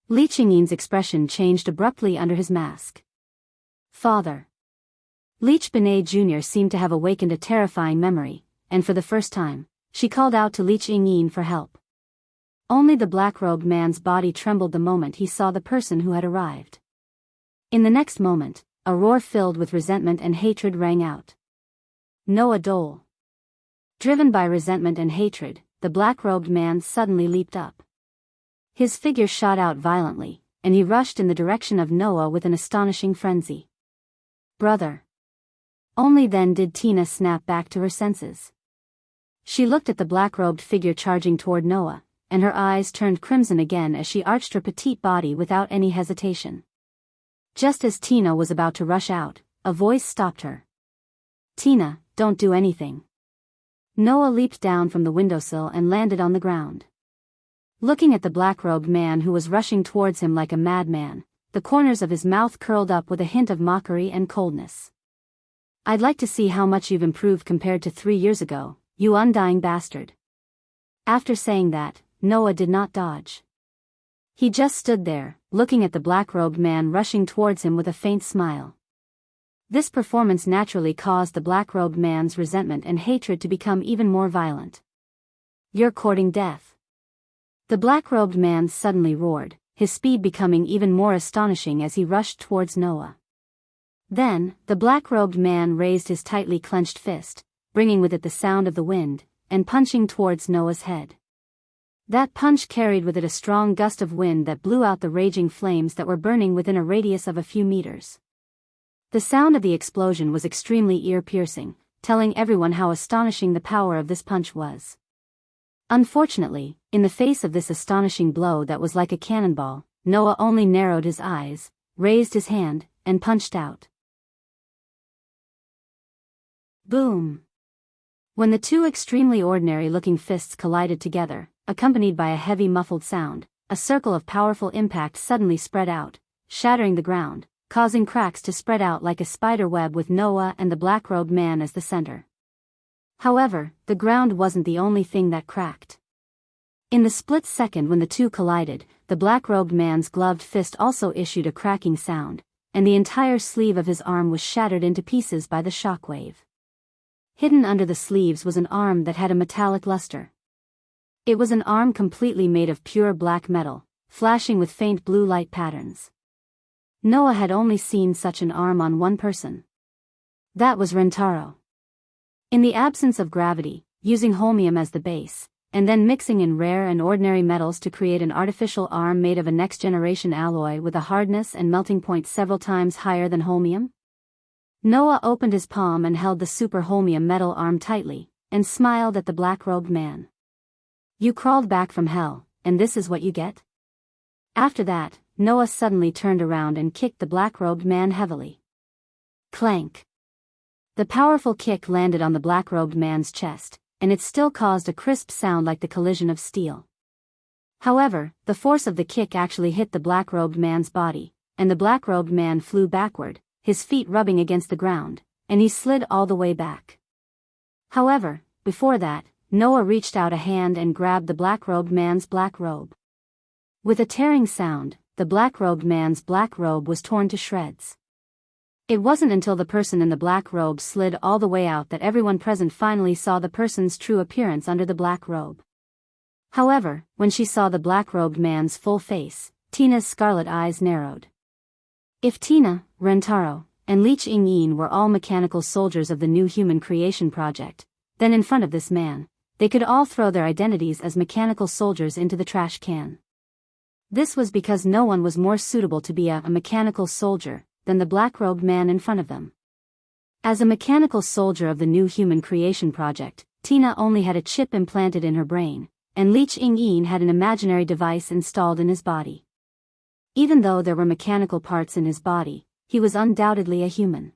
Li Qingyin's expression changed abruptly under his mask. Father. Leech Benet Jr. seemed to have awakened a terrifying memory, and for the first time, she called out to Li Qingyin for help. Only the black-robed man's body trembled the moment he saw the person who had arrived. In the next moment, a roar filled with resentment and hatred rang out. Noah Dole. Driven by resentment and hatred, the black-robed man suddenly leaped up. His figure shot out violently, and he rushed in the direction of Noah with an astonishing frenzy. Brother. Only then did Tina snap back to her senses. She looked at the black-robed figure charging toward Noah, and her eyes turned crimson again as she arched her petite body without any hesitation. Just as Tina was about to rush out, a voice stopped her. Tina, don't do anything. Noah leaped down from the windowsill and landed on the ground. Looking at the black-robed man who was rushing towards him like a madman, the corners of his mouth curled up with a hint of mockery and coldness. I'd like to see how much you've improved compared to 3 years ago, you undying bastard. After saying that, Noah did not dodge. He just stood there, looking at the black-robed man rushing towards him with a faint smile. This performance naturally caused the black-robed man's resentment and hatred to become even more violent. You're courting death. The black-robed man suddenly roared, his speed becoming even more astonishing as he rushed towards Noah. Then, the black-robed man raised his tightly clenched fist, bringing with it the sound of the wind, and punching towards Noah's head. That punch carried with it a strong gust of wind that blew out the raging flames that were burning within a radius of a few meters. The sound of the explosion was extremely ear-piercing, telling everyone how astonishing the power of this punch was. Unfortunately, in the face of this astonishing blow that was like a cannonball, Noah only narrowed his eyes, raised his hand, and punched out. Boom! When the two extremely ordinary-looking fists collided together, accompanied by a heavy muffled sound, a circle of powerful impact suddenly spread out, shattering the ground, causing cracks to spread out like a spider web with Noah and the black-robed man as the center. However, the ground wasn't the only thing that cracked. In the split second when the two collided, the black-robed man's gloved fist also issued a cracking sound, and the entire sleeve of his arm was shattered into pieces by the shockwave. Hidden under the sleeves was an arm that had a metallic luster. It was an arm completely made of pure black metal, flashing with faint blue light patterns. Noah had only seen such an arm on one person. That was Rentaro. In the absence of gravity, using holmium as the base, and then mixing in rare and ordinary metals to create an artificial arm made of a next-generation alloy with a hardness and melting point several times higher than holmium? Noah opened his palm and held the super holmium metal arm tightly, and smiled at the black-robed man. You crawled back from hell, and this is what you get? After that, Noah suddenly turned around and kicked the black-robed man heavily. Clank! The powerful kick landed on the black-robed man's chest, and it still caused a crisp sound like the collision of steel. However, the force of the kick actually hit the black-robed man's body, and the black-robed man flew backward, his feet rubbing against the ground, and he slid all the way back. However, before that, Noah reached out a hand and grabbed the black-robed man's black robe. With a tearing sound, the black-robed man's black robe was torn to shreds. It wasn't until the person in the black robe slid all the way out that everyone present finally saw the person's true appearance under the black robe. However, when she saw the black-robed man's full face, Tina's scarlet eyes narrowed. If Tina, Rentaro, and Lee Ching-yin were all mechanical soldiers of the new human creation project, then in front of this man, they could all throw their identities as mechanical soldiers into the trash can. This was because no one was more suitable to be a mechanical soldier than the black-robed man in front of them. As a mechanical soldier of the new human creation project, Tina only had a chip implanted in her brain, and Lee Ching-yin had an imaginary device installed in his body. Even though there were mechanical parts in his body, he was undoubtedly a human.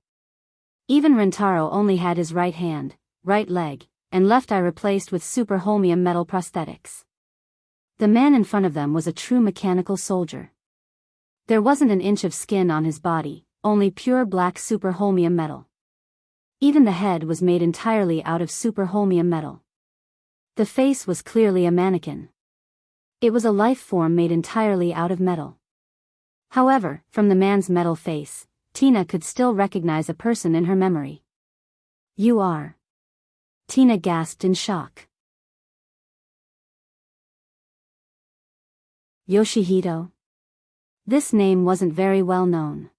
Even Rentaro only had his right hand, right leg, and left eye replaced with super holmium metal prosthetics. The man in front of them was a true mechanical soldier. There wasn't an inch of skin on his body, only pure black super holmium metal. Even the head was made entirely out of super holmium metal. The face was clearly a mannequin. It was a life form made entirely out of metal. However, from the man's metal face, Tina could still recognize a person in her memory. "You are..." Tina gasped in shock. Yoshihito? This name wasn't very well known.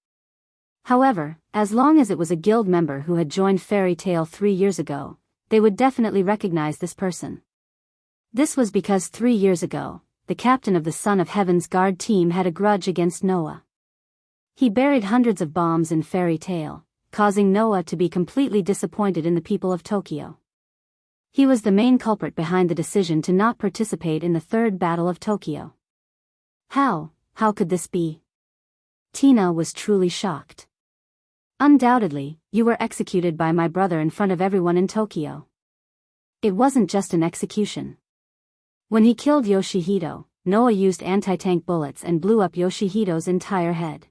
However, as long as it was a guild member who had joined Fairy Tail 3 years ago, they would definitely recognize this person. This was because 3 years ago, the captain of the Son of Heaven's Guard team had a grudge against Noah. He buried hundreds of bombs in Fairy Tail, causing Noah to be completely disappointed in the people of Tokyo. He was the main culprit behind the decision to not participate in the Third Battle of Tokyo. How could this be? Tina was truly shocked. "Undoubtedly, you were executed by my brother in front of everyone in Tokyo." It wasn't just an execution. When he killed Yoshihito, Noah used anti-tank bullets and blew up Yoshihito's entire head.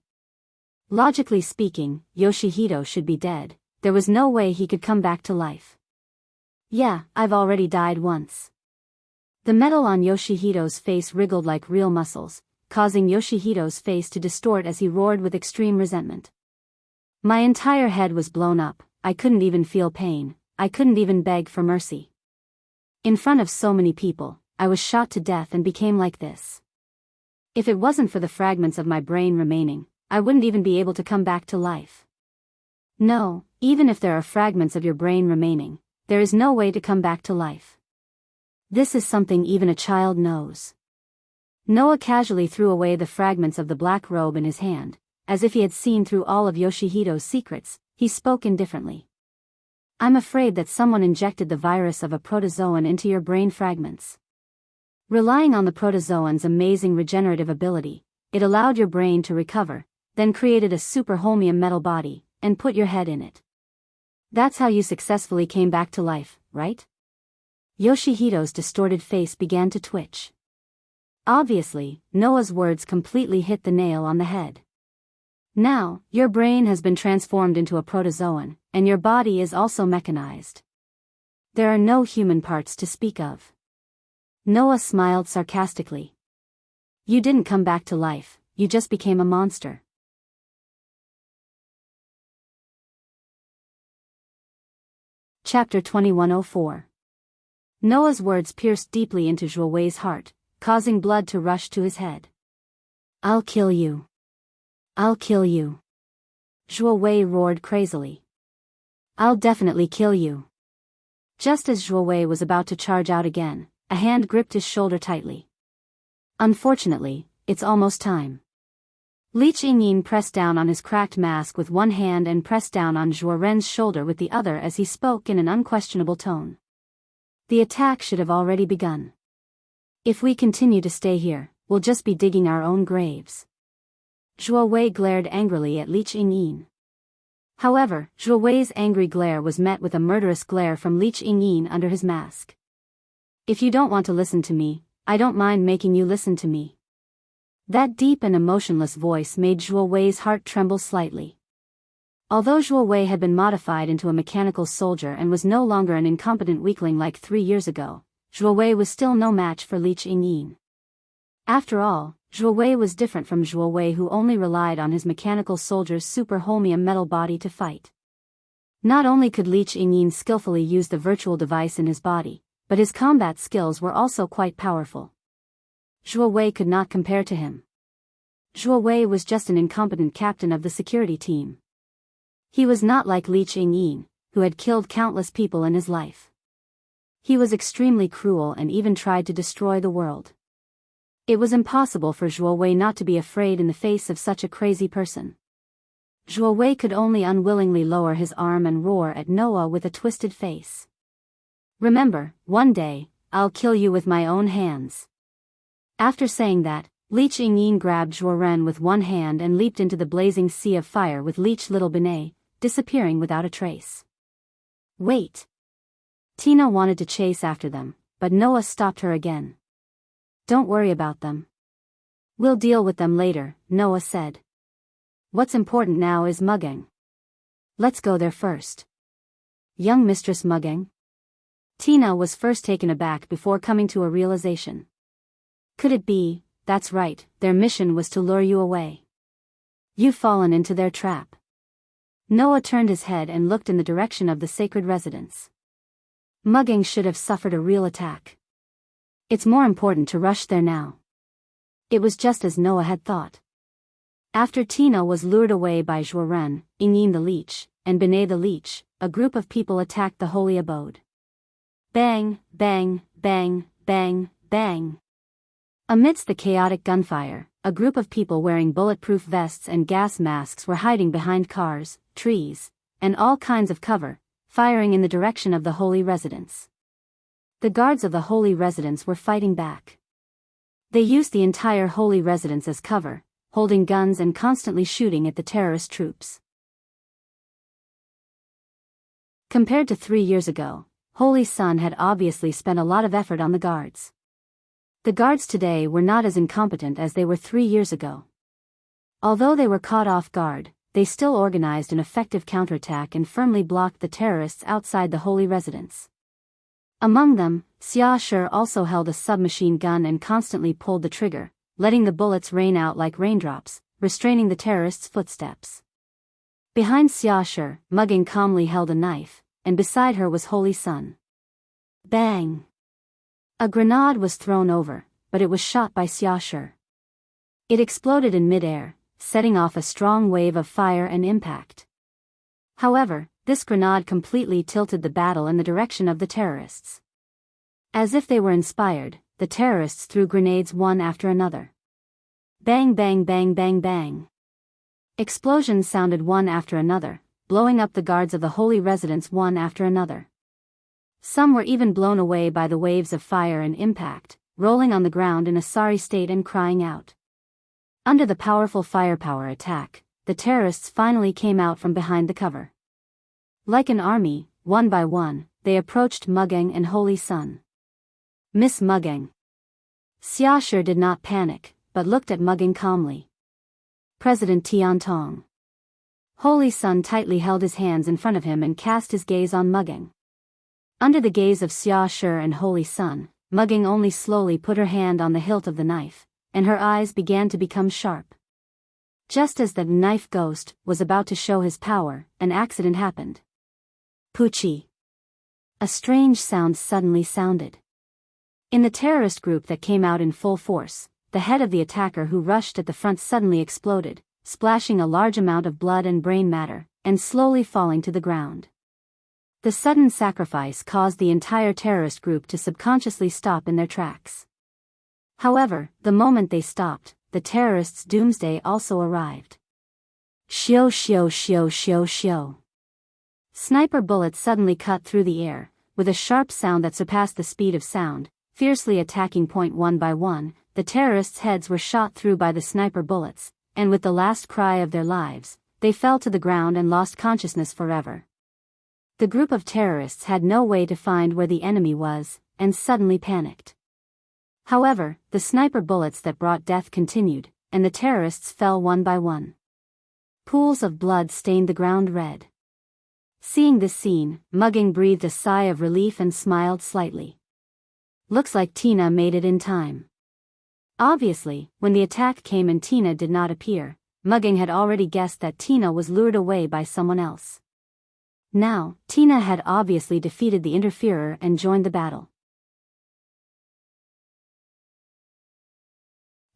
Logically speaking, Yoshihito should be dead. There was no way he could come back to life. "Yeah, I've already died once." The metal on Yoshihito's face wriggled like real muscles, causing Yoshihito's face to distort as he roared with extreme resentment. "My entire head was blown up, I couldn't even feel pain, I couldn't even beg for mercy. In front of so many people, I was shot to death and became like this. If it wasn't for the fragments of my brain remaining, I wouldn't even be able to come back to life." No, even if there are fragments of your brain remaining, there is no way to come back to life. This is something even a child knows. Noah casually threw away the fragments of the black robe in his hand, as if he had seen through all of Yoshihito's secrets. He spoke indifferently. "I'm afraid that someone injected the virus of a protozoan into your brain fragments. Relying on the protozoan's amazing regenerative ability, it allowed your brain to recover, then created a super holmium metal body, and put your head in it. That's how you successfully came back to life, right?" Yoshihito's distorted face began to twitch. Obviously, Noah's words completely hit the nail on the head. Now, your brain has been transformed into a protozoan, and your body is also mechanized. There are no human parts to speak of. Noah smiled sarcastically. "You didn't come back to life, you just became a monster." Chapter 2104. Noah's words pierced deeply into Zhuo Wei's heart, causing blood to rush to his head. "I'll kill you. I'll kill you." Zhuo Wei roared crazily. "I'll definitely kill you." Just as Zhuo Wei was about to charge out again, a hand gripped his shoulder tightly. "Unfortunately, it's almost time." Lee Ching-yin pressed down on his cracked mask with one hand and pressed down on Zhuo Ren's shoulder with the other as he spoke in an unquestionable tone. "The attack should have already begun. If we continue to stay here, we'll just be digging our own graves." Zhuo Wei glared angrily at Lee Ching-yin. However, Zhuo Wei's angry glare was met with a murderous glare from Lee Ching-yin under his mask. "If you don't want to listen to me, I don't mind making you listen to me." That deep and emotionless voice made Zhuo Wei's heart tremble slightly. Although Zhuo Wei had been modified into a mechanical soldier and was no longer an incompetent weakling like 3 years ago, Zhuo Wei was still no match for Li Qingyin. After all, Zhuo Wei was different from Zhuo Wei, who only relied on his mechanical soldier's super holmium metal body to fight. Not only could Li Qingyin skillfully use the virtual device in his body, but his combat skills were also quite powerful. Zhuo Wei could not compare to him. Zhuo Wei was just an incompetent captain of the security team. He was not like Li Qingyin, who had killed countless people in his life. He was extremely cruel and even tried to destroy the world. It was impossible for Zhuo Wei not to be afraid in the face of such a crazy person. Zhuo Wei could only unwillingly lower his arm and roar at Noah with a twisted face. "Remember, one day, I'll kill you with my own hands." After saying that, Li Qingyin grabbed Zhuo Ren with one hand and leaped into the blazing sea of fire with Leech Little Benet, disappearing without a trace. "Wait." Tina wanted to chase after them, but Noah stopped her again. "Don't worry about them. We'll deal with them later," Noah said. "What's important now is Mugging. Let's go there first." "Young Mistress Mugging?" Tina was first taken aback before coming to a realization. "Could it be, that's right, their mission was to lure you away. You've fallen into their trap." Noah turned his head and looked in the direction of the sacred residence. Mugging should have suffered a real attack. It's more important to rush there now. It was just as Noah had thought. After Tina was lured away by Zhuo Ren, Yingyin the Leech, and Benet the Leech, a group of people attacked the holy abode. Bang, bang, bang, bang, bang. Amidst the chaotic gunfire, a group of people wearing bulletproof vests and gas masks were hiding behind cars, trees, and all kinds of cover, firing in the direction of the holy residence. The guards of the holy residence were fighting back. They used the entire holy residence as cover, holding guns and constantly shooting at the terrorist troops. Compared to 3 years ago, Holy Sun had obviously spent a lot of effort on the guards. The guards today were not as incompetent as they were 3 years ago. Although they were caught off guard, they still organized an effective counterattack and firmly blocked the terrorists outside the holy residence. Among them, Xia Shi also held a submachine gun and constantly pulled the trigger, letting the bullets rain out like raindrops, restraining the terrorists' footsteps. Behind Xia Shi, Mugging calmly held a knife, and beside her was Holy Sun. Bang! A grenade was thrown over, but it was shot by Xia Shi. It exploded in midair, setting off a strong wave of fire and impact. However, this grenade completely tilted the battle in the direction of the terrorists. As if they were inspired, the terrorists threw grenades one after another. Bang bang bang bang bang. Explosions sounded one after another, blowing up the guards of the holy residence one after another. Some were even blown away by the waves of fire and impact, rolling on the ground in a sorry state and crying out. Under the powerful firepower attack, the terrorists finally came out from behind the cover. Like an army, one by one, they approached Mugging and Holy Sun. "Miss Mugging." Xia Shi did not panic, but looked at Mugging calmly. "President Tiantong." Holy Sun tightly held his hands in front of him and cast his gaze on Mugging. Under the gaze of Xia Shi and Holy Sun, Mugging only slowly put her hand on the hilt of the knife, and her eyes began to become sharp. Just as the knife ghost was about to show his power, an accident happened. Poochie. A strange sound suddenly sounded. In the terrorist group that came out in full force, the head of the attacker who rushed at the front suddenly exploded, splashing a large amount of blood and brain matter, and slowly falling to the ground. The sudden sacrifice caused the entire terrorist group to subconsciously stop in their tracks. However, the moment they stopped, the terrorists' doomsday also arrived. Shio shio shio shio shio. Sniper bullets suddenly cut through the air, with a sharp sound that surpassed the speed of sound, fiercely attacking point one by one. The terrorists' heads were shot through by the sniper bullets, and with the last cry of their lives, they fell to the ground and lost consciousness forever. The group of terrorists had no way to find where the enemy was, and suddenly panicked. However, the sniper bullets that brought death continued, and the terrorists fell one by one. Pools of blood stained the ground red. Seeing this scene, Mugging breathed a sigh of relief and smiled slightly. Looks like Tina made it in time. Obviously, when the attack came and Tina did not appear, Mugging had already guessed that Tina was lured away by someone else. Now, Tina had obviously defeated the interferer and joined the battle.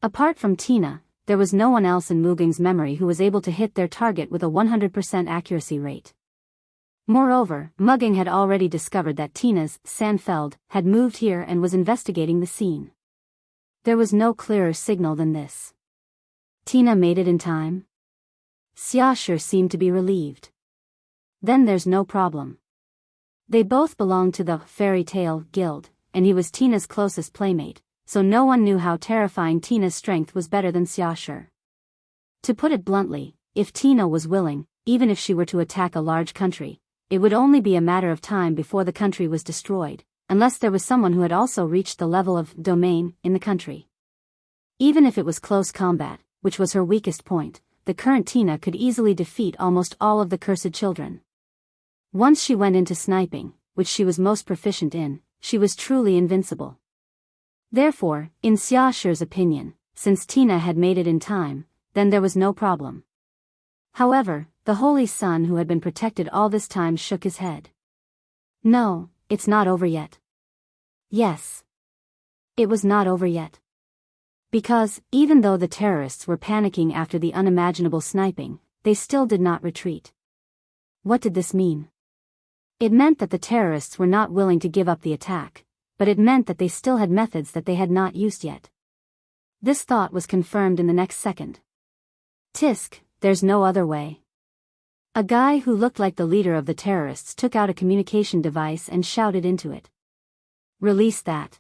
Apart from Tina, there was no one else in Mugging's memory who was able to hit their target with a 100% accuracy rate. Moreover, Mugging had already discovered that Tina's Sandfeld had moved here and was investigating the scene. There was no clearer signal than this. Tina made it in time? Xiaoshi seemed to be relieved. Then there's no problem. They both belonged to the Fairy Tale Guild, and he was Tina's closest playmate, so no one knew how terrifying Tina's strength was better than Xiaoshi. To put it bluntly, if Tina was willing, even if she were to attack a large country, it would only be a matter of time before the country was destroyed, unless there was someone who had also reached the level of domain in the country. Even if it was close combat, which was her weakest point, the current Tina could easily defeat almost all of the cursed children. Once she went into sniping, which she was most proficient in, she was truly invincible. Therefore, in Xiaoshi's opinion, since Tina had made it in time, then there was no problem. However, the Holy Sun who had been protected all this time shook his head. No, it's not over yet. Yes. It was not over yet. Because, even though the terrorists were panicking after the unimaginable sniping, they still did not retreat. What did this mean? It meant that the terrorists were not willing to give up the attack, but it meant that they still had methods that they had not used yet. This thought was confirmed in the next second. Tisk, there's no other way. A guy who looked like the leader of the terrorists took out a communication device and shouted into it. Release that.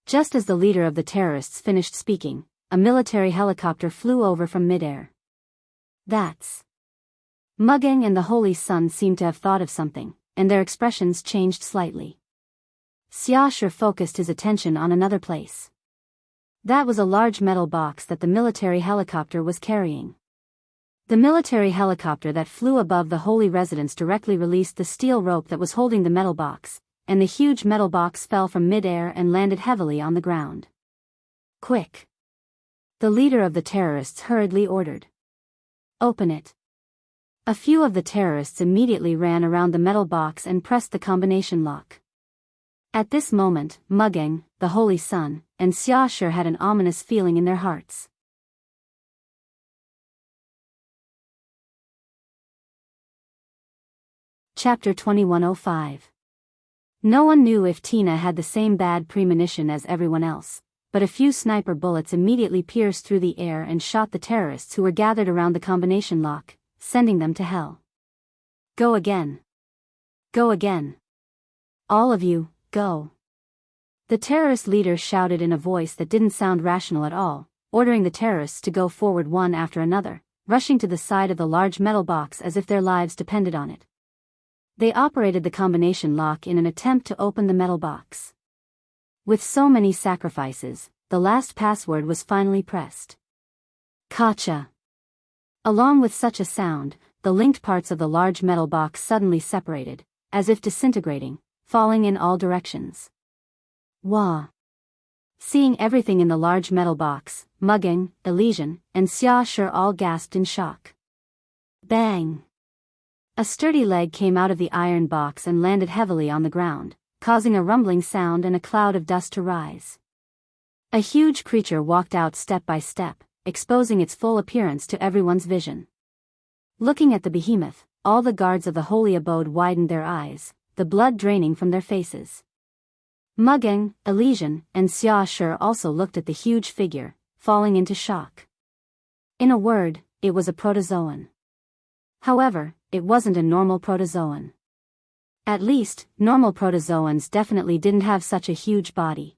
Just as the leader of the terrorists finished speaking, a military helicopter flew over from midair. That's. Mugging and the Holy Sun seemed to have thought of something, and their expressions changed slightly. Xiaoshi focused his attention on another place. That was a large metal box that the military helicopter was carrying. The military helicopter that flew above the holy residence directly released the steel rope that was holding the metal box, and the huge metal box fell from midair and landed heavily on the ground. Quick! The leader of the terrorists hurriedly ordered. Open it. A few of the terrorists immediately ran around the metal box and pressed the combination lock. At this moment, Mugging, the Holy Sun, and Xiaoshi had an ominous feeling in their hearts. Chapter 2105. No one knew if Tina had the same bad premonition as everyone else, but a few sniper bullets immediately pierced through the air and shot the terrorists who were gathered around the combination lock, sending them to hell. Go again. Go again. All of you, go. The terrorist leader shouted in a voice that didn't sound rational at all, ordering the terrorists to go forward one after another, rushing to the side of the large metal box as if their lives depended on it. They operated the combination lock in an attempt to open the metal box. With so many sacrifices, the last password was finally pressed. Gotcha! Along with such a sound, the linked parts of the large metal box suddenly separated, as if disintegrating, falling in all directions. Wah! Seeing everything in the large metal box, Mugging, Elysian, and Xiaoshi all gasped in shock. Bang! A sturdy leg came out of the iron box and landed heavily on the ground, causing a rumbling sound and a cloud of dust to rise. A huge creature walked out step by step, exposing its full appearance to everyone's vision. Looking at the behemoth, all the guards of the holy abode widened their eyes, the blood draining from their faces. Mugging, Elysian, and Xiaoshi also looked at the huge figure, falling into shock. In a word, it was a protozoan. However, it wasn't a normal protozoan. At least, normal protozoans definitely didn't have such a huge body.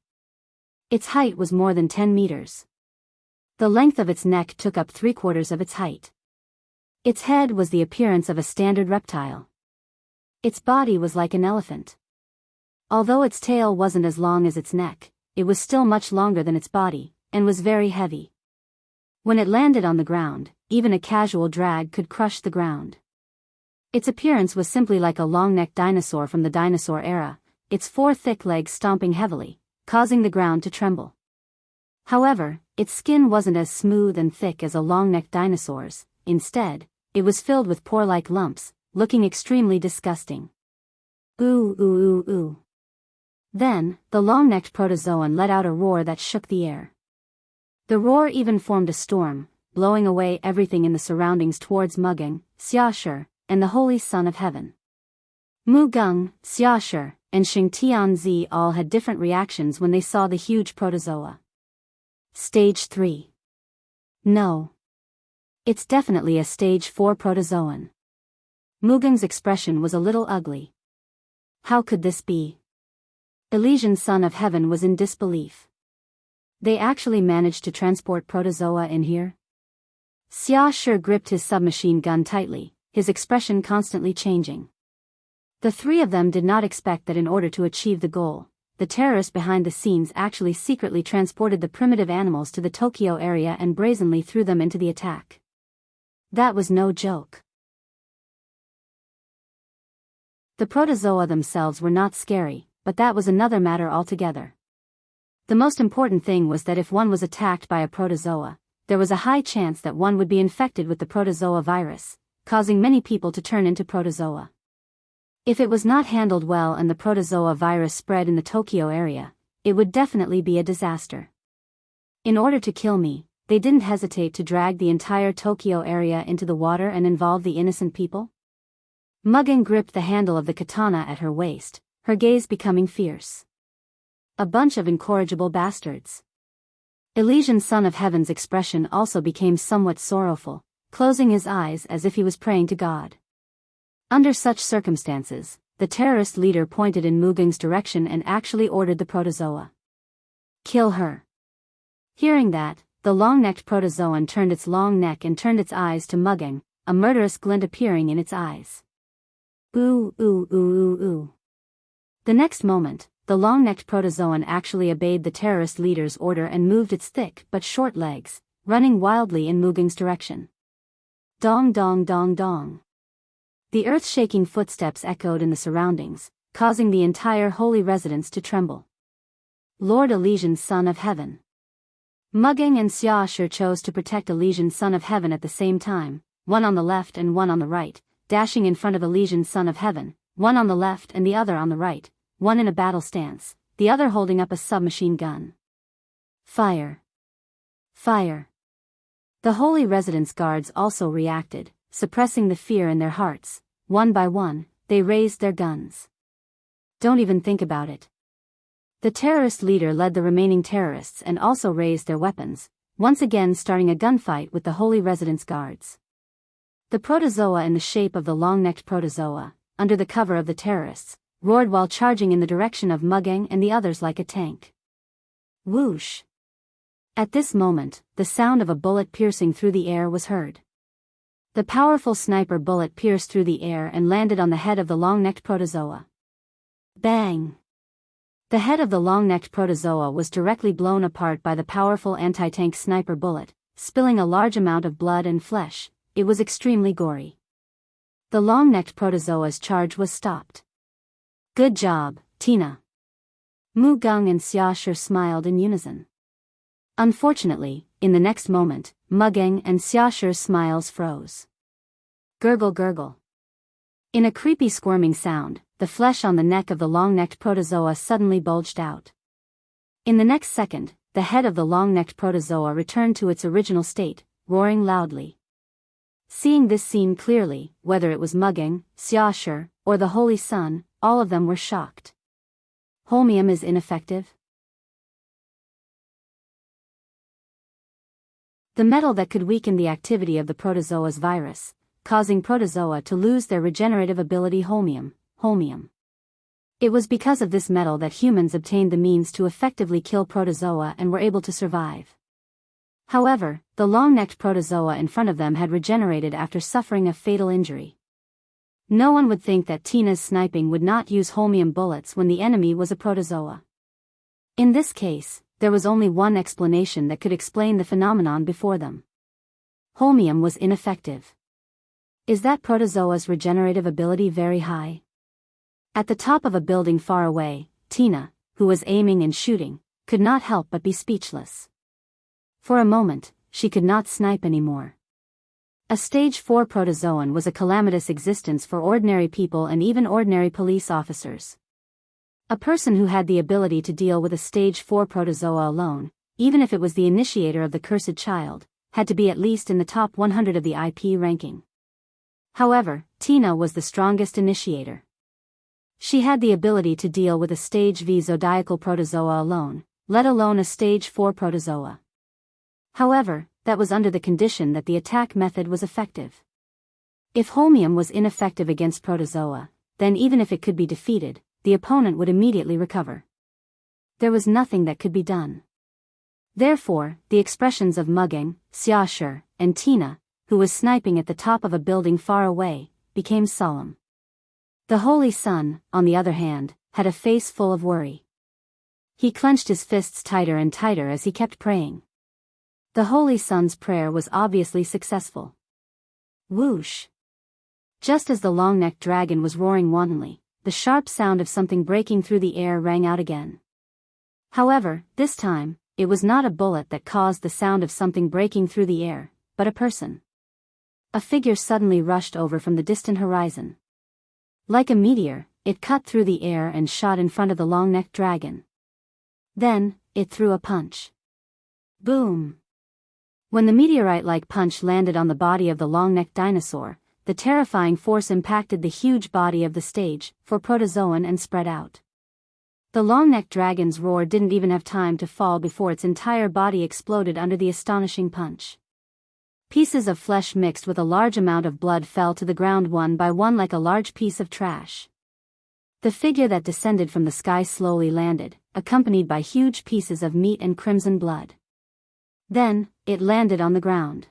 Its height was more than 10 meters. The length of its neck took up 3/4 of its height. Its head was the appearance of a standard reptile. Its body was like an elephant. Although its tail wasn't as long as its neck, it was still much longer than its body, and was very heavy. When it landed on the ground, even a casual drag could crush the ground. Its appearance was simply like a long-necked dinosaur from the dinosaur era, its 4 thick legs stomping heavily, causing the ground to tremble. However, its skin wasn't as smooth and thick as a long-necked dinosaur's. Instead, it was filled with pore-like lumps, looking extremely disgusting. Ooh ooh ooh ooh. Then, the long-necked protozoan let out a roar that shook the air. The roar even formed a storm, blowing away everything in the surroundings towards Mugung, Xiaoshi, and the Holy Son of Heaven. Mugung, Xiaoshi, and Xingtianzi all had different reactions when they saw the huge protozoa. Stage 3. No. It's definitely a stage 4 protozoan. Mugung's expression was a little ugly. How could this be? Elysian Son of Heaven was in disbelief. They actually managed to transport protozoa in here? Xiaoshi gripped his submachine gun tightly, his expression constantly changing. The 3 of them did not expect that in order to achieve the goal, the terrorists behind the scenes actually secretly transported the primitive animals to the Tokyo area and brazenly threw them into the attack. That was no joke. The protozoa themselves were not scary, but that was another matter altogether. The most important thing was that if one was attacked by a protozoa, there was a high chance that one would be infected with the protozoa virus, causing many people to turn into protozoa. If it was not handled well and the protozoa virus spread in the Tokyo area, it would definitely be a disaster. In order to kill me, they didn't hesitate to drag the entire Tokyo area into the water and involve the innocent people? Mugung gripped the handle of the katana at her waist, her gaze becoming fierce. A bunch of incorrigible bastards. Elysian Son of Heaven's expression also became somewhat sorrowful, closing his eyes as if he was praying to God. Under such circumstances, the terrorist leader pointed in Mugung's direction and actually ordered the protozoa. Kill her. Hearing that, the long-necked protozoan turned its long neck and turned its eyes to Mugung, a murderous glint appearing in its eyes. Ooh ooh ooh ooh ooh. The next moment, the long-necked protozoan actually obeyed the terrorist leader's order and moved its thick but short legs, running wildly in Mugung's direction. Dong dong dong dong. The earth-shaking footsteps echoed in the surroundings, causing the entire holy residence to tremble. Lord Elysian Son of Heaven. Mugung and Xiaoshi chose to protect Elysian Son of Heaven at the same time, one on the left and one on the right, dashing in front of Elysian Son of Heaven, one on the left and the other on the right, one in a battle stance, the other holding up a submachine gun. Fire! Fire! The holy residence guards also reacted, suppressing the fear in their hearts. One by one, they raised their guns. Don't even think about it. The terrorist leader led the remaining terrorists and also raised their weapons, once again starting a gunfight with the holy residence guards. The protozoa in the shape of the long-necked protozoa, under the cover of the terrorists, roared while charging in the direction of Mugung and the others like a tank. Whoosh! At this moment, the sound of a bullet piercing through the air was heard. The powerful sniper bullet pierced through the air and landed on the head of the long-necked protozoa. Bang! The head of the long-necked protozoa was directly blown apart by the powerful anti-tank sniper bullet, spilling a large amount of blood and flesh. It was extremely gory. The long-necked protozoa's charge was stopped. Good job, Tina. Mugung and Xiaoshi smiled in unison. Unfortunately, in the next moment, Mugung and Xiaoshi's smiles froze. Gurgle gurgle. In a creepy squirming sound, the flesh on the neck of the long-necked protozoa suddenly bulged out. In the next second, the head of the long-necked protozoa returned to its original state, roaring loudly. Seeing this scene clearly, whether it was Mugung, Xiaoshi, or the Holy Sun, all of them were shocked. Holmium is ineffective? The metal that could weaken the activity of the protozoa's virus, causing protozoa to lose their regenerative ability holmium. It was because of this metal that humans obtained the means to effectively kill protozoa and were able to survive. However, the long-necked protozoa in front of them had regenerated after suffering a fatal injury. No one would think that Tina's sniping would not use holmium bullets when the enemy was a protozoa. In this case, there was only one explanation that could explain the phenomenon before them. Holmium was ineffective. Is that protozoa's regenerative ability very high? At the top of a building far away, Tina, who was aiming and shooting, could not help but be speechless. For a moment, she could not snipe anymore. A stage 4 protozoan was a calamitous existence for ordinary people and even ordinary police officers. A person who had the ability to deal with a stage 4 protozoa alone, even if it was the initiator of the cursed child, had to be at least in the top 100 of the IP ranking. However, Tina was the strongest initiator. She had the ability to deal with a stage V zodiacal protozoa alone, let alone a stage 4 protozoa. However, that was under the condition that the attack method was effective. If holmium was ineffective against protozoa, then even if it could be defeated, the opponent would immediately recover. There was nothing that could be done. Therefore, the expressions of Mugging, Xiaoshi, and Tina, who was sniping at the top of a building far away, became solemn. The Holy Sun, on the other hand, had a face full of worry. He clenched his fists tighter and tighter as he kept praying. The Holy Sun's prayer was obviously successful. Whoosh! Just as the long-necked dragon was roaring wantonly, the sharp sound of something breaking through the air rang out again. However, this time, it was not a bullet that caused the sound of something breaking through the air, but a person. A figure suddenly rushed over from the distant horizon. Like a meteor, it cut through the air and shot in front of the long-necked dragon. Then, it threw a punch. Boom! When the meteorite-like punch landed on the body of the long-necked dinosaur, the terrifying force impacted the huge body of the stage 4 protozoan and spread out. The long-necked dragon's roar didn't even have time to fall before its entire body exploded under the astonishing punch. Pieces of flesh mixed with a large amount of blood fell to the ground one by one like a large piece of trash. The figure that descended from the sky slowly landed, accompanied by huge pieces of meat and crimson blood. Then, it landed on the ground.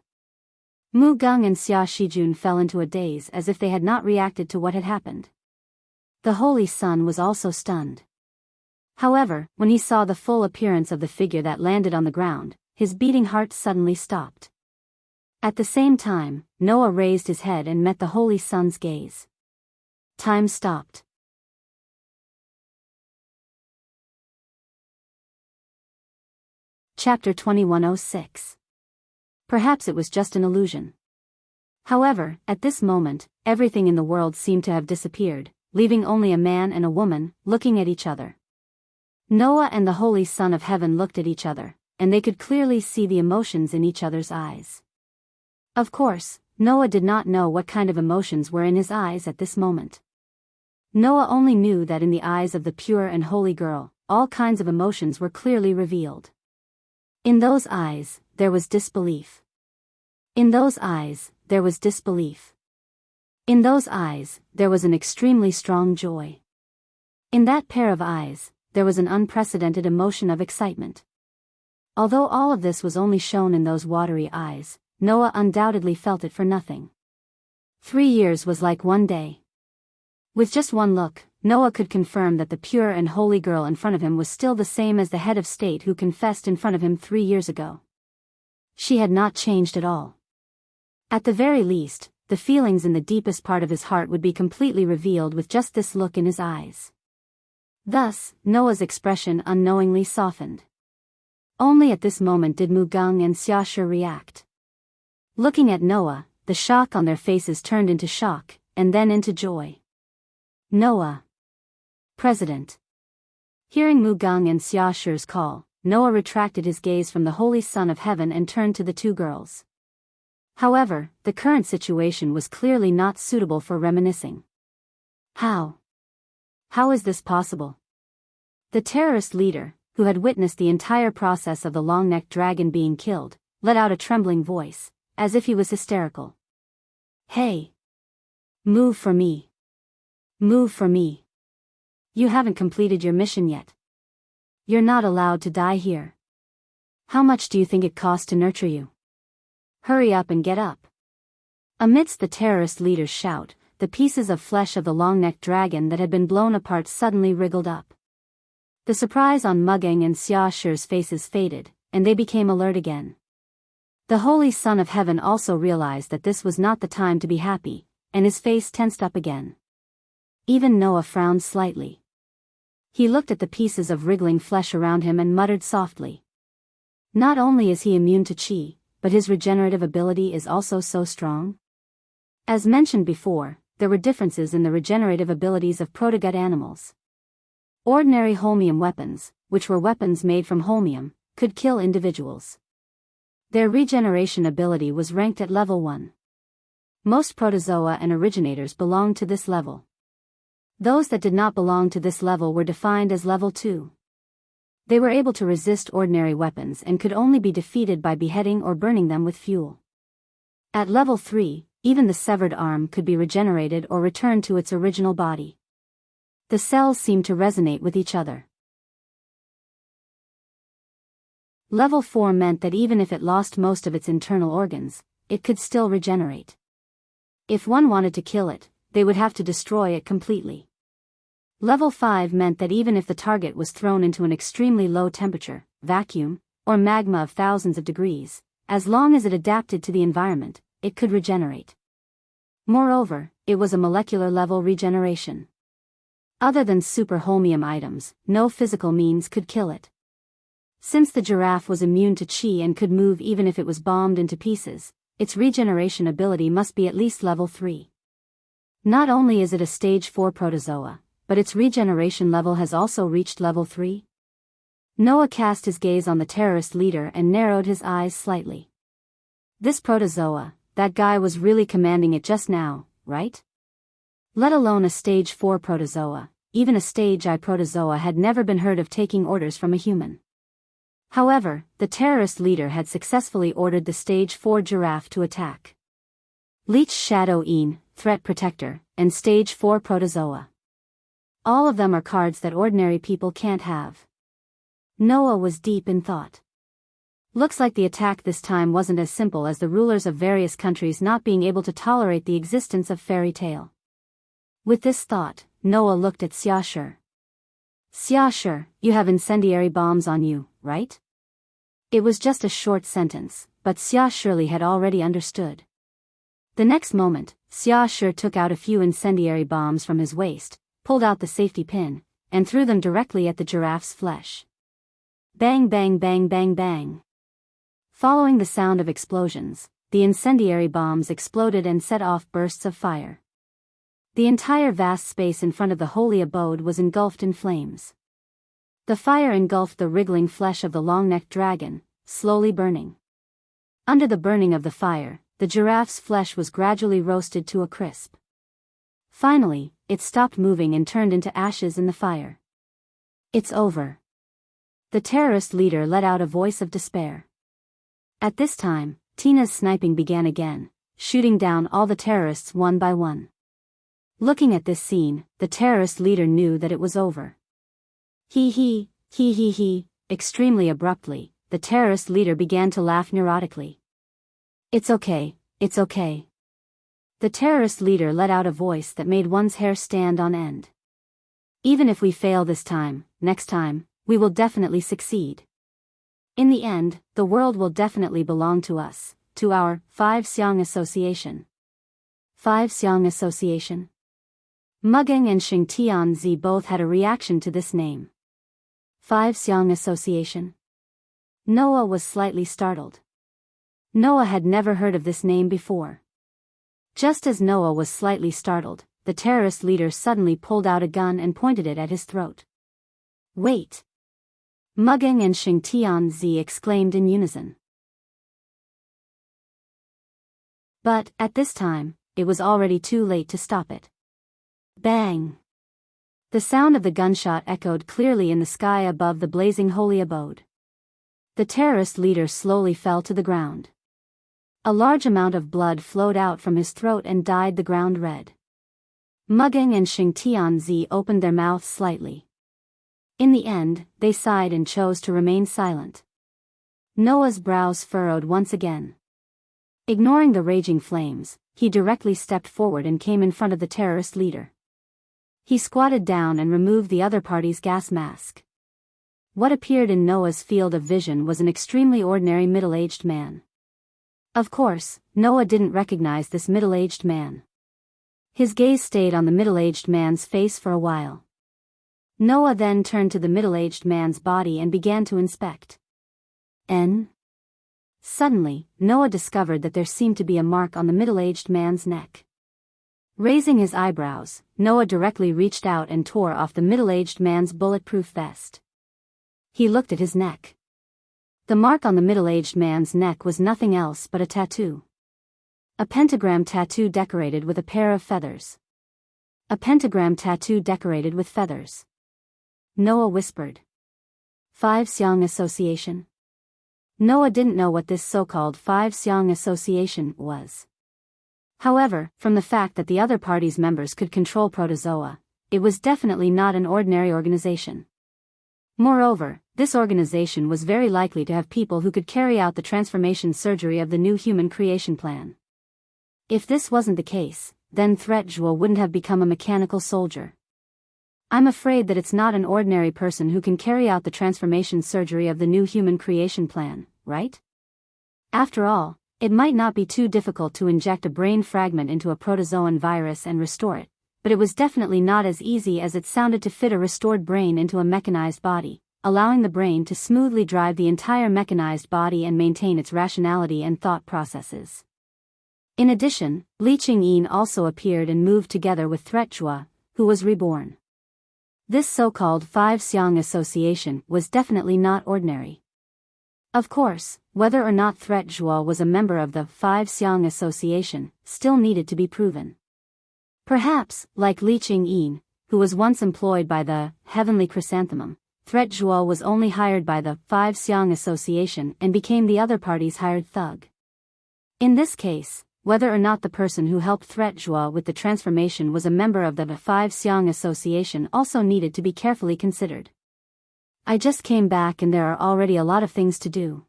Mu Gung and Xia Shijun fell into a daze as if they had not reacted to what had happened. The Holy Sun was also stunned. However, when he saw the full appearance of the figure that landed on the ground, his beating heart suddenly stopped. At the same time, Noah raised his head and met the Holy Sun's gaze. Time stopped. Chapter 2106. Perhaps it was just an illusion. However, at this moment, everything in the world seemed to have disappeared, leaving only a man and a woman, looking at each other. Noah and the Holy Son of Heaven looked at each other, and they could clearly see the emotions in each other's eyes. Of course, Noah did not know what kind of emotions were in his eyes at this moment. Noah only knew that in the eyes of the pure and holy girl, all kinds of emotions were clearly revealed. In those eyes, there was disbelief. In those eyes, there was disbelief. In those eyes, there was an extremely strong joy. In that pair of eyes, there was an unprecedented emotion of excitement. Although all of this was only shown in those watery eyes, Noah undoubtedly felt it for nothing. 3 years was like one day. With just one look, Noah could confirm that the pure and holy girl in front of him was still the same as the head of state who confessed in front of him 3 years ago. She had not changed at all. At the very least, the feelings in the deepest part of his heart would be completely revealed with just this look in his eyes. Thus, Noah's expression unknowingly softened. Only at this moment did Mugung and Xiaoshi react. Looking at Noah, the shock on their faces turned into shock, and then into joy. Noah. President. Hearing Mugung and Xiaoshi's call, Noah retracted his gaze from the Holy Son of Heaven and turned to the two girls. However, the current situation was clearly not suitable for reminiscing. How? How is this possible? The terrorist leader, who had witnessed the entire process of the long-necked dragon being killed, let out a trembling voice, as if he was hysterical. Hey! Move for me! Move for me! You haven't completed your mission yet. You're not allowed to die here. How much do you think it costs to nurture you? Hurry up and get up. Amidst the terrorist leader's shout, the pieces of flesh of the long-necked dragon that had been blown apart suddenly wriggled up. The surprise on Mugging and Xiaoshi's faces faded, and they became alert again. The Holy Son of Heaven also realized that this was not the time to be happy, and his face tensed up again. Even Noah frowned slightly. He looked at the pieces of wriggling flesh around him and muttered softly. Not only is he immune to qi, but his regenerative ability is also so strong. As mentioned before, there were differences in the regenerative abilities of protogut animals. Ordinary holmium weapons, which were weapons made from holmium, could kill individuals. Their regeneration ability was ranked at level 1. Most protozoa and originators belonged to this level. Those that did not belong to this level were defined as level 2. They were able to resist ordinary weapons and could only be defeated by beheading or burning them with fuel. At level 3, even the severed arm could be regenerated or returned to its original body. The cells seemed to resonate with each other. Level 4 meant that even if it lost most of its internal organs, it could still regenerate. If one wanted to kill it, they would have to destroy it completely. Level 5 meant that even if the target was thrown into an extremely low temperature, vacuum, or magma of thousands of degrees, as long as it adapted to the environment, it could regenerate. Moreover, it was a molecular level regeneration. Other than super holmium items, no physical means could kill it. Since the giraffe was immune to qi and could move even if it was bombed into pieces, its regeneration ability must be at least level 3. Not only is it a stage 4 protozoa, but its regeneration level has also reached level 3. Noah cast his gaze on the terrorist leader and narrowed his eyes slightly. This protozoa, that guy was really commanding it just now, right? Let alone a stage 4 protozoa, even a stage I protozoa had never been heard of taking orders from a human. However, the terrorist leader had successfully ordered the stage 4 giraffe to attack. Leech Shadow Een, Threat Protector, and stage 4 protozoa. All of them are cards that ordinary people can't have. Noah was deep in thought. Looks like the attack this time wasn't as simple as the rulers of various countries not being able to tolerate the existence of fairy tale. With this thought, Noah looked at Xiaoshi. Xiaoshi, you have incendiary bombs on you, right? It was just a short sentence, but Xiaoshi had already understood. The next moment, Xiaoshi took out a few incendiary bombs from his waist, pulled out the safety pin, and threw them directly at the giraffe's flesh. Bang bang bang bang bang. Following the sound of explosions, the incendiary bombs exploded and set off bursts of fire. The entire vast space in front of the holy abode was engulfed in flames. The fire engulfed the wriggling flesh of the long-necked dragon, slowly burning. Under the burning of the fire, the giraffe's flesh was gradually roasted to a crisp. Finally, it stopped moving and turned into ashes in the fire. It's over. The terrorist leader let out a voice of despair. At this time, Tina's sniping began again, shooting down all the terrorists one by one. Looking at this scene, the terrorist leader knew that it was over. He, extremely abruptly, the terrorist leader began to laugh neurotically. It's okay, it's okay. The terrorist leader let out a voice that made one's hair stand on end. Even if we fail this time, next time, we will definitely succeed. In the end, the world will definitely belong to us, to our Five Xiang Association. Five Xiang Association? Mugging and Xing Tianzi both had a reaction to this name. Five Xiang Association? Noah was slightly startled. Noah had never heard of this name before. Just as Noah was slightly startled, the terrorist leader suddenly pulled out a gun and pointed it at his throat. Wait! Mugging and Xing Tianzi exclaimed in unison. But, at this time, it was already too late to stop it. Bang! The sound of the gunshot echoed clearly in the sky above the blazing holy abode. The terrorist leader slowly fell to the ground. A large amount of blood flowed out from his throat and dyed the ground red. Mugging and Xing Tianzi opened their mouths slightly. In the end, they sighed and chose to remain silent. Noah's brows furrowed once again. Ignoring the raging flames, he directly stepped forward and came in front of the terrorist leader. He squatted down and removed the other party's gas mask. What appeared in Noah's field of vision was an extremely ordinary middle-aged man. Of course, Noah didn't recognize this middle-aged man. His gaze stayed on the middle-aged man's face for a while. Noah then turned to the middle-aged man's body and began to inspect. Suddenly, Noah discovered that there seemed to be a mark on the middle-aged man's neck. Raising his eyebrows, Noah directly reached out and tore off the middle-aged man's bulletproof vest. He looked at his neck. The mark on the middle-aged man's neck was nothing else but a tattoo. A pentagram tattoo decorated with a pair of feathers. A pentagram tattoo decorated with feathers. Noah whispered. 5 Siang Association. Noah didn't know what this so-called 5 Siang Association was. However, from the fact that the other party's members could control protozoa, it was definitely not an ordinary organization. Moreover, this organization was very likely to have people who could carry out the transformation surgery of the new human creation plan. If this wasn't the case, then Threat Zhuo wouldn't have become a mechanical soldier. I'm afraid that it's not an ordinary person who can carry out the transformation surgery of the new human creation plan, right? After all, it might not be too difficult to inject a brain fragment into a protozoan virus and restore it, but it was definitely not as easy as it sounded to fit a restored brain into a mechanized body, allowing the brain to smoothly drive the entire mechanized body and maintain its rationality and thought processes. In addition, Li Qingyin also appeared and moved together with Threat Zhuo, who was reborn. This so-called 5 Siang Association was definitely not ordinary. Of course, whether or not Threat Zhuo was a member of the 5 Siang Association still needed to be proven. Perhaps, like Li Qingyin, who was once employed by the Heavenly Chrysanthemum, Threat Zhuo was only hired by the 5 Siang Association and became the other party's hired thug. In this case, whether or not the person who helped Threat Zhuo with the transformation was a member of the 5 Siang Association also needed to be carefully considered. I just came back and there are already a lot of things to do.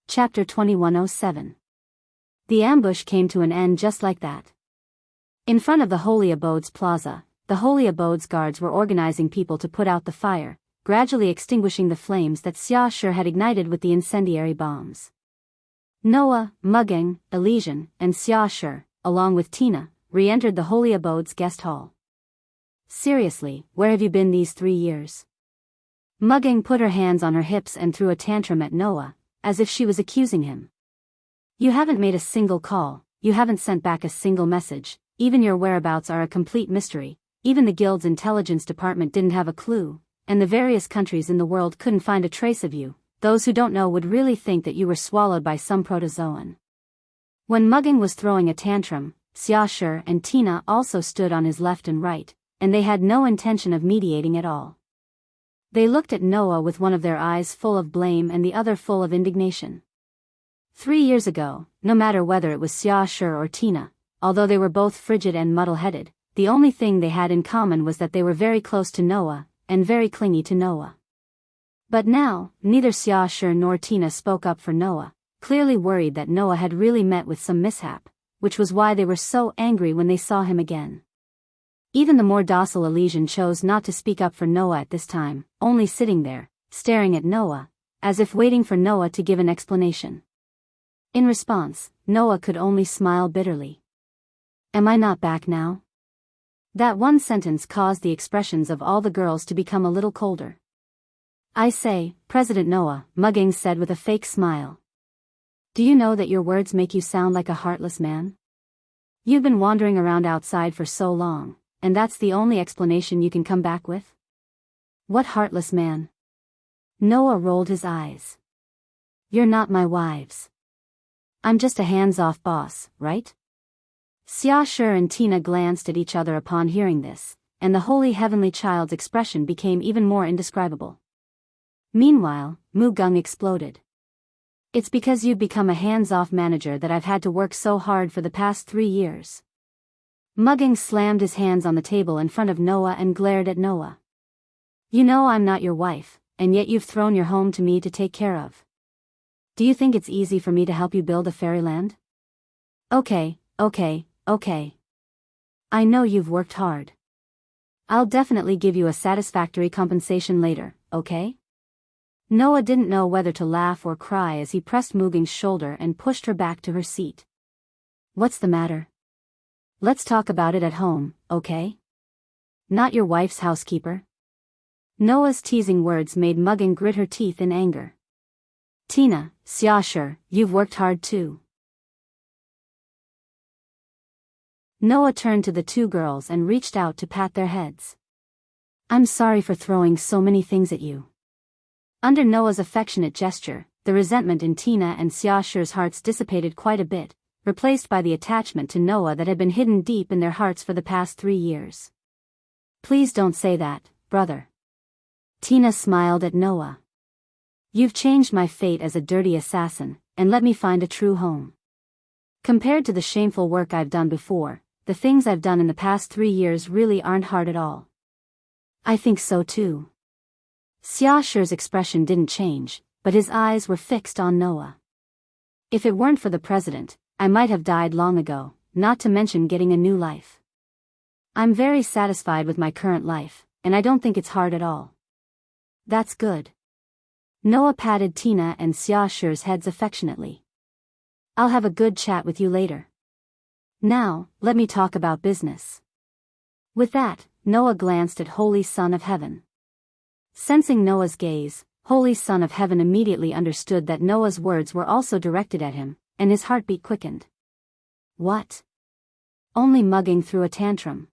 Chapter 2107. The ambush came to an end just like that. In front of the Holy Abodes Plaza, the Holy Abodes guards were organizing people to put out the fire, gradually extinguishing the flames that Xia Shi had ignited with the incendiary bombs. Noah, Mugging, Elysian, and Xia Shi, along with Tina, re-entered the Holy Abodes guest hall. Seriously, where have you been these 3 years? Mugging put her hands on her hips and threw a tantrum at Noah, as if she was accusing him. You haven't made a single call, you haven't sent back a single message, even your whereabouts are a complete mystery, even the guild's intelligence department didn't have a clue, and the various countries in the world couldn't find a trace of you. Those who don't know would really think that you were swallowed by some protozoan. When Mugging was throwing a tantrum, Xia Shi and Tina also stood on his left and right, and they had no intention of mediating at all. They looked at Noah with one of their eyes full of blame and the other full of indignation. 3 years ago, no matter whether it was Xia Shi or Tina, although they were both frigid and muddle-headed, the only thing they had in common was that they were very close to Noah, and very clingy to Noah. But now, neither Xia Shi nor Tina spoke up for Noah, clearly worried that Noah had really met with some mishap, which was why they were so angry when they saw him again. Even the more docile Elysian chose not to speak up for Noah at this time, only sitting there, staring at Noah, as if waiting for Noah to give an explanation. In response, Noah could only smile bitterly. Am I not back now? That one sentence caused the expressions of all the girls to become a little colder. I say, President Noah, Mugging said with a fake smile. Do you know that your words make you sound like a heartless man? You've been wandering around outside for so long, and that's the only explanation you can come back with? What heartless man? Noah rolled his eyes. You're not my wives. I'm just a hands-off boss, right? Xia Shi and Tina glanced at each other upon hearing this, and the holy heavenly child's expression became even more indescribable. Meanwhile, Mu Gung exploded. It's because you've become a hands-off manager that I've had to work so hard for the past 3 years. Mugging slammed his hands on the table in front of Noah and glared at Noah. You know I'm not your wife, and yet you've thrown your home to me to take care of. Do you think it's easy for me to help you build a fairyland? Okay. I know you've worked hard. I'll definitely give you a satisfactory compensation later, okay? Noah didn't know whether to laugh or cry as he pressed Muging's shoulder and pushed her back to her seat. What's the matter? Let's talk about it at home, okay? Not your wife's housekeeper. Noah's teasing words made Muging grit her teeth in anger. Tina, sure, you've worked hard too. Noah turned to the two girls and reached out to pat their heads. I'm sorry for throwing so many things at you. Under Noah's affectionate gesture, the resentment in Tina and Xiaoshu's hearts dissipated quite a bit, replaced by the attachment to Noah that had been hidden deep in their hearts for the past 3 years. Please don't say that, brother. Tina smiled at Noah. You've changed my fate as a dirty assassin, and let me find a true home. Compared to the shameful work I've done before, the things I've done in the past 3 years really aren't hard at all. I think so too. Xiaoshu's expression didn't change, but his eyes were fixed on Noah. If it weren't for the president, I might have died long ago, not to mention getting a new life. I'm very satisfied with my current life, and I don't think it's hard at all. That's good. Noah patted Tina and Xiaoshu's heads affectionately. I'll have a good chat with you later. Now, let me talk about business. With that, Noah glanced at Holy Son of Heaven. Sensing Noah's gaze, Holy Son of Heaven immediately understood that Noah's words were also directed at him, and his heartbeat quickened. What? Only Muging threw a tantrum.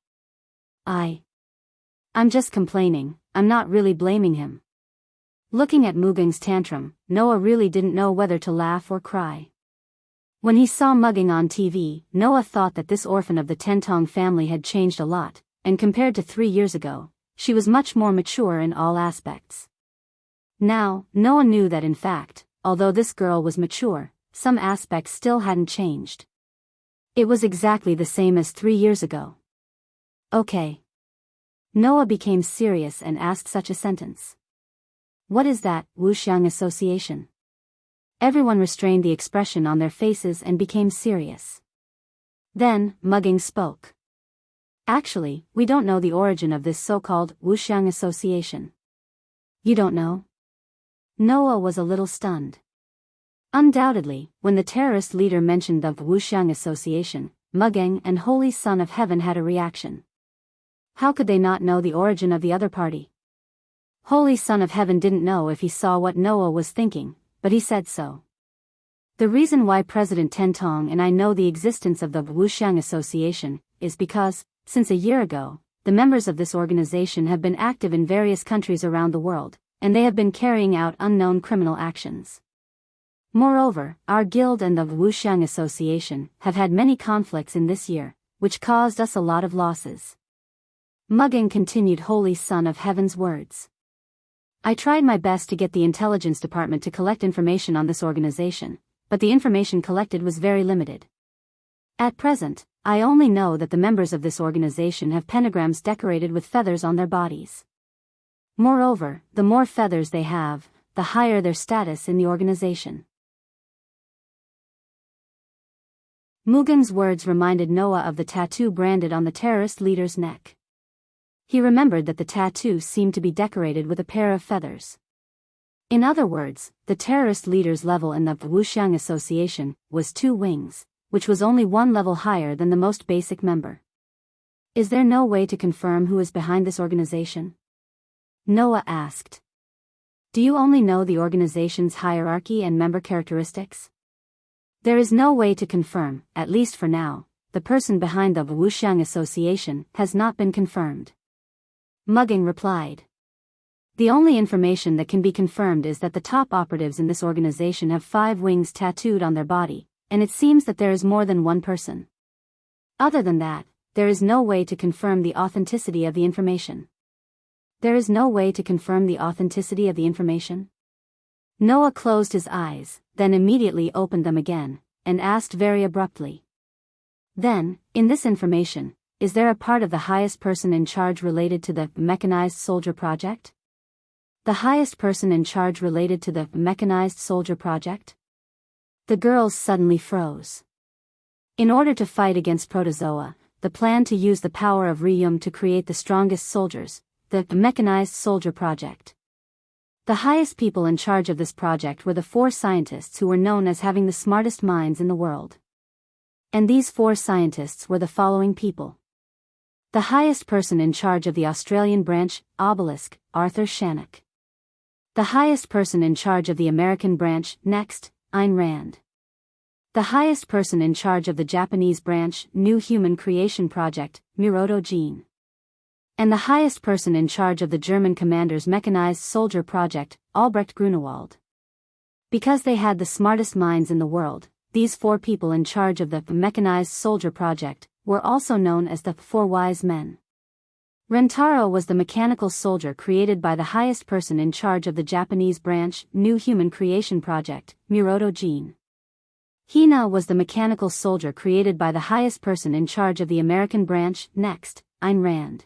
I'm just complaining, I'm not really blaming him. Looking at Muging's tantrum, Noah really didn't know whether to laugh or cry. When he saw Muging on TV, Noah thought that this orphan of the Tentong family had changed a lot, and compared to 3 years ago, she was much more mature in all aspects. Now, Noah knew that in fact, although this girl was mature, some aspects still hadn't changed. It was exactly the same as 3 years ago. Okay. Noah became serious and asked such a sentence. What is that, Wuxiang Association? Everyone restrained the expression on their faces and became serious. Then, Muging spoke. Actually, we don't know the origin of this so-called Wuxiang Association. You don't know? Noah was a little stunned. Undoubtedly, when the terrorist leader mentioned the Wuxiang Association, Muging and Holy Son of Heaven had a reaction. How could they not know the origin of the other party? Holy Son of Heaven didn't know if he saw what Noah was thinking, but he said so. The reason why President Tentong and I know the existence of the Wuxiang Association is because, since a year ago, the members of this organization have been active in various countries around the world, and they have been carrying out unknown criminal actions. Moreover, our guild and the Wuxiang Association have had many conflicts in this year, which caused us a lot of losses. Muging continued Holy Son of Heaven's words. I tried my best to get the intelligence department to collect information on this organization, but the information collected was very limited. At present, I only know that the members of this organization have pentagrams decorated with feathers on their bodies. Moreover, the more feathers they have, the higher their status in the organization. Muging's words reminded Noah of the tattoo branded on the terrorist leader's neck. He remembered that the tattoo seemed to be decorated with a pair of feathers. In other words, the terrorist leader's level in the Wuxiang Association was 2 wings, which was only 1 level higher than the most basic member. Is there no way to confirm who is behind this organization? Noah asked. Do you only know the organization's hierarchy and member characteristics? There is no way to confirm, at least for now. The person behind the Wuxiang Association has not been confirmed. Muging replied. The only information that can be confirmed is that the top operatives in this organization have 5 wings tattooed on their body, and it seems that there is more than one person. Other than that, there is no way to confirm the authenticity of the information. There is no way to confirm the authenticity of the information? Noah closed his eyes, then immediately opened them again, and asked very abruptly. Then, in this information, is there a part of the highest person in charge related to the mechanized soldier project? The highest person in charge related to the mechanized soldier project? The girls suddenly froze. In order to fight against protozoa, the plan to use the power of Ryum to create the strongest soldiers, the Mechanized Soldier Project. The highest people in charge of this project were the 4 scientists who were known as having the smartest minds in the world. And these 4 scientists were the following people. The highest person in charge of the Australian branch, Obelisk, Arthur Shannock. The highest person in charge of the American branch, Next, Ayn Rand. The highest person in charge of the Japanese branch, New Human Creation Project, Miroto Jean. And the highest person in charge of the German commander's Mechanized Soldier Project, Albrecht Grunewald. Because they had the smartest minds in the world, these 4 people in charge of the Mechanized Soldier Project were also known as the 4 Wise Men. Rentaro was the mechanical soldier created by the highest person in charge of the Japanese branch, New Human Creation Project, Miroto Jean. Hina was the mechanical soldier created by the highest person in charge of the American branch, Next, Ayn Rand.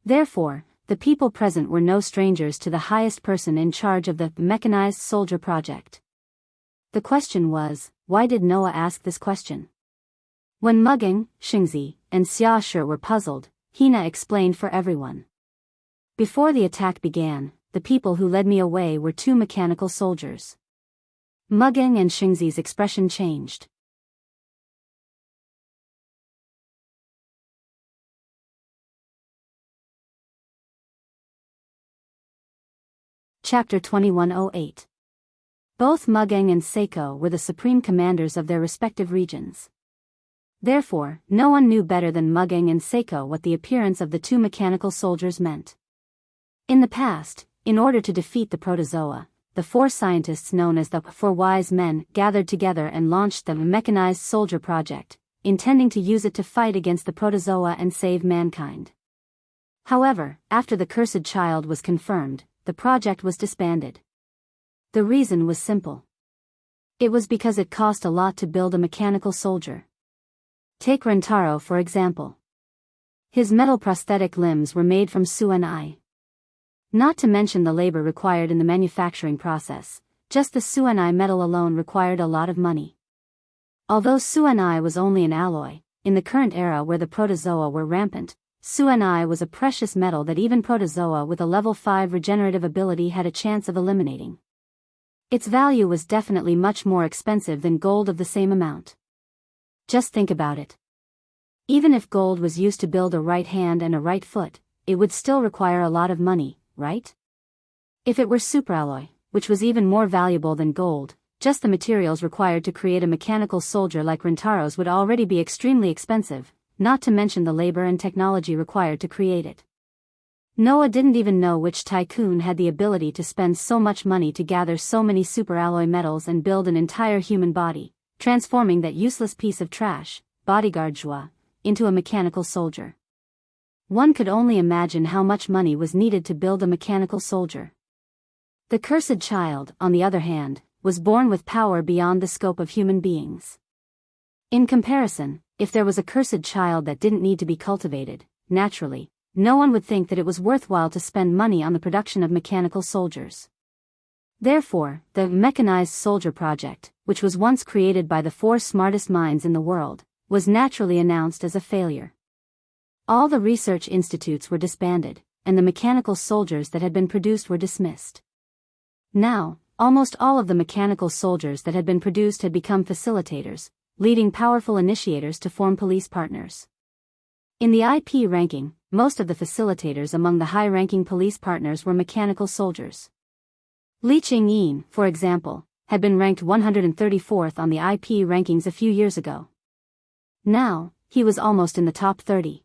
Therefore, the people present were no strangers to the highest person in charge of the Mechanized Soldier Project. The question was, why did Noah ask this question? When Mugging, Xingzi, and Xiaoshi were puzzled, Hina explained for everyone. Before the attack began, the people who led me away were 2 mechanical soldiers. Mugging and Xingzi's expression changed. Chapter 2108. Both Mugging and Seiko were the supreme commanders of their respective regions. Therefore, no one knew better than Mugging and Seiko what the appearance of the 2 mechanical soldiers meant. In the past, in order to defeat the protozoa, the 4 scientists known as the 4 Wise Men gathered together and launched the Mechanized Soldier Project, intending to use it to fight against the protozoa and save mankind. However, after the cursed child was confirmed, the project was disbanded. The reason was simple. It was because it cost a lot to build a mechanical soldier. Take Rentaro for example. His metal prosthetic limbs were made from suNI. Not to mention the labor required in the manufacturing process, just the suNI metal alone required a lot of money. Although suNI was only an alloy, in the current era where the protozoa were rampant, suNI was a precious metal that even protozoa with a level 5 regenerative ability had a chance of eliminating. Its value was definitely much more expensive than gold of the same amount. Just think about it. Even if gold was used to build a right hand and a right foot, it would still require a lot of money, right? If it were superalloy, which was even more valuable than gold, just the materials required to create a mechanical soldier like Rentaro's would already be extremely expensive, not to mention the labor and technology required to create it. Noah didn't even know which tycoon had the ability to spend so much money to gather so many superalloy metals and build an entire human body, transforming that useless piece of trash, bodyguard Zhua, into a mechanical soldier. One could only imagine how much money was needed to build a mechanical soldier. The cursed child, on the other hand, was born with power beyond the scope of human beings. In comparison, if there was a cursed child that didn't need to be cultivated, naturally, no one would think that it was worthwhile to spend money on the production of mechanical soldiers. Therefore, the Mechanized Soldier Project, which was once created by the 4 smartest minds in the world, was naturally announced as a failure. All the research institutes were disbanded, and the mechanical soldiers that had been produced were dismissed. Now, almost all of the mechanical soldiers that had been produced had become facilitators, leading powerful initiators to form police partners. In the IP ranking, most of the facilitators among the high-ranking police partners were mechanical soldiers. Li Chingyin, for example, had been ranked 134th on the IP rankings a few years ago. Now, he was almost in the top 30.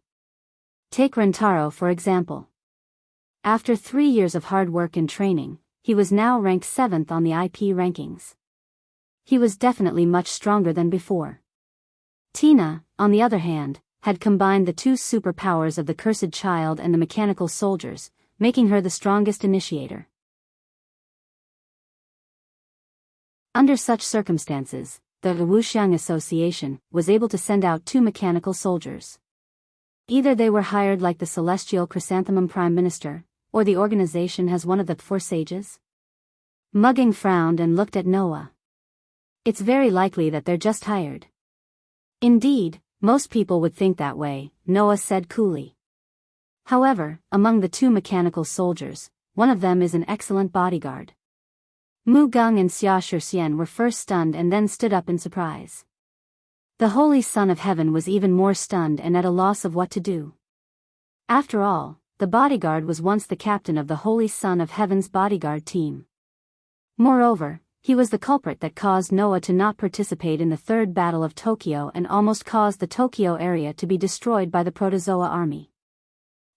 Take Rentaro for example. After 3 years of hard work and training, he was now ranked 7th on the IP rankings. He was definitely much stronger than before. Tina, on the other hand, had combined the 2 superpowers of the cursed child and the mechanical soldiers, making her the strongest initiator. Under such circumstances, the Wuxiang Association was able to send out 2 mechanical soldiers. Either they were hired like the Celestial Chrysanthemum Prime Minister, or the organization has one of the 4 sages. Mugging frowned and looked at Noah. It's very likely that they're just hired. Indeed, Most people would think that way, Noah said coolly. However, among the two mechanical soldiers, one of them is an excellent bodyguard. Mu Gung and Xia Shixian were first stunned and then stood up in surprise. The Holy Son of Heaven was even more stunned and at a loss of what to do. After all, the bodyguard was once the captain of the Holy Son of Heaven's bodyguard team. Moreover, he was the culprit that caused Noah to not participate in the Third Battle of Tokyo and almost caused the Tokyo area to be destroyed by the Protozoa army.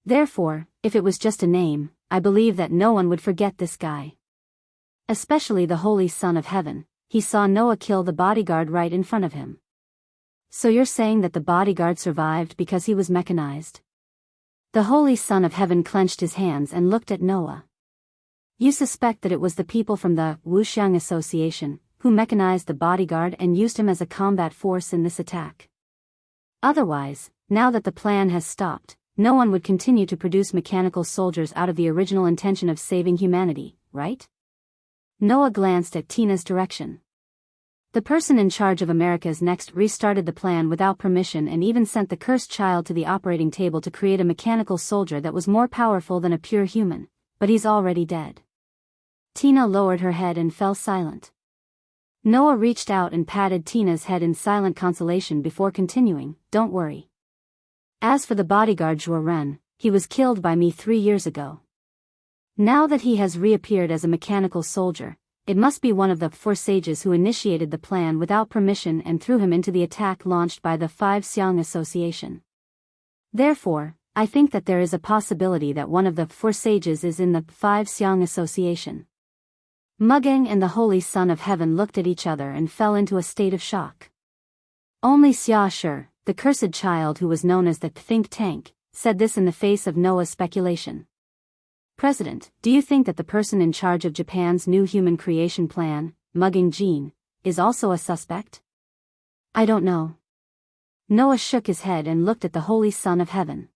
Therefore, if it was just a name, I believe that no one would forget this guy. Especially the Holy Son of Heaven. He saw Noah kill the bodyguard right in front of him. So you're saying that the bodyguard survived because he was mechanized? The Holy Son of Heaven clenched his hands and looked at Noah. You suspect that it was the people from the Wuxiang Association who mechanized the bodyguard and used him as a combat force in this attack. Otherwise, now that the plan has stopped, no one would continue to produce mechanical soldiers out of the original intention of saving humanity, right? Noah glanced at Tina's direction. The person in charge of America's Next restarted the plan without permission and even sent the cursed child to the operating table to create a mechanical soldier that was more powerful than a pure human, but he's already dead. Tina lowered her head and fell silent. Noah reached out and patted Tina's head in silent consolation before continuing, "Don't worry. As for the bodyguard Zhuo Ren, he was killed by me 3 years ago. Now that he has reappeared as a mechanical soldier, it must be one of the 4 sages who initiated the plan without permission and threw him into the attack launched by the 5 Xiang Association. Therefore, I think that there is a possibility that one of the 4 sages is in the 5 Xiang Association." Mugging and the Holy Son of Heaven looked at each other and fell into a state of shock. Only Xia Shi, the cursed child who was known as the think tank, said this in the face of Noah's speculation. "President, do you think that the person in charge of Japan's new human creation plan, Mugging Gene, is also a suspect?" "I don't know." Noah shook his head and looked at the Holy Son of Heaven.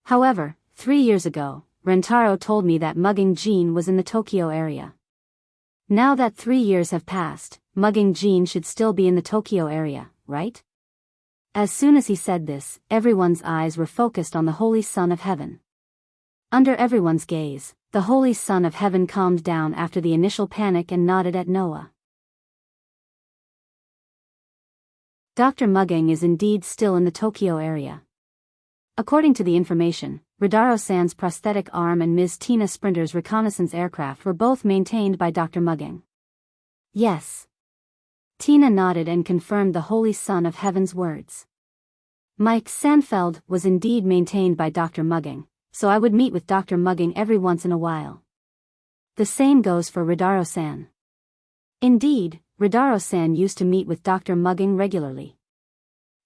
"However, 3 years ago, Rentaro told me that Mugging Gene was in the Tokyo area. Now that 3 years have passed, Mugging Gene should still be in the Tokyo area, right?" As soon as he said this, everyone's eyes were focused on the Holy Son of Heaven. Under everyone's gaze, the Holy Son of Heaven calmed down after the initial panic and nodded at Noah. Dr. Mugging is indeed still in the Tokyo area. According to the information, Ridaro-san's prosthetic arm and Ms. Tina Sprinter's reconnaissance aircraft were both maintained by Dr. Mugging. Yes. Tina nodded and confirmed the Holy Son of Heaven's words. Mike Sandfeld was indeed maintained by Dr. Mugging, so I would meet with Dr. Mugging every once in a while. The same goes for Ridaro-san. Indeed, Ridaro-san used to meet with Dr. Mugging regularly.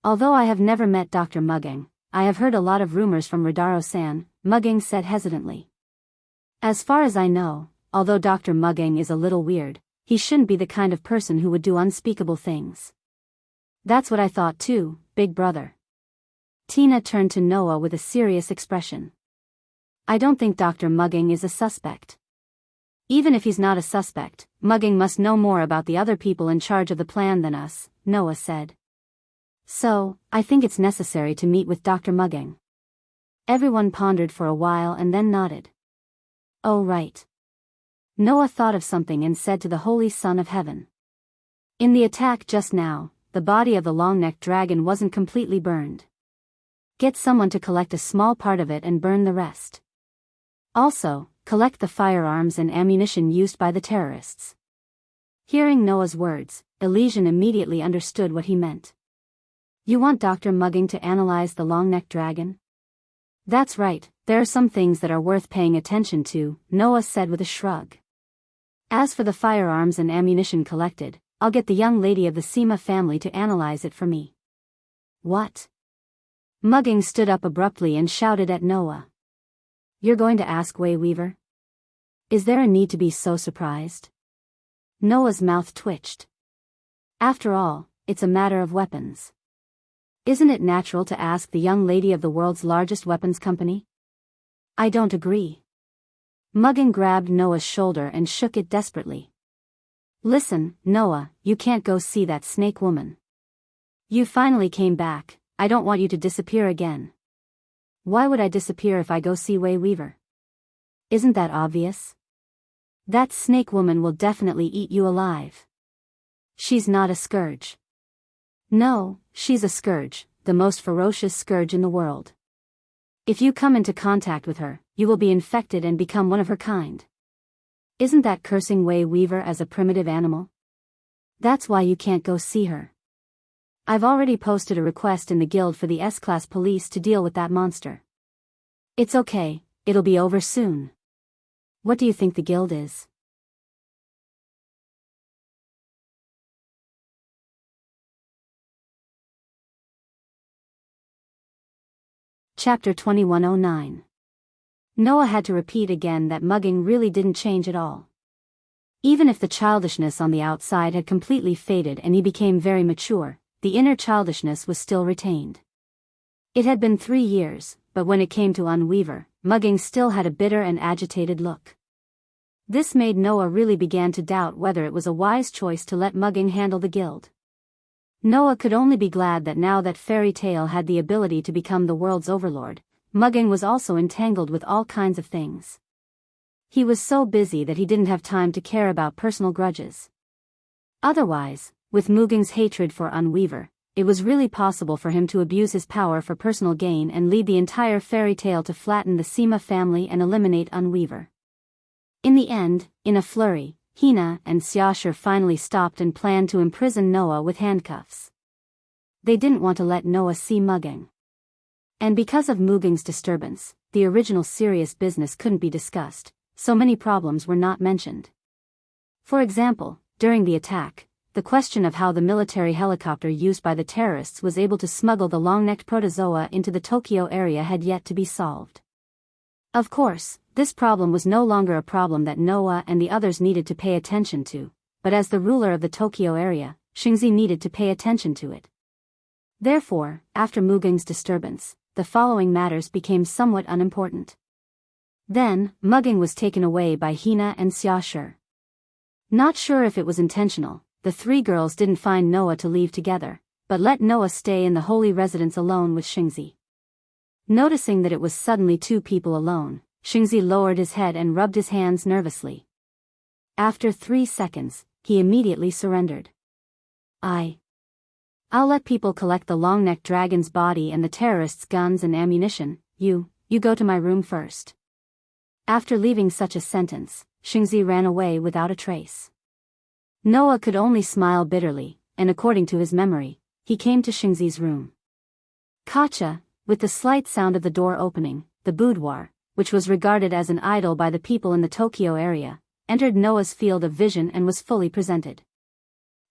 Although I have never met Dr. Mugging, I have heard a lot of rumors from Ridaro-san, Mugging said hesitantly. As far as I know, although Dr. Mugging is a little weird, he shouldn't be the kind of person who would do unspeakable things. That's what I thought too, big brother. Tina turned to Noah with a serious expression. I don't think Dr. Mugging is a suspect. Even if he's not a suspect, Mugging must know more about the other people in charge of the plan than us, Noah said. So, I think it's necessary to meet with Dr. Mugging. Everyone pondered for a while and then nodded. Oh right. Noah thought of something and said to the Holy Son of Heaven. In the attack just now, the body of the long-necked dragon wasn't completely burned. Get someone to collect a small part of it and burn the rest. Also, collect the firearms and ammunition used by the terrorists. Hearing Noah's words, Elysian immediately understood what he meant. You want Dr. Mugging to analyze the long-necked dragon? That's right, there are some things that are worth paying attention to, Noah said with a shrug. As for the firearms and ammunition collected, I'll get the young lady of the Sima family to analyze it for me. What? Mugging stood up abruptly and shouted at Noah. You're going to ask Wei Weaver? Is there a need to be so surprised? Noah's mouth twitched. After all, it's a matter of weapons. Isn't it natural to ask the young lady of the world's largest weapons company? I don't agree. Mugging grabbed Noah's shoulder and shook it desperately. Listen, Noah, you can't go see that snake woman. You finally came back, I don't want you to disappear again. Why would I disappear if I go see Way Weaver? Isn't that obvious? That snake woman will definitely eat you alive. She's not a scourge. No, she's a scourge, the most ferocious scourge in the world. If you come into contact with her, you will be infected and become one of her kind. Isn't that cursing Way Weaver as a primitive animal? That's why you can't go see her. I've already posted a request in the guild for the S-Class police to deal with that monster. It's okay, it'll be over soon. What do you think the guild is? Chapter 2109. Noah had to repeat again that mugging really didn't change at all. Even if the childishness on the outside had completely faded and he became very mature, the inner childishness was still retained. It had been 3 years, but when it came to Unweaver, mugging still had a bitter and agitated look. This made Noah really begin to doubt whether it was a wise choice to let mugging handle the guild. Noah could only be glad that now that Fairy Tale had the ability to become the world's overlord, mugging was also entangled with all kinds of things. He was so busy that he didn't have time to care about personal grudges. Otherwise, with Mugging's hatred for Unweaver, it was really possible for him to abuse his power for personal gain and lead the entire Fairy Tale to flatten the Sema family and eliminate Unweaver. In the end, in a flurry, Hina and Xiaoshu finally stopped and planned to imprison Noah with handcuffs. They didn't want to let Noah see mugging. And because of Mugging's disturbance, the original serious business couldn't be discussed, so many problems were not mentioned. For example, during the attack, the question of how the military helicopter used by the terrorists was able to smuggle the long-necked protozoa into the Tokyo area had yet to be solved. Of course, this problem was no longer a problem that Noah and the others needed to pay attention to, but as the ruler of the Tokyo area, Xingzi needed to pay attention to it. Therefore, after Mugging's disturbance, the following matters became somewhat unimportant. Then, mugging was taken away by Hina and Xiaoshu. Not sure if it was intentional, the 3 girls didn't find Noah to leave together, but let Noah stay in the holy residence alone with Xingzi. Noticing that it was suddenly 2 people alone, Xingzi lowered his head and rubbed his hands nervously. After 3 seconds, he immediately surrendered. I'll let people collect the long-necked dragon's body and the terrorists' guns and ammunition, you go to my room first. After leaving such a sentence, Xingzi ran away without a trace. Noah could only smile bitterly, and according to his memory, he came to Xingzi's room. Kacha, with the slight sound of the door opening, the boudoir, which was regarded as an idol by the people in the Tokyo area, entered Noah's field of vision and was fully presented.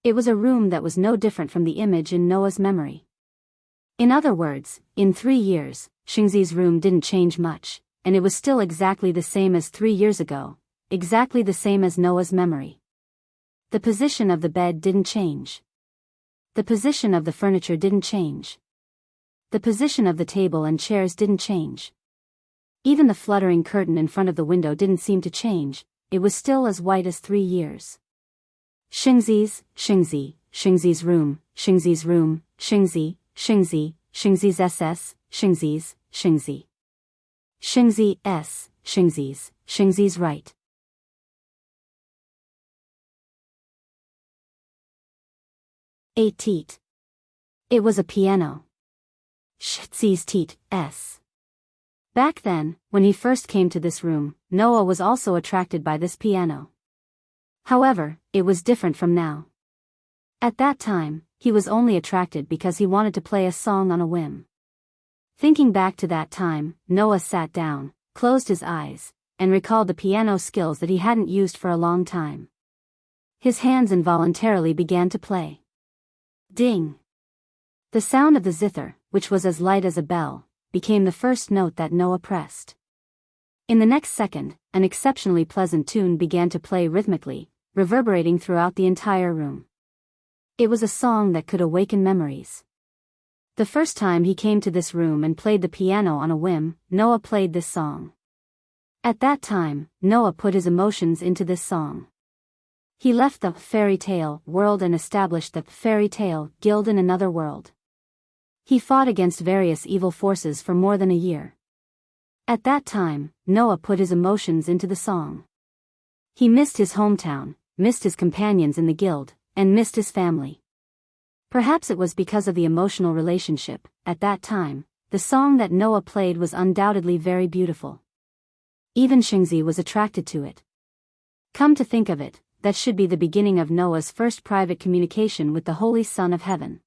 It was a room that was no different from the image in Noah's memory. In other words, in 3 years, Xingzi's room didn't change much, and it was still exactly the same as 3 years ago, exactly the same as Noah's memory. The position of the bed didn't change. The position of the furniture didn't change. The position of the table and chairs didn't change. Even the fluttering curtain in front of the window didn't seem to change, it was still as white as 3 years. Xingzi's room, Xingzi's room, Xingzi's SS, Xingzi's right. A teat. It was a piano. Xingzi's teat, S. Back then, when he first came to this room, Noah was also attracted by this piano. However, it was different from now. At that time, he was only attracted because he wanted to play a song on a whim. Thinking back to that time, Noah sat down, closed his eyes, and recalled the piano skills that he hadn't used for a long time. His hands involuntarily began to play. Ding! The sound of the zither, which was as light as a bell, became the first note that Noah pressed. In the next second, an exceptionally pleasant tune began to play rhythmically, reverberating throughout the entire room. It was a song that could awaken memories. The first time he came to this room and played the piano on a whim, Noah played this song. At that time, Noah put his emotions into this song. He left the fairy tale world and established the fairy tale guild in another world. He fought against various evil forces for more than a year. At that time, Noah put his emotions into the song. He missed his hometown, missed his companions in the guild, and missed his family. Perhaps it was because of the emotional relationship. At that time, the song that Noah played was undoubtedly very beautiful. Even Shengzi was attracted to it. Come to think of it, that should be the beginning of Noah's first private communication with the Holy Son of Heaven.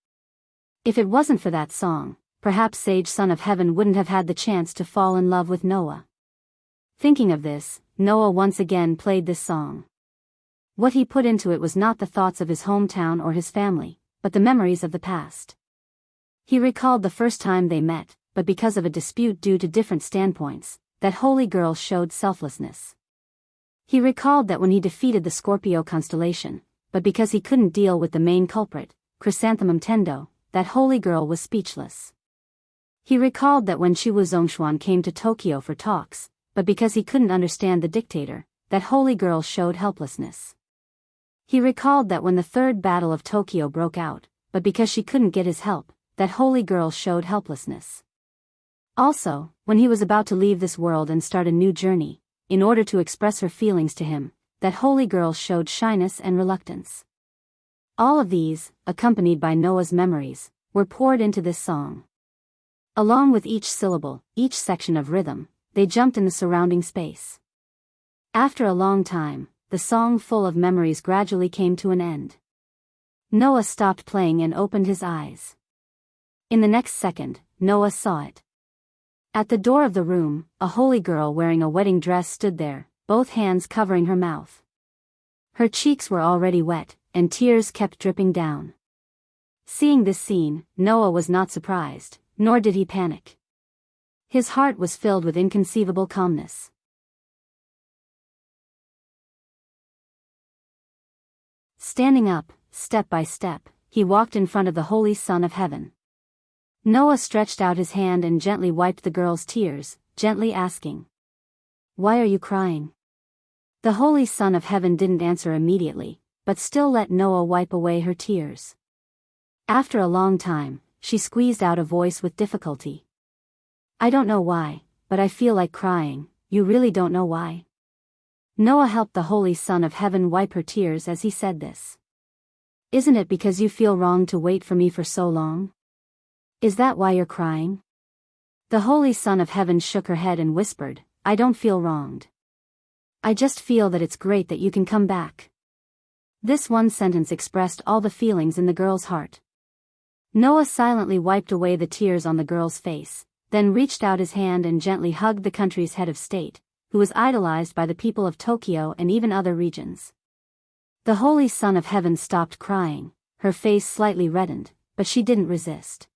If it wasn't for that song, perhaps Sage Son of Heaven wouldn't have had the chance to fall in love with Noah. Thinking of this, Noah once again played this song. What he put into it was not the thoughts of his hometown or his family, but the memories of the past. He recalled the first time they met, but because of a dispute due to different standpoints, that holy girl showed selflessness. He recalled that when he defeated the Scorpio constellation, but because he couldn't deal with the main culprit, Chrysanthemum Tendo, that holy girl was speechless. He recalled that when Chiwu Zhongshuan came to Tokyo for talks, but because he couldn't understand the dictator, that holy girl showed helplessness. He recalled that when the Third Battle of Tokyo broke out, but because she couldn't get his help, that holy girl showed helplessness. Also, when he was about to leave this world and start a new journey, in order to express her feelings to him, that holy girl showed shyness and reluctance. All of these, accompanied by Noah's memories, were poured into this song. Along with each syllable, each section of rhythm, they jumped in the surrounding space. After a long time, the song full of memories gradually came to an end. Noah stopped playing and opened his eyes. In the next second, Noah saw it. At the door of the room, a holy girl wearing a wedding dress stood there, both hands covering her mouth. Her cheeks were already wet, and tears kept dripping down. Seeing this scene, Noah was not surprised, nor did he panic. His heart was filled with inconceivable calmness. Standing up, step by step, he walked in front of the Holy Son of Heaven. Noah stretched out his hand and gently wiped the girl's tears, gently asking, "Why are you crying?" The Holy Son of Heaven didn't answer immediately, but still let Noah wipe away her tears. After a long time, she squeezed out a voice with difficulty. "I don't know why, but I feel like crying. You really don't know why?" Noah helped the Holy Son of Heaven wipe her tears as he said this. "Isn't it because you feel wronged to wait for me for so long? Is that why you're crying?" The Holy Son of Heaven shook her head and whispered, "I don't feel wronged. I just feel that it's great that you can come back." This one sentence expressed all the feelings in the girl's heart. Noah silently wiped away the tears on the girl's face, then reached out his hand and gently hugged the country's head of state, who was idolized by the people of Tokyo and even other regions. The Holy Son of Heaven stopped crying, her face slightly reddened, but she didn't resist.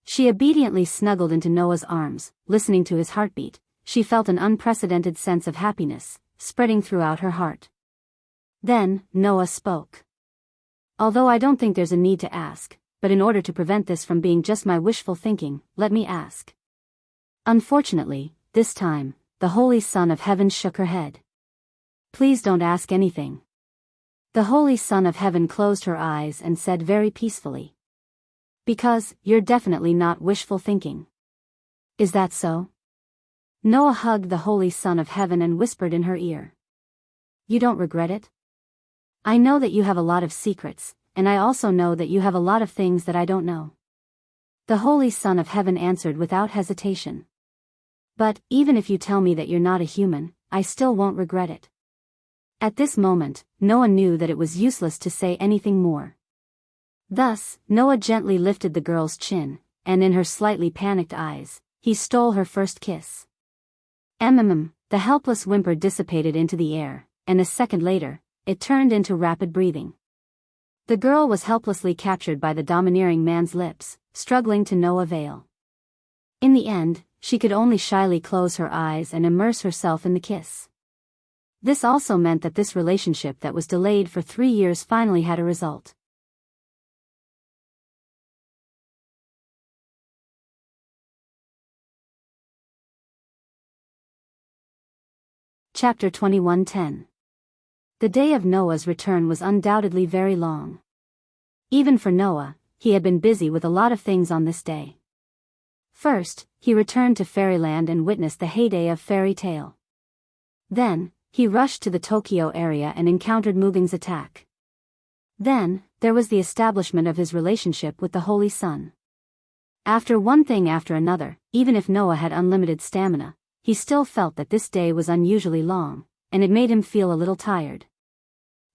She obediently snuggled into Noah's arms, listening to his heartbeat. She felt an unprecedented sense of happiness, spreading throughout her heart. Then, Noah spoke. "Although I don't think there's a need to ask, but in order to prevent this from being just my wishful thinking, let me ask." Unfortunately, this time, the Holy Son of Heaven shook her head. "Please don't ask anything." The Holy Son of Heaven closed her eyes and said very peacefully, "Because, you're definitely not wishful thinking." "Is that so?" Noah hugged the Holy Son of Heaven and whispered in her ear, "You don't regret it? I know that you have a lot of secrets, and I also know that you have a lot of things that I don't know." The Holy Son of Heaven answered without hesitation. "But, even if you tell me that you're not a human, I still won't regret it." At this moment, Noah knew that it was useless to say anything more. Thus, Noah gently lifted the girl's chin, and in her slightly panicked eyes, he stole her first kiss. The helpless whimper dissipated into the air, and a second later, it turned into rapid breathing. The girl was helplessly captured by the domineering man's lips, struggling to no avail. In the end, she could only shyly close her eyes and immerse herself in the kiss. This also meant that this relationship that was delayed for 3 years finally had a result. Chapter 21:10. The day of Noah's return was undoubtedly very long. Even for Noah, he had been busy with a lot of things on this day. First, he returned to Fairyland and witnessed the heyday of fairy tale. Then, he rushed to the Tokyo area and encountered Mugang's attack. Then, there was the establishment of his relationship with the Holy Sun. After one thing after another, even if Noah had unlimited stamina, he still felt that this day was unusually long, and it made him feel a little tired.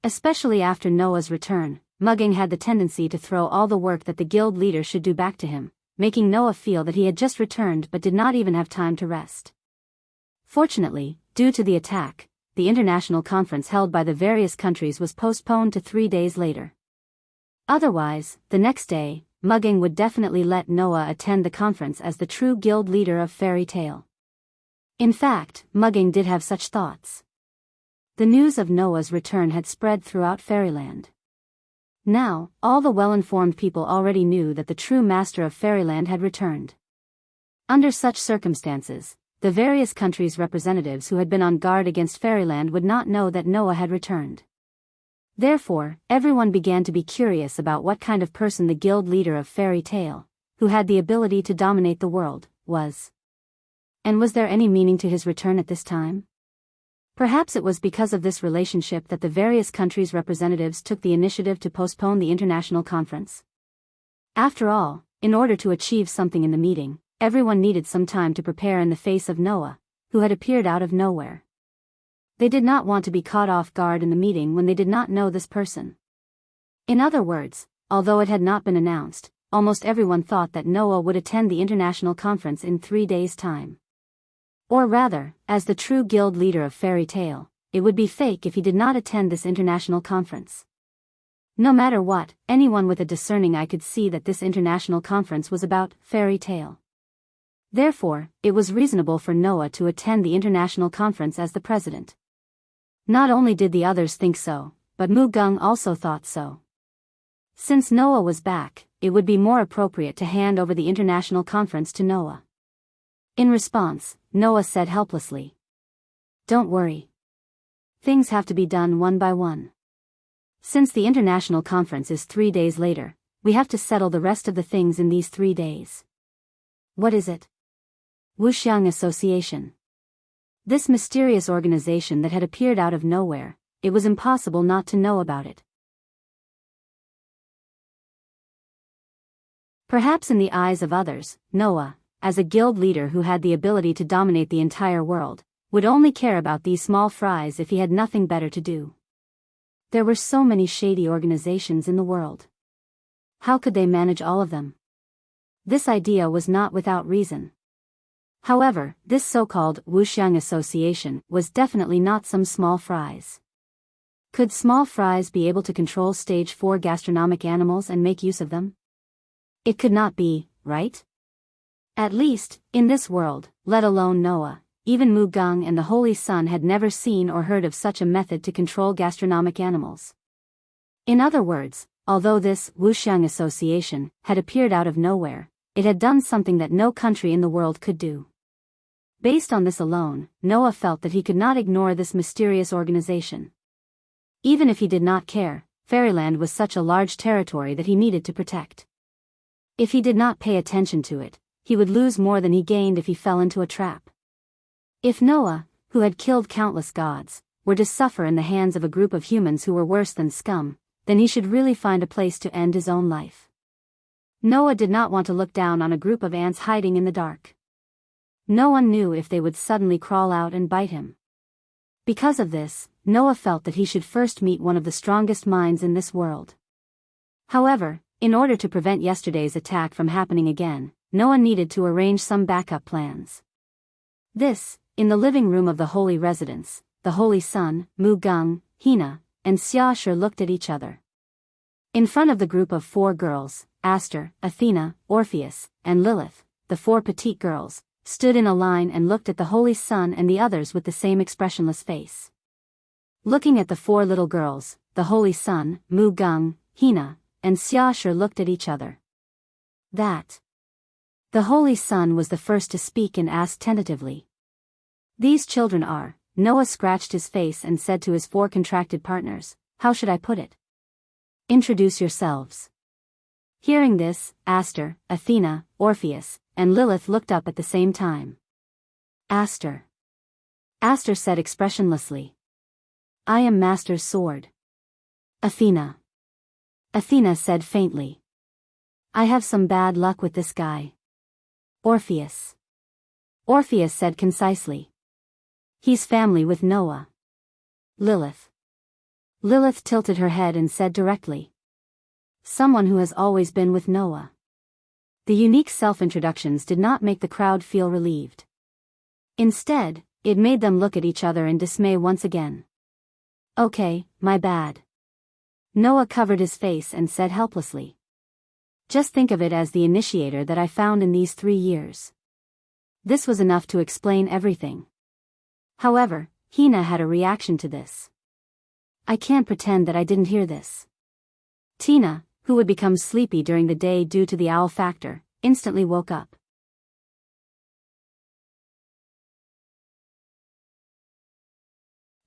Especially after Noah's return, Mugang had the tendency to throw all the work that the guild leader should do back to him, making Noah feel that he had just returned but did not even have time to rest. Fortunately, due to the attack, the international conference held by the various countries was postponed to 3 days later. Otherwise, the next day, Mugang would definitely let Noah attend the conference as the true guild leader of fairy tale. In fact, Mugang did have such thoughts. The news of Noah's return had spread throughout Fairyland. Now, all the well-informed people already knew that the true master of Fairyland had returned. Under such circumstances, the various countries' representatives who had been on guard against Fairyland would not know that Noah had returned. Therefore, everyone began to be curious about what kind of person the guild leader of fairy tale, who had the ability to dominate the world, was. And was there any meaning to his return at this time? Perhaps it was because of this relationship that the various countries' representatives took the initiative to postpone the international conference. After all, in order to achieve something in the meeting, everyone needed some time to prepare in the face of Noah, who had appeared out of nowhere. They did not want to be caught off guard in the meeting when they did not know this person. In other words, although it had not been announced, almost everyone thought that Noah would attend the international conference in 3 days' time. Or rather, as the true guild leader of fairy tale, it would be fake if he did not attend this international conference. No matter what, anyone with a discerning eye could see that this international conference was about fairy tale. Therefore, it was reasonable for Noah to attend the international conference as the president. Not only did the others think so, but Mugang also thought so. Since Noah was back, it would be more appropriate to hand over the international conference to Noah. In response, Noah said helplessly, "Don't worry. Things have to be done one by one. Since the international conference is 3 days later, we have to settle the rest of the things in these 3 days." What is it? Wuxiang Association. This mysterious organization that had appeared out of nowhere, it was impossible not to know about it. Perhaps in the eyes of others, Noah, as a guild leader who had the ability to dominate the entire world, would only care about these small fries if he had nothing better to do. There were so many shady organizations in the world. How could they manage all of them? This idea was not without reason. However, this so-called Wuxiang Association was definitely not some small fries. Could small fries be able to control stage 4 gastronomic animals and make use of them? It could not be, right? At least, in this world, let alone Noah, even Mugang and the Holy Sun had never seen or heard of such a method to control gastronomic animals. In other words, although this Wuxiang Association had appeared out of nowhere, it had done something that no country in the world could do. Based on this alone, Noah felt that he could not ignore this mysterious organization. Even if he did not care, Fairyland was such a large territory that he needed to protect. If he did not pay attention to it, he would lose more than he gained if he fell into a trap. If Noah, who had killed countless gods, were to suffer in the hands of a group of humans who were worse than scum, then he should really find a place to end his own life. Noah did not want to look down on a group of ants hiding in the dark. No one knew if they would suddenly crawl out and bite him. Because of this, Noah felt that he should first meet one of the strongest minds in this world. However, in order to prevent yesterday's attack from happening again, Noah needed to arrange some backup plans. This, in the living room of the holy residence, the Holy Sun, Mugang, Hina, and Xiaoshi looked at each other. In front of the group of 4 girls, Aster, Athena, Orpheus, and Lilith, the 4 petite girls, stood in a line and looked at the Holy Sun and the others with the same expressionless face. Looking at the 4 little girls, the Holy Sun, Mugang, Hina, and Xiaoshi looked at each other. The Holy Sun was the first to speak and asked tentatively. "These children are," Noah scratched his face and said to his 4 contracted partners, "How should I put it? Introduce yourselves." Hearing this, Aster, Athena, Orpheus, and Lilith looked up at the same time. Aster. Aster said expressionlessly. I am Master's sword. Athena. Athena said faintly. I have some bad luck with this guy. Orpheus. Orpheus said concisely. He's family with Noah. Lilith. Lilith tilted her head and said directly. Someone who has always been with Noah. The unique self-introductions did not make the crowd feel relieved. Instead, it made them look at each other in dismay once again. Okay, my bad. Noah covered his face and said helplessly. Just think of it as the initiator that I found in these 3 years. This was enough to explain everything. However, Hina had a reaction to this. I can't pretend that I didn't hear this. Tina, who would become sleepy during the day due to the owl factor, instantly woke up.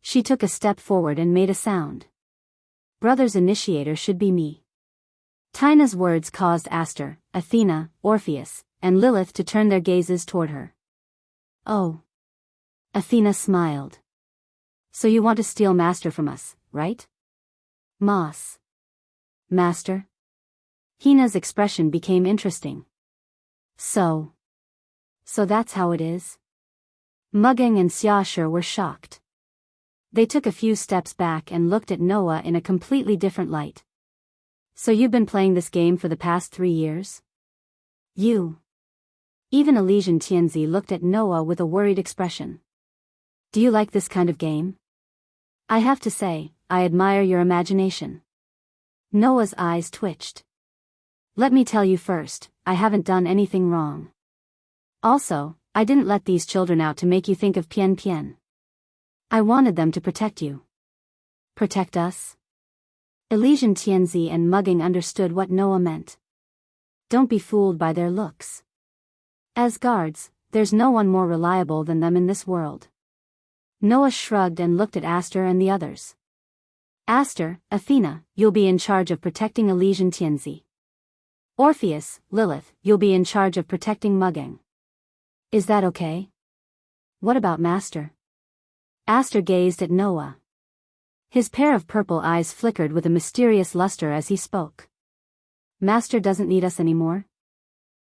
She took a step forward and made a sound. Brother's initiator should be me. Tina's words caused Aster, Athena, Orpheus, and Lilith to turn their gazes toward her. Oh. Athena smiled. So you want to steal Master from us, right? Moss. Master? Hina's expression became interesting. So that's how it is? Mugging and Xiaoshi were shocked. They took a few steps back and looked at Noah in a completely different light. So you've been playing this game for the past 3 years? You. Even Elysian Tianzi looked at Noah with a worried expression. Do you like this kind of game? I have to say, I admire your imagination. Noah's eyes twitched. Let me tell you first, I haven't done anything wrong. Also, I didn't let these children out to make you think of Pian Pian. I wanted them to protect you. Protect us? Elysian Tianzi and Mugging understood what Noah meant. Don't be fooled by their looks. As guards, there's no one more reliable than them in this world. Noah shrugged and looked at Aster and the others. Aster, Athena, you'll be in charge of protecting Elysian Tianzi. Orpheus, Lilith, you'll be in charge of protecting Mugging. Is that okay? What about Master? Aster gazed at Noah. His pair of purple eyes flickered with a mysterious luster as he spoke. Master doesn't need us anymore?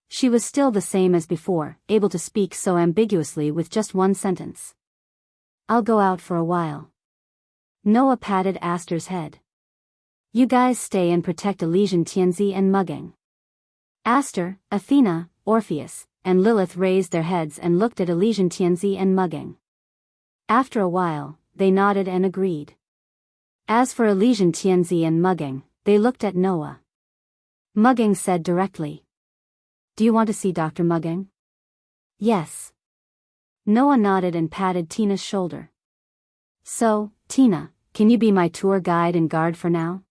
She was still the same as before, able to speak so ambiguously with just one sentence. I'll go out for a while. Noah patted Aster's head. You guys stay and protect Elysian Tianzi and Mugging. Aster, Athena, Orpheus, and Lilith raised their heads and looked at Elysian Tianzi and Mugging. After a while, they nodded and agreed. As for Elysian Tianzi and Mugging, they looked at Noah. Mugging said directly. Do you want to see Dr. Mugging? Yes. Noah nodded and patted Tina's shoulder. So, Tina, can you be my tour guide and guard for now?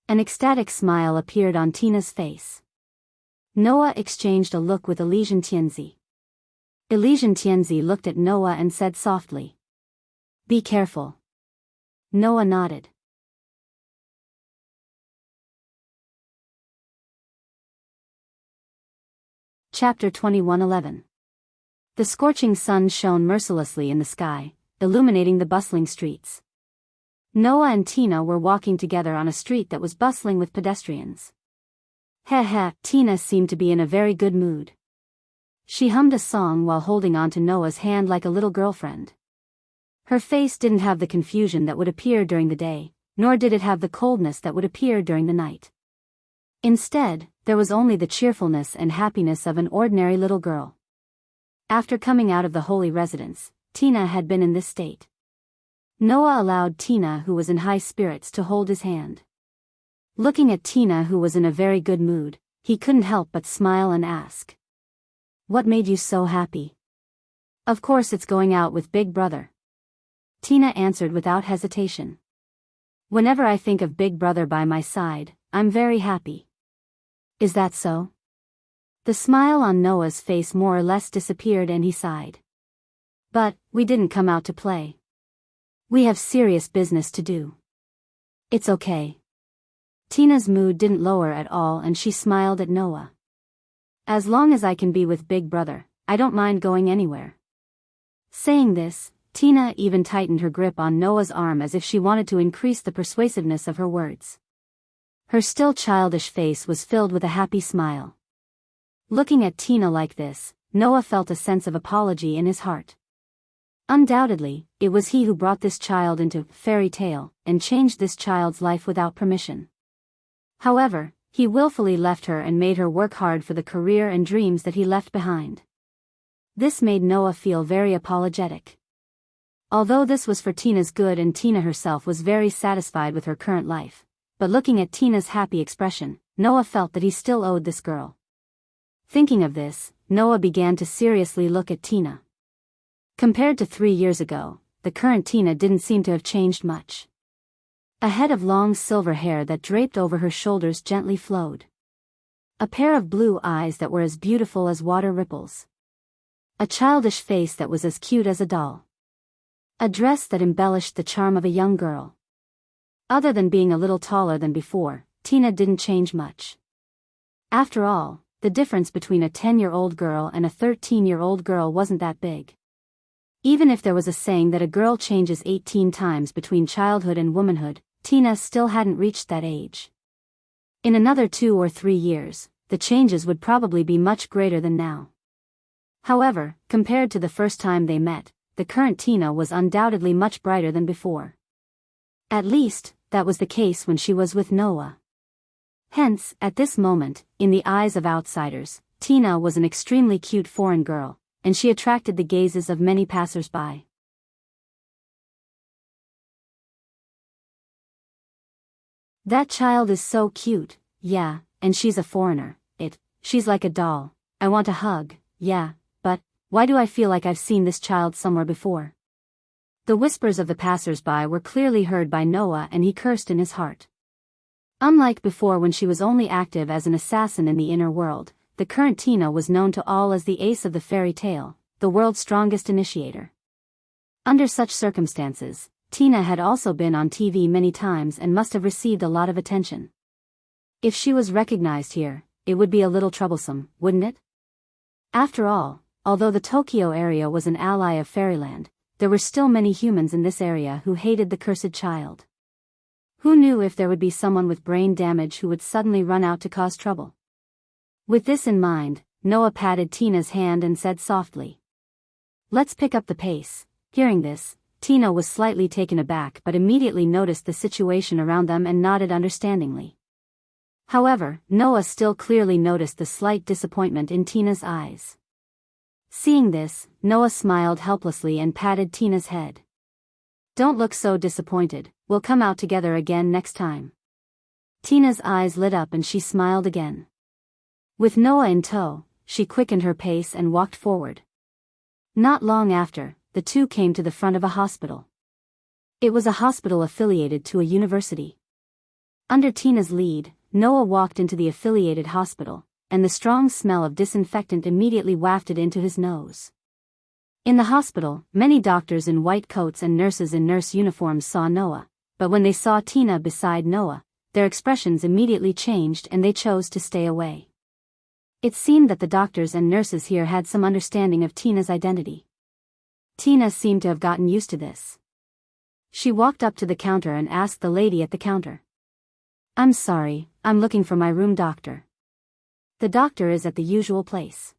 An ecstatic smile appeared on Tina's face. Noah exchanged a look with Elysian Tianzi. Elysian Tianzi looked at Noah and said softly. Be careful. Noah nodded. Chapter 21:11. The scorching sun shone mercilessly in the sky, illuminating the bustling streets. Noah and Tina were walking together on a street that was bustling with pedestrians. Tina seemed to be in a very good mood. She hummed a song while holding on to Noah's hand like a little girlfriend. Her face didn't have the confusion that would appear during the day, nor did it have the coldness that would appear during the night. Instead, there was only the cheerfulness and happiness of an ordinary little girl. After coming out of the holy residence, Tina had been in this state. Noah allowed Tina, who was in high spirits, to hold his hand. Looking at Tina, who was in a very good mood, he couldn't help but smile and ask. What made you so happy? Of course it's going out with Big Brother. Tina answered without hesitation. Whenever I think of Big Brother by my side, I'm very happy. Is that so? The smile on Noah's face more or less disappeared and he sighed. But, we didn't come out to play. We have serious business to do. It's okay. Tina's mood didn't lower at all and she smiled at Noah. As long as I can be with Big Brother, I don't mind going anywhere. Saying this, Tina even tightened her grip on Noah's arm as if she wanted to increase the persuasiveness of her words. Her still childish face was filled with a happy smile. Looking at Tina like this, Noah felt a sense of apology in his heart. Undoubtedly, it was he who brought this child into fairy tale and changed this child's life without permission. However, he willfully left her and made her work hard for the career and dreams that he left behind. This made Noah feel very apologetic. Although this was for Tina's good and Tina herself was very satisfied with her current life, but looking at Tina's happy expression, Noah felt that he still owed this girl. Thinking of this, Noah began to seriously look at Tina. Compared to 3 years ago, the current Tina didn't seem to have changed much. A head of long silver hair that draped over her shoulders gently flowed. A pair of blue eyes that were as beautiful as water ripples. A childish face that was as cute as a doll. A dress that embellished the charm of a young girl. Other than being a little taller than before, Tina didn't change much. After all, the difference between a 10-year-old girl and a 13-year-old girl wasn't that big. Even if there was a saying that a girl changes 18 times between childhood and womanhood, Tina still hadn't reached that age. In another 2 or 3 years, the changes would probably be much greater than now. However, compared to the first time they met, the current Tina was undoubtedly much brighter than before. At least, that was the case when she was with Noah. Hence, at this moment, in the eyes of outsiders, Tina was an extremely cute foreign girl, and she attracted the gazes of many passers-by. That child is so cute, yeah, and she's a foreigner, she's like a doll, I want a hug, yeah, but, why do I feel like I've seen this child somewhere before? The whispers of the passers-by were clearly heard by Noah and he cursed in his heart. Unlike before when she was only active as an assassin in the inner world, the current Tina was known to all as the ace of the fairy tale, the world's strongest initiator. Under such circumstances, Tina had also been on TV many times and must have received a lot of attention. If she was recognized here, it would be a little troublesome, wouldn't it? After all, although the Tokyo area was an ally of Fairyland, there were still many humans in this area who hated the cursed child. Who knew if there would be someone with brain damage who would suddenly run out to cause trouble? With this in mind, Noah patted Tina's hand and said softly, "Let's pick up the pace." Hearing this, Tina was slightly taken aback but immediately noticed the situation around them and nodded understandingly. However, Noah still clearly noticed the slight disappointment in Tina's eyes. Seeing this, Noah smiled helplessly and patted Tina's head. "Don't look so disappointed, we'll come out together again next time." Tina's eyes lit up and she smiled again. With Noah in tow, she quickened her pace and walked forward. Not long after, the two came to the front of a hospital. It was a hospital affiliated to a university. Under Tina's lead, Noah walked into the affiliated hospital, and the strong smell of disinfectant immediately wafted into his nose. In the hospital, many doctors in white coats and nurses in nurse uniforms saw Noah, but when they saw Tina beside Noah, their expressions immediately changed and they chose to stay away. It seemed that the doctors and nurses here had some understanding of Tina's identity. Tina seemed to have gotten used to this. She walked up to the counter and asked the lady at the counter, "I'm sorry, I'm looking for my room doctor." "The doctor is at the usual place."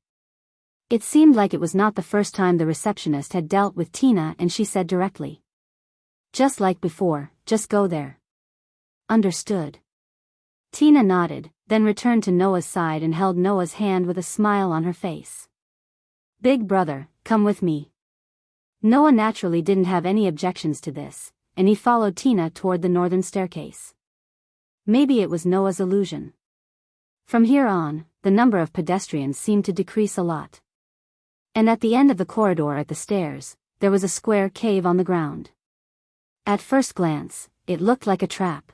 It seemed like it was not the first time the receptionist had dealt with Tina and she said directly, "Just like before, just go there." "Understood." Tina nodded, then returned to Noah's side and held Noah's hand with a smile on her face. "Big brother, come with me." Noah naturally didn't have any objections to this, and he followed Tina toward the northern staircase. Maybe it was Noah's illusion. From here on, the number of pedestrians seemed to decrease a lot. And at the end of the corridor at the stairs, there was a square cave on the ground. At first glance, it looked like a trap.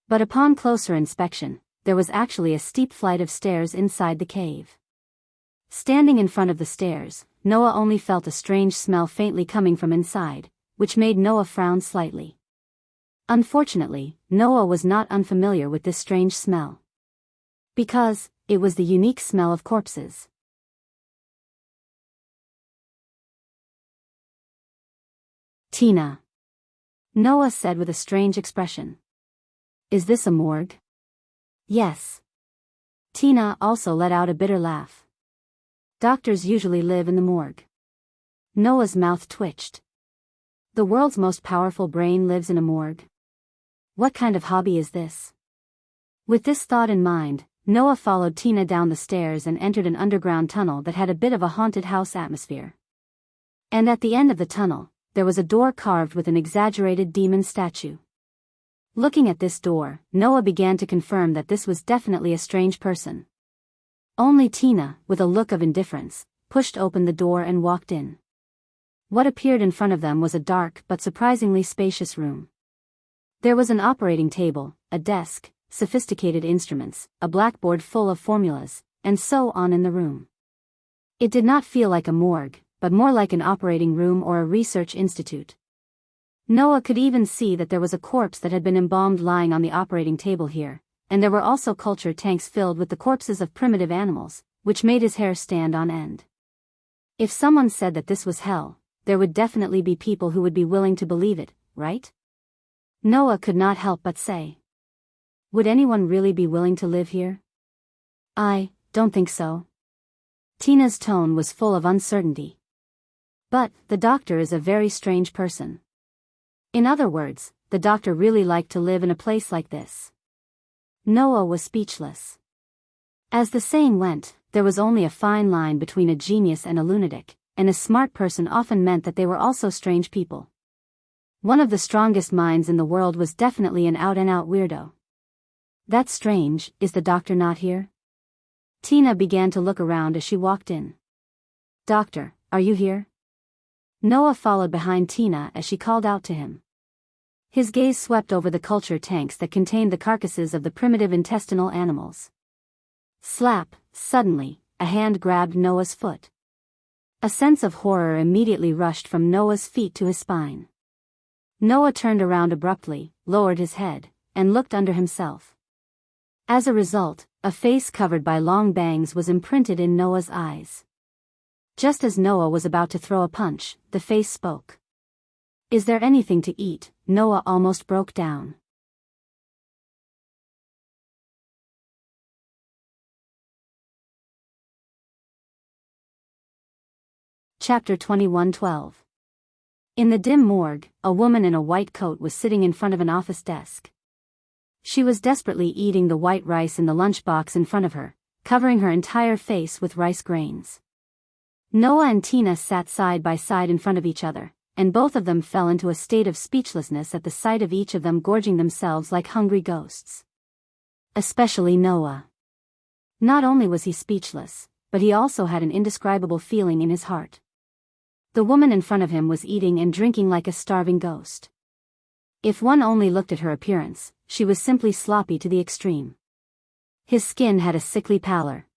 But upon closer inspection, there was actually a steep flight of stairs inside the cave. Standing in front of the stairs, Noah only felt a strange smell faintly coming from inside, which made Noah frown slightly. Unfortunately, Noah was not unfamiliar with this strange smell. Because it was the unique smell of corpses. Tina. Noah said with a strange expression. Is this a morgue? Yes. Tina also let out a bitter laugh. Doctors usually live in the morgue. Noah's mouth twitched. The world's most powerful brain lives in a morgue. What kind of hobby is this? With this thought in mind, Noah followed Tina down the stairs and entered an underground tunnel that had a bit of a haunted house atmosphere. And at the end of the tunnel, there was a door carved with an exaggerated demon statue. Looking at this door, Noah began to confirm that this was definitely a strange person. Only Tina, with a look of indifference, pushed open the door and walked in. What appeared in front of them was a dark but surprisingly spacious room. There was an operating table, a desk, sophisticated instruments, a blackboard full of formulas, and so on in the room. It did not feel like a morgue, but more like an operating room or a research institute. Noah could even see that there was a corpse that had been embalmed lying on the operating table here, and there were also culture tanks filled with the corpses of primitive animals, which made his hair stand on end. If someone said that this was hell, there would definitely be people who would be willing to believe it, right? Noah could not help but say. Would anyone really be willing to live here? I don't think so. Tina's tone was full of uncertainty. But the doctor is a very strange person. In other words, the doctor really liked to live in a place like this. Noah was speechless. As the saying went, there was only a fine line between a genius and a lunatic, and a smart person often meant that they were also strange people. One of the strongest minds in the world was definitely an out-and-out weirdo. That's strange, is the doctor not here? Tina began to look around as she walked in. Doctor, are you here? Noah followed behind Tina as she called out to him. His gaze swept over the culture tanks that contained the carcasses of the primitive intestinal animals. Slap, suddenly, a hand grabbed Noah's foot. A sense of horror immediately rushed from Noah's feet to his spine. Noah turned around abruptly, lowered his head, and looked under himself. As a result, a face covered by long bangs was imprinted in Noah's eyes. Just as Noah was about to throw a punch, the face spoke. Is there anything to eat? Noah almost broke down. Chapter 21:12. In the dim morgue, a woman in a white coat was sitting in front of an office desk. She was desperately eating the white rice in the lunchbox in front of her, covering her entire face with rice grains. Noah and Tina sat side by side in front of each other, and both of them fell into a state of speechlessness at the sight of each of them gorging themselves like hungry ghosts. Especially Noah. Not only was he speechless, but he also had an indescribable feeling in his heart. The woman in front of him was eating and drinking like a starving ghost. If one only looked at her appearance, she was simply sloppy to the extreme. His skin had a sickly pallor.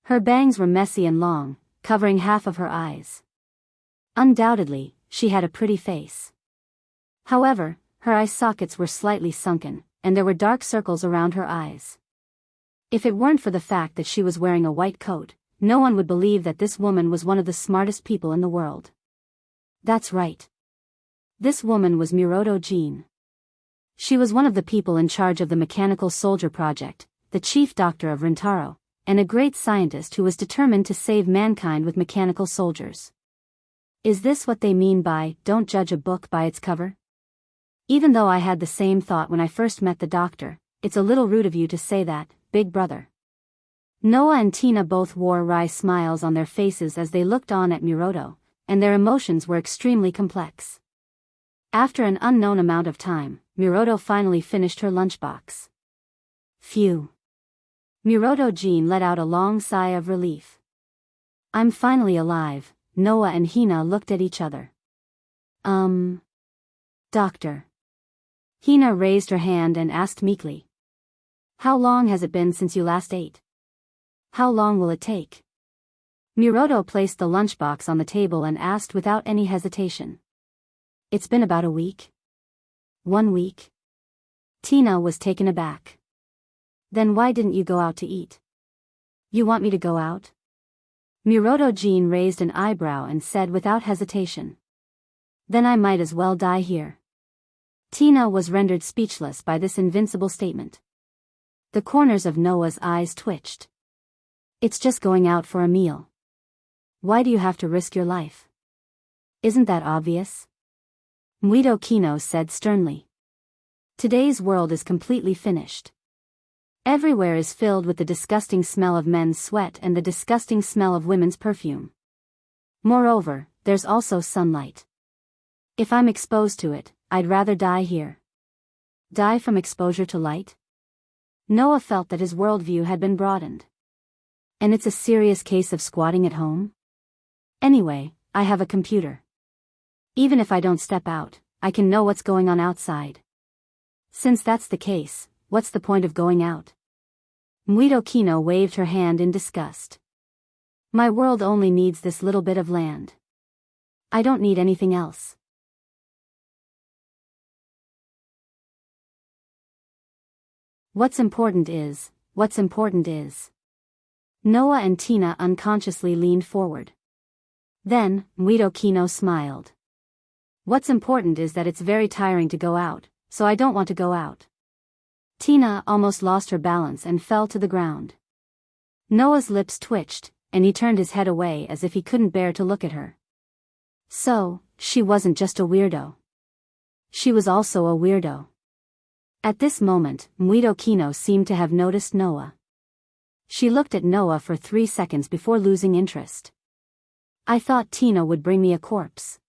Her bangs were messy and long, covering half of her eyes. Undoubtedly, she had a pretty face. However, her eye sockets were slightly sunken, and there were dark circles around her eyes. If it weren't for the fact that she was wearing a white coat, no one would believe that this woman was one of the smartest people in the world. That's right. This woman was Miroto Jean. She was one of the people in charge of the Mechanical Soldier Project, the chief doctor of Rintaro, and a great scientist who was determined to save mankind with mechanical soldiers. Is this what they mean by, don't judge a book by its cover? Even though I had the same thought when I first met the doctor, it's a little rude of you to say that, big brother. Noah and Tina both wore wry smiles on their faces as they looked on at Miroto, and their emotions were extremely complex. After an unknown amount of time, Miroto finally finished her lunchbox. Phew. Miroto Jean let out a long sigh of relief. I'm finally alive. Noah and Hina looked at each other. Doctor. Hina raised her hand and asked meekly. How long has it been since you last ate? How long will it take? Miroto placed the lunchbox on the table and asked without any hesitation. It's been about a week. 1 week? Tina was taken aback. Then why didn't you go out to eat? You want me to go out? Muroto-jin raised an eyebrow and said without hesitation. Then I might as well die here. Tina was rendered speechless by this invincible statement. The corners of Noah's eyes twitched. It's just going out for a meal. Why do you have to risk your life? Isn't that obvious? Muido Kino said sternly. Today's world is completely finished. Everywhere is filled with the disgusting smell of men's sweat and the disgusting smell of women's perfume. Moreover, there's also sunlight. If I'm exposed to it, I'd rather die here. Die from exposure to light? Noah felt that his worldview had been broadened. And it's a serious case of squatting at home? Anyway, I have a computer. Even if I don't step out, I can know what's going on outside. Since that's the case, what's the point of going out? Muido Kino waved her hand in disgust. My world only needs this little bit of land. I don't need anything else. What's important is. Noah and Tina unconsciously leaned forward. Then, Muido Kino smiled. What's important is that it's very tiring to go out, so I don't want to go out. Tina almost lost her balance and fell to the ground. Noah's lips twitched, and he turned his head away as if he couldn't bear to look at her. So, she wasn't just a weirdo. She was also a weirdo. At this moment, Muido Kino seemed to have noticed Noah. She looked at Noah for 3 seconds before losing interest. I thought Tina would bring me a corpse.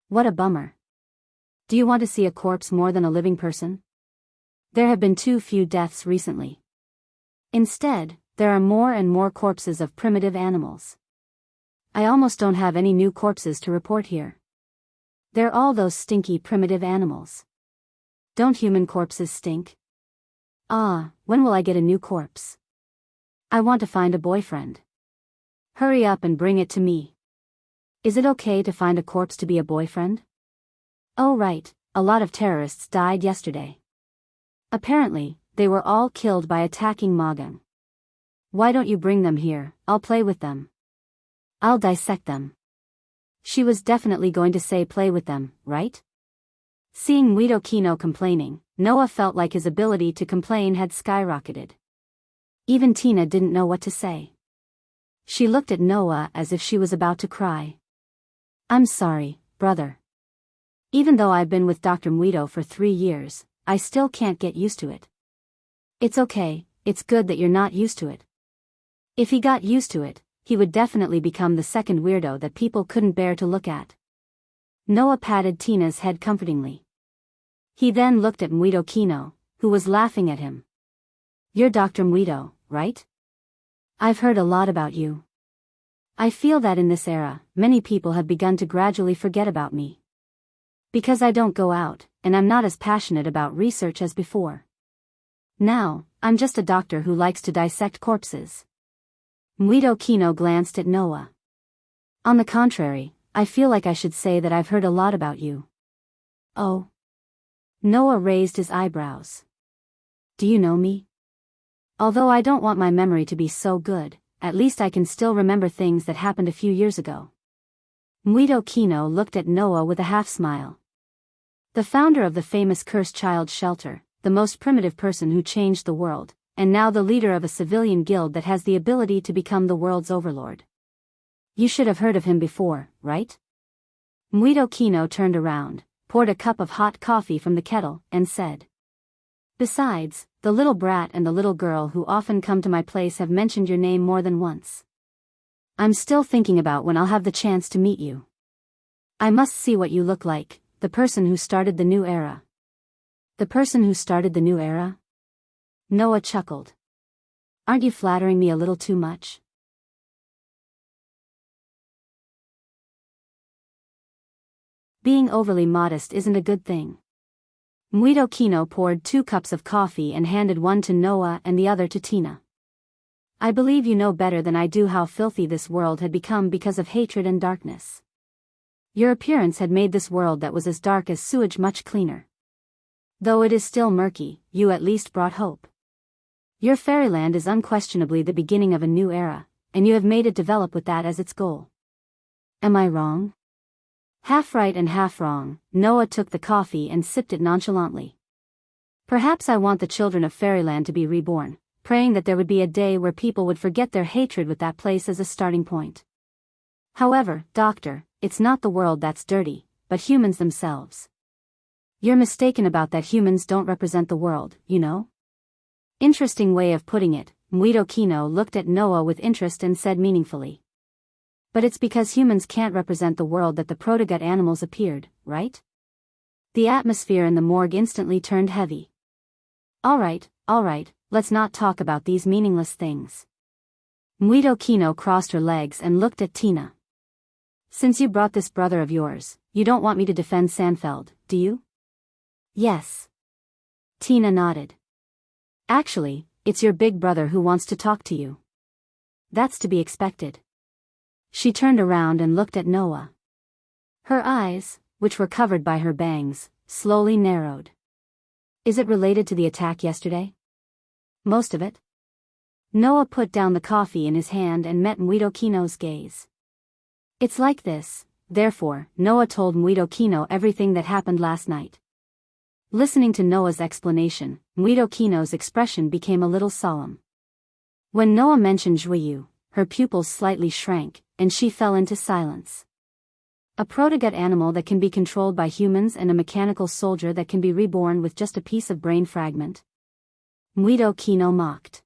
What a bummer. Do you want to see a corpse more than a living person? There have been too few deaths recently. Instead, there are more and more corpses of primitive animals. I almost don't have any new corpses to report here. They're all those stinky primitive animals. Don't human corpses stink? When will I get a new corpse? I want to find a boyfriend. Hurry up and bring it to me. Is it okay to find a corpse to be a boyfriend? Oh right, a lot of terrorists died yesterday. Apparently, they were all killed by attacking Magang. Why don't you bring them here? I'll play with them. I'll dissect them. She was definitely going to say play with them, right? Seeing Muido Kino complaining, Noah felt like his ability to complain had skyrocketed. Even Tina didn't know what to say. She looked at Noah as if she was about to cry. I'm sorry, brother. Even though I've been with Dr. Muido for 3 years, I still can't get used to it. It's okay, it's good that you're not used to it. If he got used to it, he would definitely become the second weirdo that people couldn't bear to look at. Noah patted Tina's head comfortingly. He then looked at Muido Kino, who was laughing at him. You're Dr. Muido, right? I've heard a lot about you. I feel that in this era, many people have begun to gradually forget about me. Because I don't go out, and I'm not as passionate about research as before. Now, I'm just a doctor who likes to dissect corpses. Muido Kino glanced at Noah. On the contrary, I feel like I should say that I've heard a lot about you. Oh. Noah raised his eyebrows. Do you know me? Although I don't want my memory to be so good, at least I can still remember things that happened a few years ago. Muido Kino looked at Noah with a half-smile. The founder of the famous Cursed Child Shelter, the most primitive person who changed the world, and now the leader of a civilian guild that has the ability to become the world's overlord. You should have heard of him before, right? Muido Kino turned around, poured a cup of hot coffee from the kettle, and said. Besides, the little brat and the little girl who often come to my place have mentioned your name more than once. I'm still thinking about when I'll have the chance to meet you. I must see what you look like, the person who started the new era. The person who started the new era? Noah chuckled. Aren't you flattering me a little too much? Being overly modest isn't a good thing. Muido Kino poured 2 cups of coffee and handed one to Noah and the other to Tina. I believe you know better than I do how filthy this world had become because of hatred and darkness. Your appearance had made this world that was as dark as sewage much cleaner. Though it is still murky, you at least brought hope. Your fairyland is unquestionably the beginning of a new era, and you have made it develop with that as its goal. Am I wrong? Half right and half wrong, Noah took the coffee and sipped it nonchalantly. Perhaps I want the children of fairyland to be reborn, praying that there would be a day where people would forget their hatred with that place as a starting point. However, Doctor, it's not the world that's dirty, but humans themselves. You're mistaken about that. Humans don't represent the world, you know? Interesting way of putting it. Muido Kino looked at Noah with interest and said meaningfully. But it's because humans can't represent the world that the protogut animals appeared, right? The atmosphere in the morgue instantly turned heavy. All right, let's not talk about these meaningless things. Muido Kino crossed her legs and looked at Tina. Since you brought this brother of yours, you don't want me to defend Sandfeld, do you? Yes. Tina nodded. Actually, it's your big brother who wants to talk to you. That's to be expected. She turned around and looked at Noah. Her eyes, which were covered by her bangs, slowly narrowed. Is it related to the attack yesterday? Most of it. Noah put down the coffee in his hand and met Muido Kino's gaze. It's like this, therefore, Noah told Muido Kino everything that happened last night. Listening to Noah's explanation, Muido Kino's expression became a little solemn. When Noah mentioned Juiyu, her pupils slightly shrank, and she fell into silence. A protogut animal that can be controlled by humans and a mechanical soldier that can be reborn with just a piece of brain fragment. Muido Kino mocked.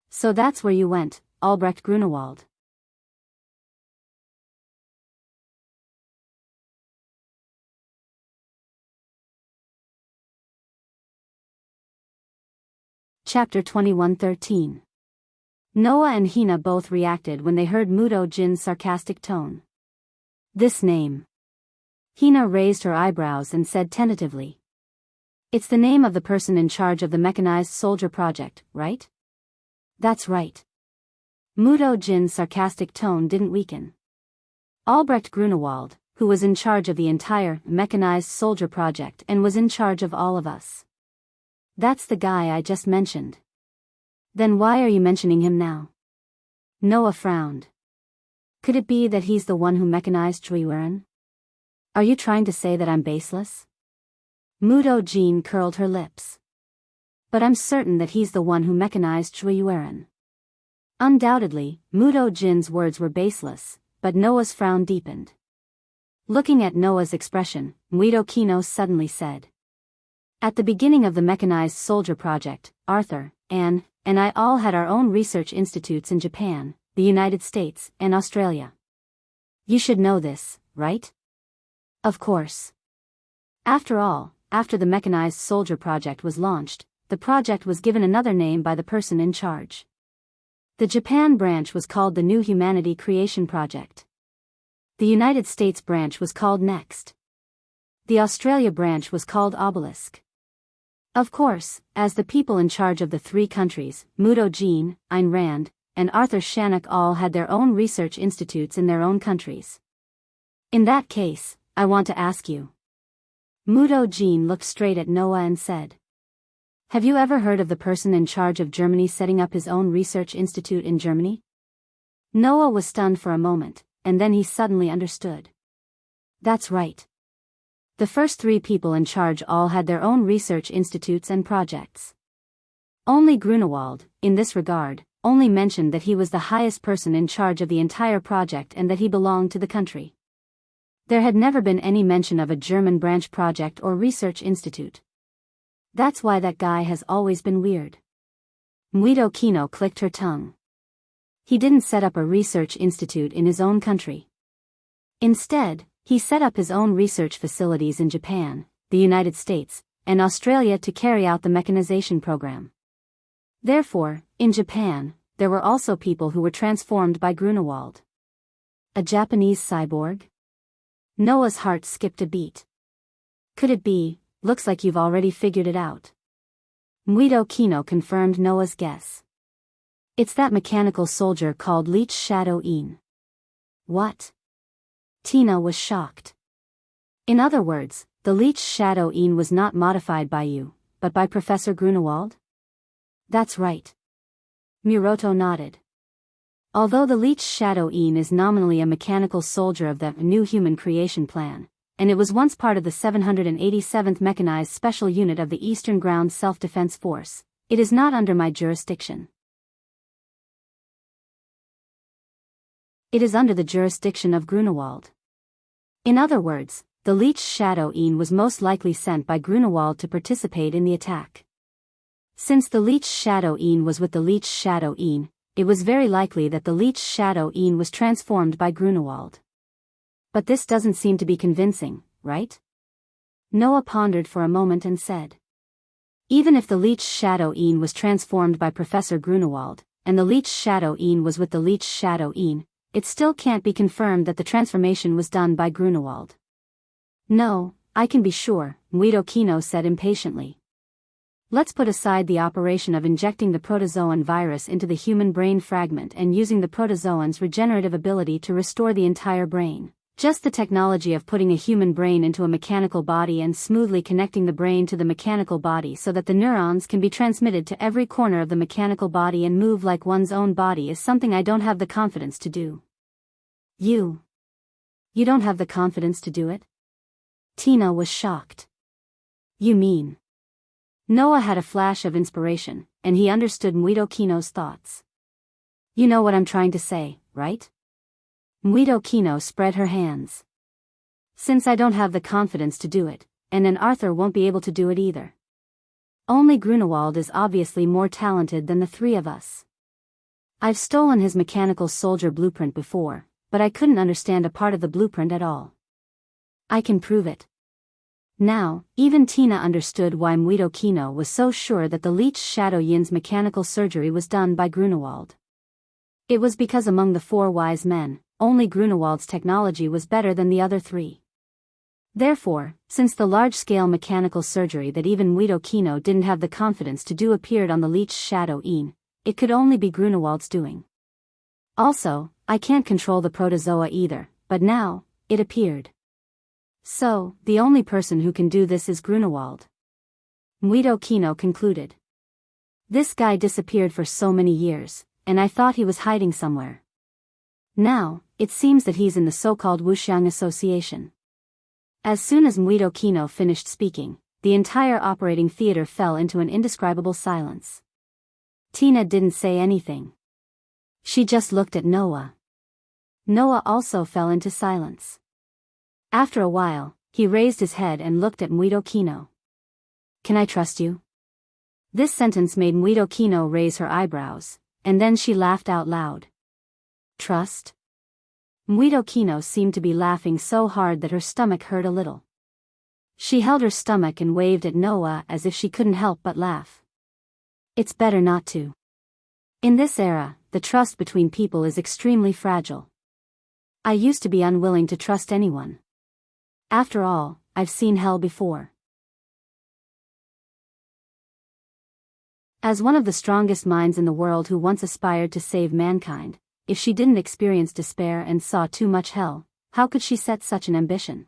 So that's where you went, Albrecht Grunewald. Chapter 21:13. Noah and Hina both reacted when they heard Mudo Jin's sarcastic tone. This name. Hina raised her eyebrows and said tentatively. It's the name of the person in charge of the mechanized soldier project, right? That's right. Mudo Jin's sarcastic tone didn't weaken. Albrecht Grunewald, who was in charge of the entire mechanized soldier project and was in charge of all of us. That's the guy I just mentioned. Then why are you mentioning him now? Noah frowned. Could it be that he's the one who mechanized Juiwen? Are you trying to say that I'm baseless? Mudo Jin curled her lips. But I'm certain that he's the one who mechanized Juiwen. Undoubtedly, Mudo Jin's words were baseless, but Noah's frown deepened. Looking at Noah's expression, Muido Kino suddenly said. At the beginning of the mechanized soldier project, Arthur, Anne, and I all had our own research institutes in Japan, the United States, and Australia. You should know this, right? Of course. After all, after the mechanized soldier project was launched, the project was given another name by the person in charge. The Japan branch was called the New Humanity Creation Project. The United States branch was called Next. The Australia branch was called Obelisk. Of course, as the people in charge of the three countries, Mudo Jin, Ayn Rand, and Arthur Shannock all had their own research institutes in their own countries. In that case, I want to ask you. Mudo Jin looked straight at Noah and said. Have you ever heard of the person in charge of Germany setting up his own research institute in Germany? Noah was stunned for a moment, and then he suddenly understood. That's right. The first three people in charge all had their own research institutes and projects. Only Grunewald, in this regard, only mentioned that he was the highest person in charge of the entire project and that he belonged to the country. There had never been any mention of a German branch project or research institute. That's why that guy has always been weird. Muido Kino clicked her tongue. He didn't set up a research institute in his own country. Instead, he set up his own research facilities in Japan, the United States, and Australia to carry out the mechanization program. Therefore, in Japan, there were also people who were transformed by Grunewald. A Japanese cyborg? Noah's heart skipped a beat. Could it be? Looks like you've already figured it out. Muido Kino confirmed Noah's guess. It's that mechanical soldier called Leech Shadow In. What? Tina was shocked. In other words, the leech's shadow was not modified by you, but by Professor Grunewald? That's right. Miroto nodded. Although the leech's shadow is nominally a mechanical soldier of the new human creation plan, and it was once part of the 787th Mechanized Special Unit of the Eastern Ground Self-Defense Force, it is not under my jurisdiction. It is under the jurisdiction of Grunewald. In other words, the leech's shadow was most likely sent by Grunewald to participate in the attack. Since the leech's shadow was with the leech's shadow it was very likely that the leech's shadow was transformed by Grunewald. But this doesn't seem to be convincing, right? Noah pondered for a moment and said. Even if the leech's shadow was transformed by Professor Grunewald, and the leech's shadow was with the leech's shadow it still can't be confirmed that the transformation was done by Grunewald. No, I can be sure, Muido Kino said impatiently. Let's put aside the operation of injecting the protozoan virus into the human brain fragment and using the protozoan's regenerative ability to restore the entire brain. Just the technology of putting a human brain into a mechanical body and smoothly connecting the brain to the mechanical body so that the neurons can be transmitted to every corner of the mechanical body and move like one's own body is something I don't have the confidence to do. You don't have the confidence to do it? Tina was shocked. You mean? Noah had a flash of inspiration, and he understood Muido Kino's thoughts. You know what I'm trying to say, right? Muido Kino spread her hands. Since I don't have the confidence to do it, and then Arthur won't be able to do it either. Only Grunewald is obviously more talented than the three of us. I've stolen his mechanical soldier blueprint before, but I couldn't understand a part of the blueprint at all. I can prove it. Now, even Tina understood why Muido Kino was so sure that the leech's shadow yin's mechanical surgery was done by Grunewald. It was because among the four wise men, only Grunewald's technology was better than the other three. Therefore, since the large-scale mechanical surgery that even Muido Kino didn't have the confidence to do appeared on the leech's shadow it could only be Grunewald's doing. Also, I can't control the protozoa either, but now, it appeared. So, the only person who can do this is Grunewald. Muido Kino concluded. This guy disappeared for so many years, and I thought he was hiding somewhere. Now, it seems that he's in the so-called Wuxiang Association. As soon as Muido Kino finished speaking, the entire operating theater fell into an indescribable silence. Tina didn't say anything. She just looked at Noah. Noah also fell into silence. After a while, he raised his head and looked at Muido Kino. Can I trust you? This sentence made Muido Kino raise her eyebrows, and then she laughed out loud. Trust? Muido Kino seemed to be laughing so hard that her stomach hurt a little. She held her stomach and waved at Noah as if she couldn't help but laugh. It's better not to. In this era, the trust between people is extremely fragile. I used to be unwilling to trust anyone. After all, I've seen hell before. As one of the strongest minds in the world who once aspired to save mankind, if she didn't experience despair and saw too much hell, how could she set such an ambition?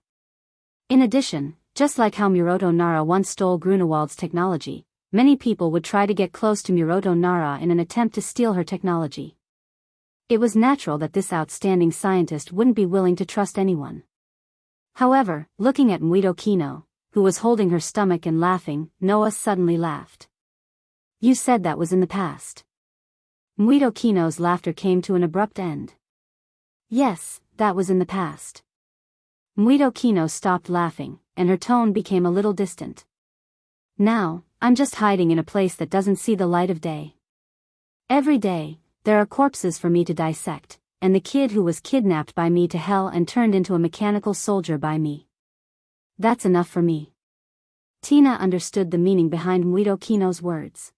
In addition, just like how Miroto Nara once stole Grunewald's technology, many people would try to get close to Miroto Nara in an attempt to steal her technology. It was natural that this outstanding scientist wouldn't be willing to trust anyone. However, looking at Muido Kino, who was holding her stomach and laughing, Noah suddenly laughed. You said that was in the past. Muido Kino's laughter came to an abrupt end. Yes, that was in the past. Muido Kino stopped laughing, and her tone became a little distant. Now, I'm just hiding in a place that doesn't see the light of day. Every day, there are corpses for me to dissect, and the kid who was kidnapped by me to hell and turned into a mechanical soldier by me. That's enough for me. Tina understood the meaning behind Muido Kino's words.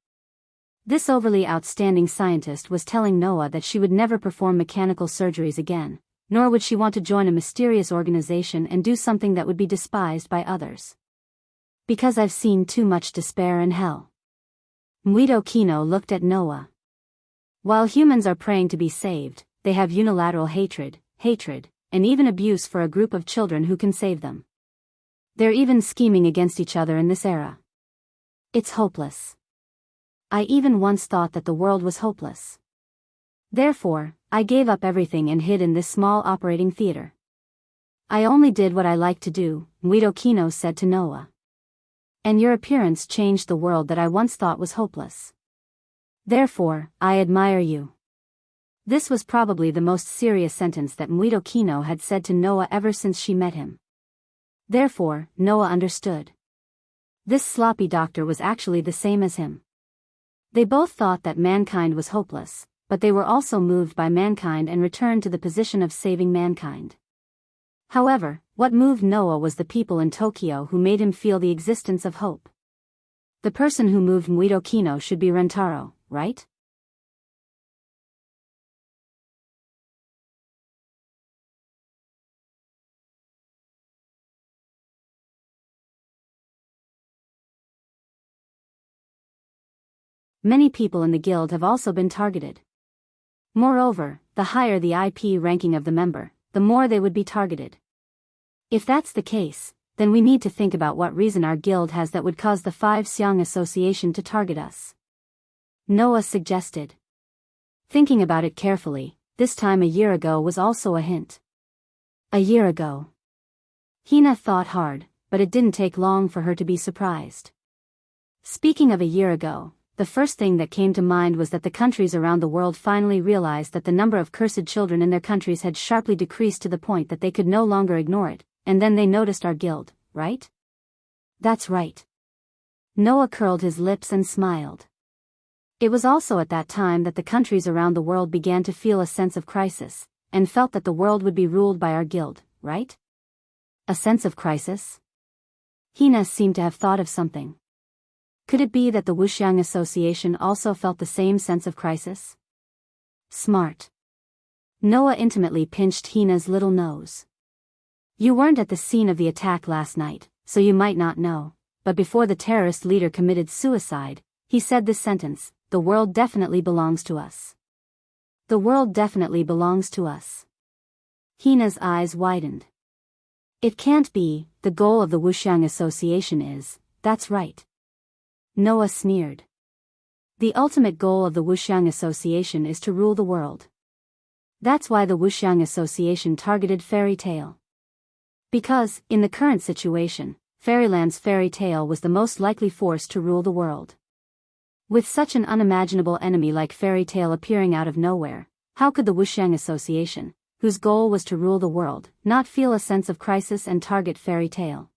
This overly outstanding scientist was telling Noah that she would never perform mechanical surgeries again, nor would she want to join a mysterious organization and do something that would be despised by others. Because I've seen too much despair and hell. Muido Kino looked at Noah. While humans are praying to be saved, they have unilateral hatred, and even abuse for a group of children who can save them. They're even scheming against each other in this era. It's hopeless. I even once thought that the world was hopeless. Therefore, I gave up everything and hid in this small operating theater. I only did what I liked to do, Muido Kino said to Noah. And your appearance changed the world that I once thought was hopeless. Therefore, I admire you. This was probably the most serious sentence that Muido Kino had said to Noah ever since she met him. Therefore, Noah understood. This sloppy doctor was actually the same as him. They both thought that mankind was hopeless, but they were also moved by mankind and returned to the position of saving mankind. However, what moved Noah was the people in Tokyo who made him feel the existence of hope. The person who moved Muido Kino should be Rentaro, right? Many people in the guild have also been targeted. Moreover, the higher the IP ranking of the member, the more they would be targeted. If that's the case, then we need to think about what reason our guild has that would cause the Five Siang Association to target us. Noah suggested. Thinking about it carefully, this time a year ago was also a hint. A year ago. Hina thought hard, but it didn't take long for her to be surprised. Speaking of a year ago, the first thing that came to mind was that the countries around the world finally realized that the number of cursed children in their countries had sharply decreased to the point that they could no longer ignore it, and then they noticed our guild, right? That's right. Noah curled his lips and smiled. It was also at that time that the countries around the world began to feel a sense of crisis, and felt that the world would be ruled by our guild, right? A sense of crisis? Hina seemed to have thought of something. Could it be that the Wuxiang Association also felt the same sense of crisis? Smart. Noah intimately pinched Hina's little nose. You weren't at the scene of the attack last night, so you might not know, but before the terrorist leader committed suicide, he said this sentence, "The world definitely belongs to us. The world definitely belongs to us." Hina's eyes widened. It can't be, the goal of the Wuxiang Association is, that's right. Noah sneered. The ultimate goal of the Wuxiang Association is to rule the world. That's why the Wuxiang Association targeted Fairy Tale. Because, in the current situation, Fairyland's Fairy Tale was the most likely force to rule the world. With such an unimaginable enemy like Fairy Tale appearing out of nowhere, how could the Wuxiang Association, whose goal was to rule the world, not feel a sense of crisis and target Fairy Tale?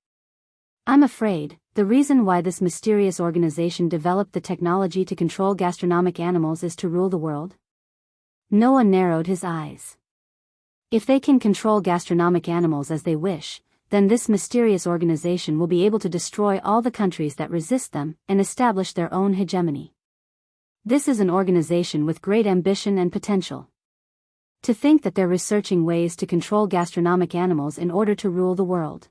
I'm afraid, the reason why this mysterious organization developed the technology to control gastronomic animals is to rule the world? Noah narrowed his eyes. If they can control gastronomic animals as they wish, then this mysterious organization will be able to destroy all the countries that resist them and establish their own hegemony. This is an organization with great ambition and potential. To think that they're researching ways to control gastronomic animals in order to rule the world.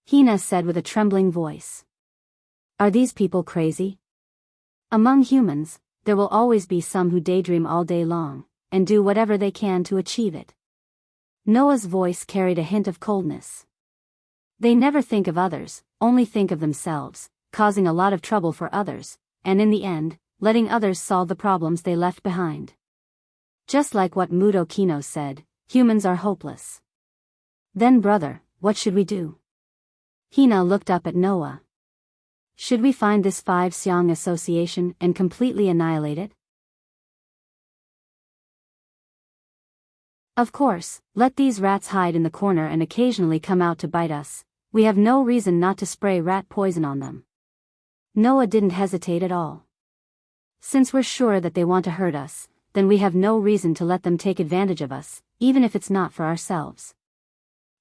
Hina said with a trembling voice. Are these people crazy? Among humans, there will always be some who daydream all day long, and do whatever they can to achieve it. Noah's voice carried a hint of coldness. They never think of others, only think of themselves, causing a lot of trouble for others, and in the end, letting others solve the problems they left behind. Just like what Muido Kino said, humans are hopeless. Then brother, what should we do? Hina looked up at Noah. Should we find this Five Siang Association and completely annihilate it? Of course, let these rats hide in the corner and occasionally come out to bite us. We have no reason not to spray rat poison on them. Noah didn't hesitate at all. Since we're sure that they want to hurt us, then we have no reason to let them take advantage of us, even if it's not for ourselves.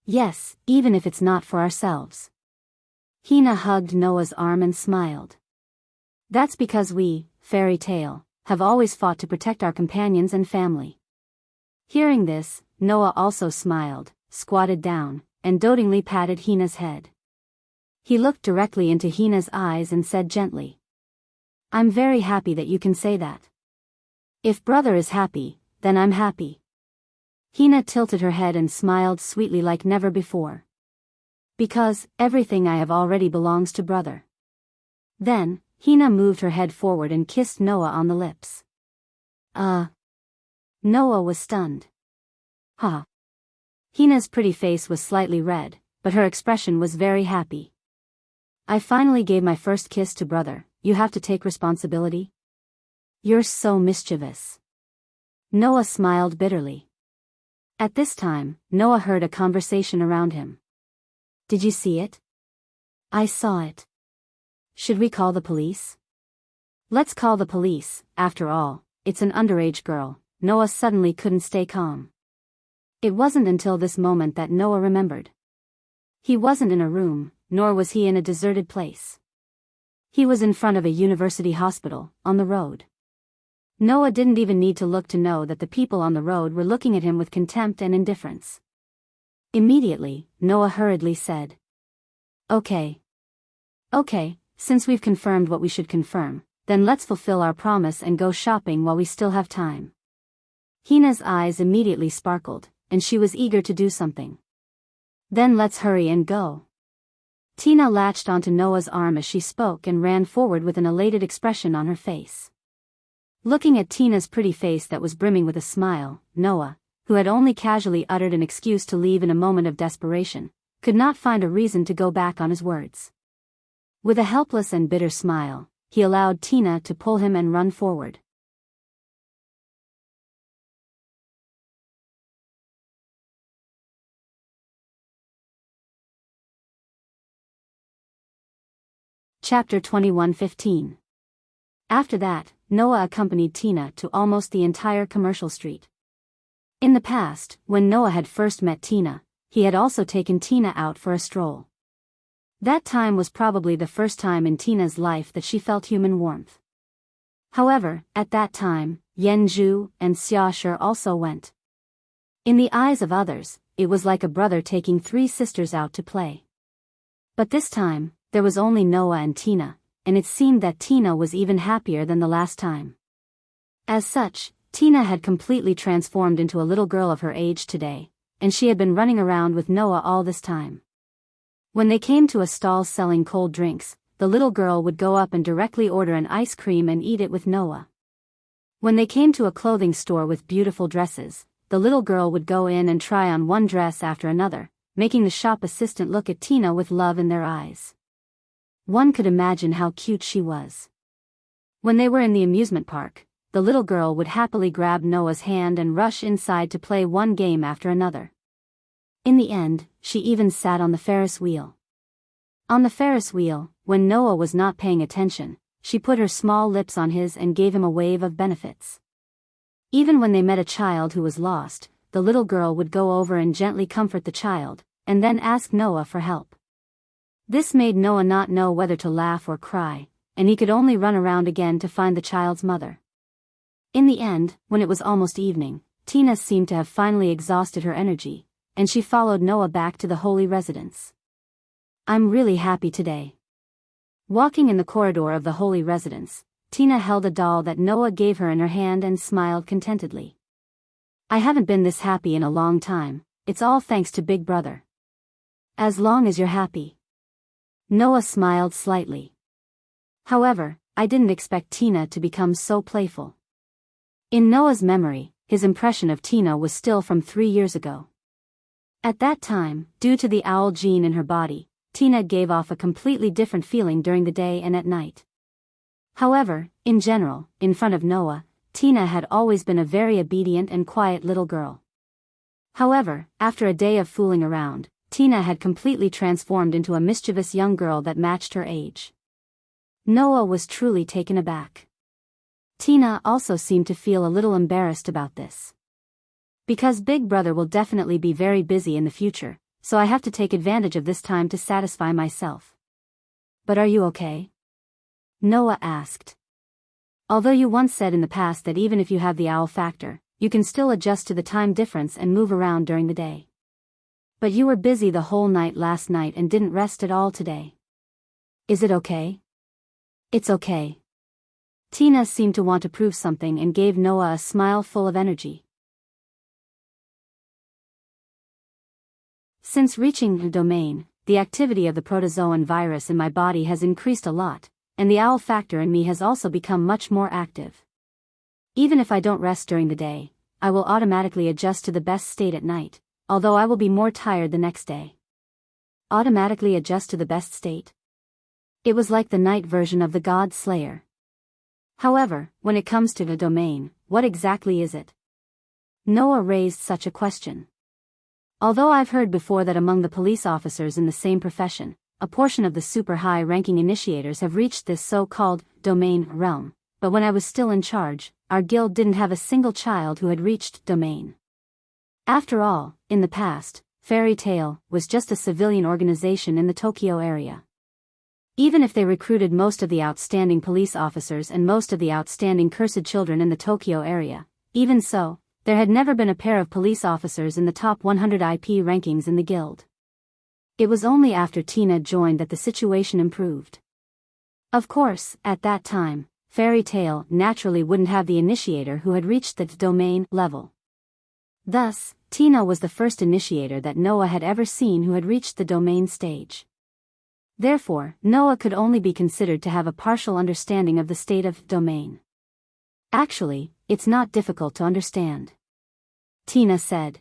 Yes, even if it's not for ourselves. Hina hugged Noah's arm and smiled. That's because we, Fairy Tale, have always fought to protect our companions and family. Hearing this, Noah also smiled, squatted down, and dotingly patted Hina's head. He looked directly into Hina's eyes and said gently. I'm very happy that you can say that. If brother is happy, then I'm happy. Hina tilted her head and smiled sweetly like never before. Because, everything I have already belongs to brother. Then, Hina moved her head forward and kissed Noah on the lips. Noah was stunned. Huh. Hina's pretty face was slightly red, but her expression was very happy. I finally gave my first kiss to brother, you have to take responsibility? You're so mischievous. Noah smiled bitterly. At this time, Noah heard a conversation around him. Did you see it? I saw it. Should we call the police? Let's call the police, after all, it's an underage girl. Noah suddenly couldn't stay calm. It wasn't until this moment that Noah remembered. He wasn't in a room, nor was he in a deserted place. He was in front of a university hospital, on the road. Noah didn't even need to look to know that the people on the road were looking at him with contempt and indifference. Immediately, Noah hurriedly said, Okay, since we've confirmed what we should confirm, then let's fulfill our promise and go shopping while we still have time. Hina's eyes immediately sparkled, and she was eager to do something. Then let's hurry and go. Tina latched onto Noah's arm as she spoke and ran forward with an elated expression on her face. Looking at Tina's pretty face that was brimming with a smile, Noah, who had only casually uttered an excuse to leave in a moment of desperation, could not find a reason to go back on his words. With a helpless and bitter smile, he allowed Tina to pull him and run forward. Chapter 21:15. After that, Noah accompanied Tina to almost the entire commercial street. In the past, when Noah had first met Tina, he had also taken Tina out for a stroll. That time was probably the first time in Tina's life that she felt human warmth. However, at that time, Yenju and Xiaoshi also went. In the eyes of others, it was like a brother taking three sisters out to play. But this time, there was only Noah and Tina, and it seemed that Tina was even happier than the last time. As such, Tina had completely transformed into a little girl of her age today, and she had been running around with Noah all this time. When they came to a stall selling cold drinks, the little girl would go up and directly order an ice cream and eat it with Noah. When they came to a clothing store with beautiful dresses, the little girl would go in and try on one dress after another, making the shop assistant look at Tina with love in their eyes. One could imagine how cute she was. When they were in the amusement park, the little girl would happily grab Noah's hand and rush inside to play one game after another. In the end, she even sat on the Ferris wheel. On the Ferris wheel, when Noah was not paying attention, she put her small lips on his and gave him a wave of benefits. Even when they met a child who was lost, the little girl would go over and gently comfort the child, and then ask Noah for help. This made Noah not know whether to laugh or cry, and he could only run around again to find the child's mother. In the end, when it was almost evening, Tina seemed to have finally exhausted her energy, and she followed Noah back to the holy residence. I'm really happy today. Walking in the corridor of the holy residence, Tina held a doll that Noah gave her in her hand and smiled contentedly. I haven't been this happy in a long time, it's all thanks to Big Brother. As long as you're happy. Noah smiled slightly. However, I didn't expect Tina to become so playful. In Noah's memory, his impression of Tina was still from 3 years ago. At that time, due to the owl gene in her body, Tina gave off a completely different feeling during the day and at night. However, in general, in front of Noah, Tina had always been a very obedient and quiet little girl. However, after a day of fooling around, Tina had completely transformed into a mischievous young girl that matched her age. Noah was truly taken aback. Tina also seemed to feel a little embarrassed about this. Because Big Brother will definitely be very busy in the future, so I have to take advantage of this time to satisfy myself. But are you okay? Noah asked. Although you once said in the past that even if you have the owl factor, you can still adjust to the time difference and move around during the day. But you were busy the whole night last night and didn't rest at all today. Is it okay? It's okay. Tina seemed to want to prove something and gave Noah a smile full of energy. Since reaching the domain, the activity of the protozoan virus in my body has increased a lot, and the owl factor in me has also become much more active. Even if I don't rest during the day, I will automatically adjust to the best state at night, although I will be more tired the next day. Automatically adjust to the best state? It was like the night version of the God Slayer. However, when it comes to the domain, what exactly is it? Noah raised such a question. Although I've heard before that among the police officers in the same profession, a portion of the super high-ranking initiators have reached this so-called domain realm, but when I was still in charge, our guild didn't have a single child who had reached domain. After all, in the past, Fairy Tail was just a civilian organization in the Tokyo area. Even if they recruited most of the outstanding police officers and most of the outstanding cursed children in the Tokyo area, even so, there had never been a pair of police officers in the top 100 IP rankings in the guild. It was only after Tina joined that the situation improved. Of course, at that time, Fairy Tail naturally wouldn't have the initiator who had reached the domain level. Thus, Tina was the first initiator that Noah had ever seen who had reached the domain stage. Therefore, Noah could only be considered to have a partial understanding of the state of domain. Actually, it's not difficult to understand. Tina said.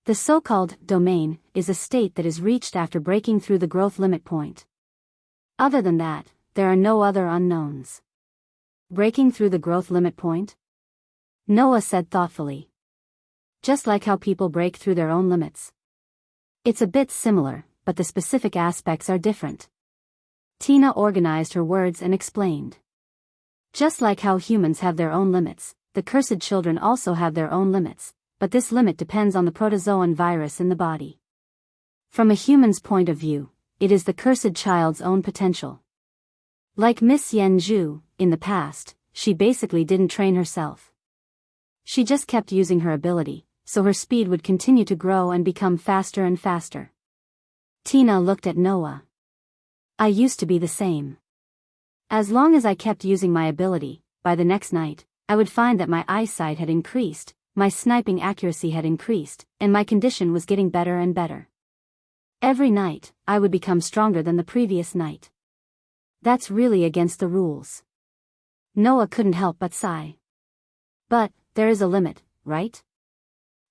The so-called domain is a state that is reached after breaking through the growth limit point. Other than that, there are no other unknowns. Breaking through the growth limit point? Noah said thoughtfully. Just like how people break through their own limits. It's a bit similar, but the specific aspects are different. Tina organized her words and explained. Just like how humans have their own limits, the cursed children also have their own limits, but this limit depends on the protozoan virus in the body. From a human's point of view, it is the cursed child's own potential. Like Miss Yenju, in the past, she basically didn't train herself. She just kept using her ability, so her speed would continue to grow and become faster and faster. Tina looked at Noah. I used to be the same. As long as I kept using my ability, by the next night, I would find that my eyesight had increased, my sniping accuracy had increased, and my condition was getting better and better. Every night, I would become stronger than the previous night. That's really against the rules. Noah couldn't help but sigh. But, there is a limit, right?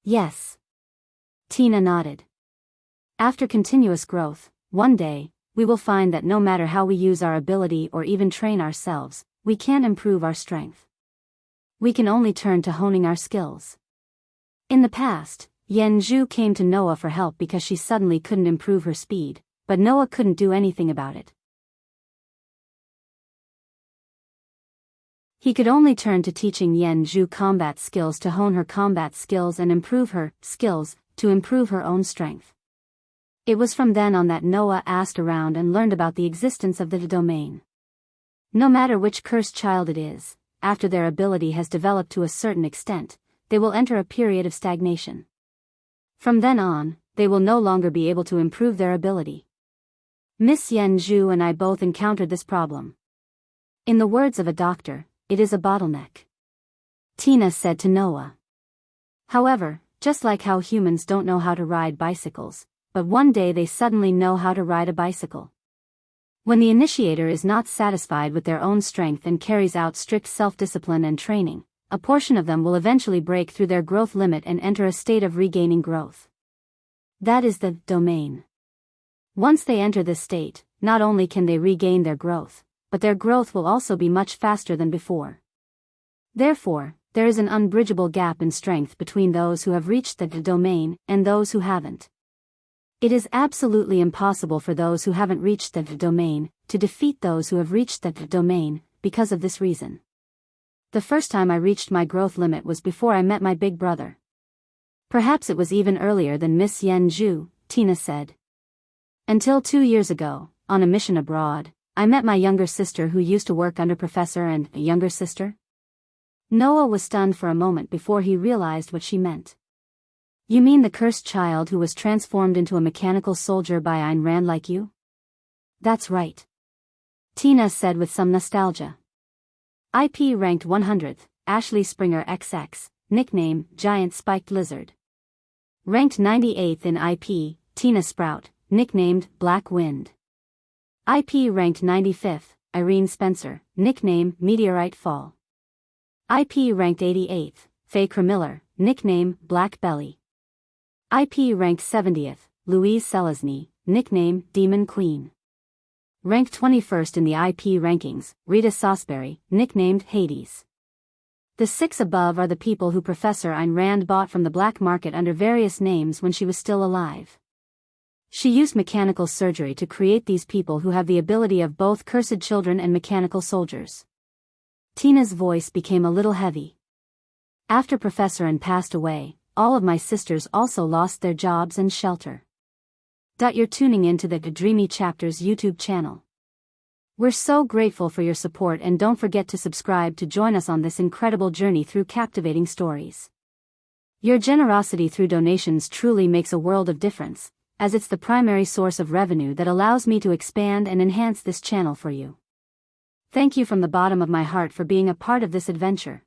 Yes. Tina nodded. After continuous growth, one day, we will find that no matter how we use our ability or even train ourselves, we can't improve our strength. We can only turn to honing our skills. In the past, Yenju came to Noah for help because she suddenly couldn't improve her speed, but Noah couldn't do anything about it. He could only turn to teaching Yenju combat skills to hone her combat skills and improve her skills to improve her own strength. It was from then on that Noah asked around and learned about the existence of the domain. No matter which cursed child it is, after their ability has developed to a certain extent, they will enter a period of stagnation. From then on, they will no longer be able to improve their ability. Miss Yenju and I both encountered this problem. In the words of a doctor, it is a bottleneck. Tina said to Noah. However, just like how humans don't know how to ride bicycles, but one day they suddenly know how to ride a bicycle. When the initiator is not satisfied with their own strength and carries out strict self-discipline and training, a portion of them will eventually break through their growth limit and enter a state of regaining growth. That is the domain. Once they enter this state, not only can they regain their growth, but their growth will also be much faster than before. Therefore, there is an unbridgeable gap in strength between those who have reached the domain and those who haven't. It is absolutely impossible for those who haven't reached the domain to defeat those who have reached the domain because of this reason. The first time I reached my growth limit was before I met my big brother. Perhaps it was even earlier than Miss Yenju, Tina said. Until 2 years ago, on a mission abroad, I met my younger sister who used to work under Professor and a younger sister. Noah was stunned for a moment before he realized what she meant. You mean the cursed child who was transformed into a mechanical soldier by Ayn Rand like you? That's right. Tina said with some nostalgia. IP ranked 100th, Ashley Springer XX, nickname, Giant Spiked Lizard. Ranked 98th in IP, Tina Sprout, nicknamed Black Wind. IP ranked 95th, Irene Spencer, nickname Meteorite Fall. IP ranked 88th, Faye Miller, nickname Black Belly. IP ranked 70th, Louise Selesny, nickname Demon Queen. Ranked 21st in the IP rankings, Rita Sosberry, nicknamed Hades. The 6 above are the people who Professor Ayn Rand bought from the black market under various names when she was still alive. She used mechanical surgery to create these people who have the ability of both cursed children and mechanical soldiers. Tina's voice became a little heavy. After Professor Ayn passed away, all of my sisters also lost their jobs and shelter. You're tuning into the Dreamy Chapters YouTube channel. We're so grateful for your support, and don't forget to subscribe to join us on this incredible journey through captivating stories. Your generosity through donations truly makes a world of difference, as it's the primary source of revenue that allows me to expand and enhance this channel for you. Thank you from the bottom of my heart for being a part of this adventure.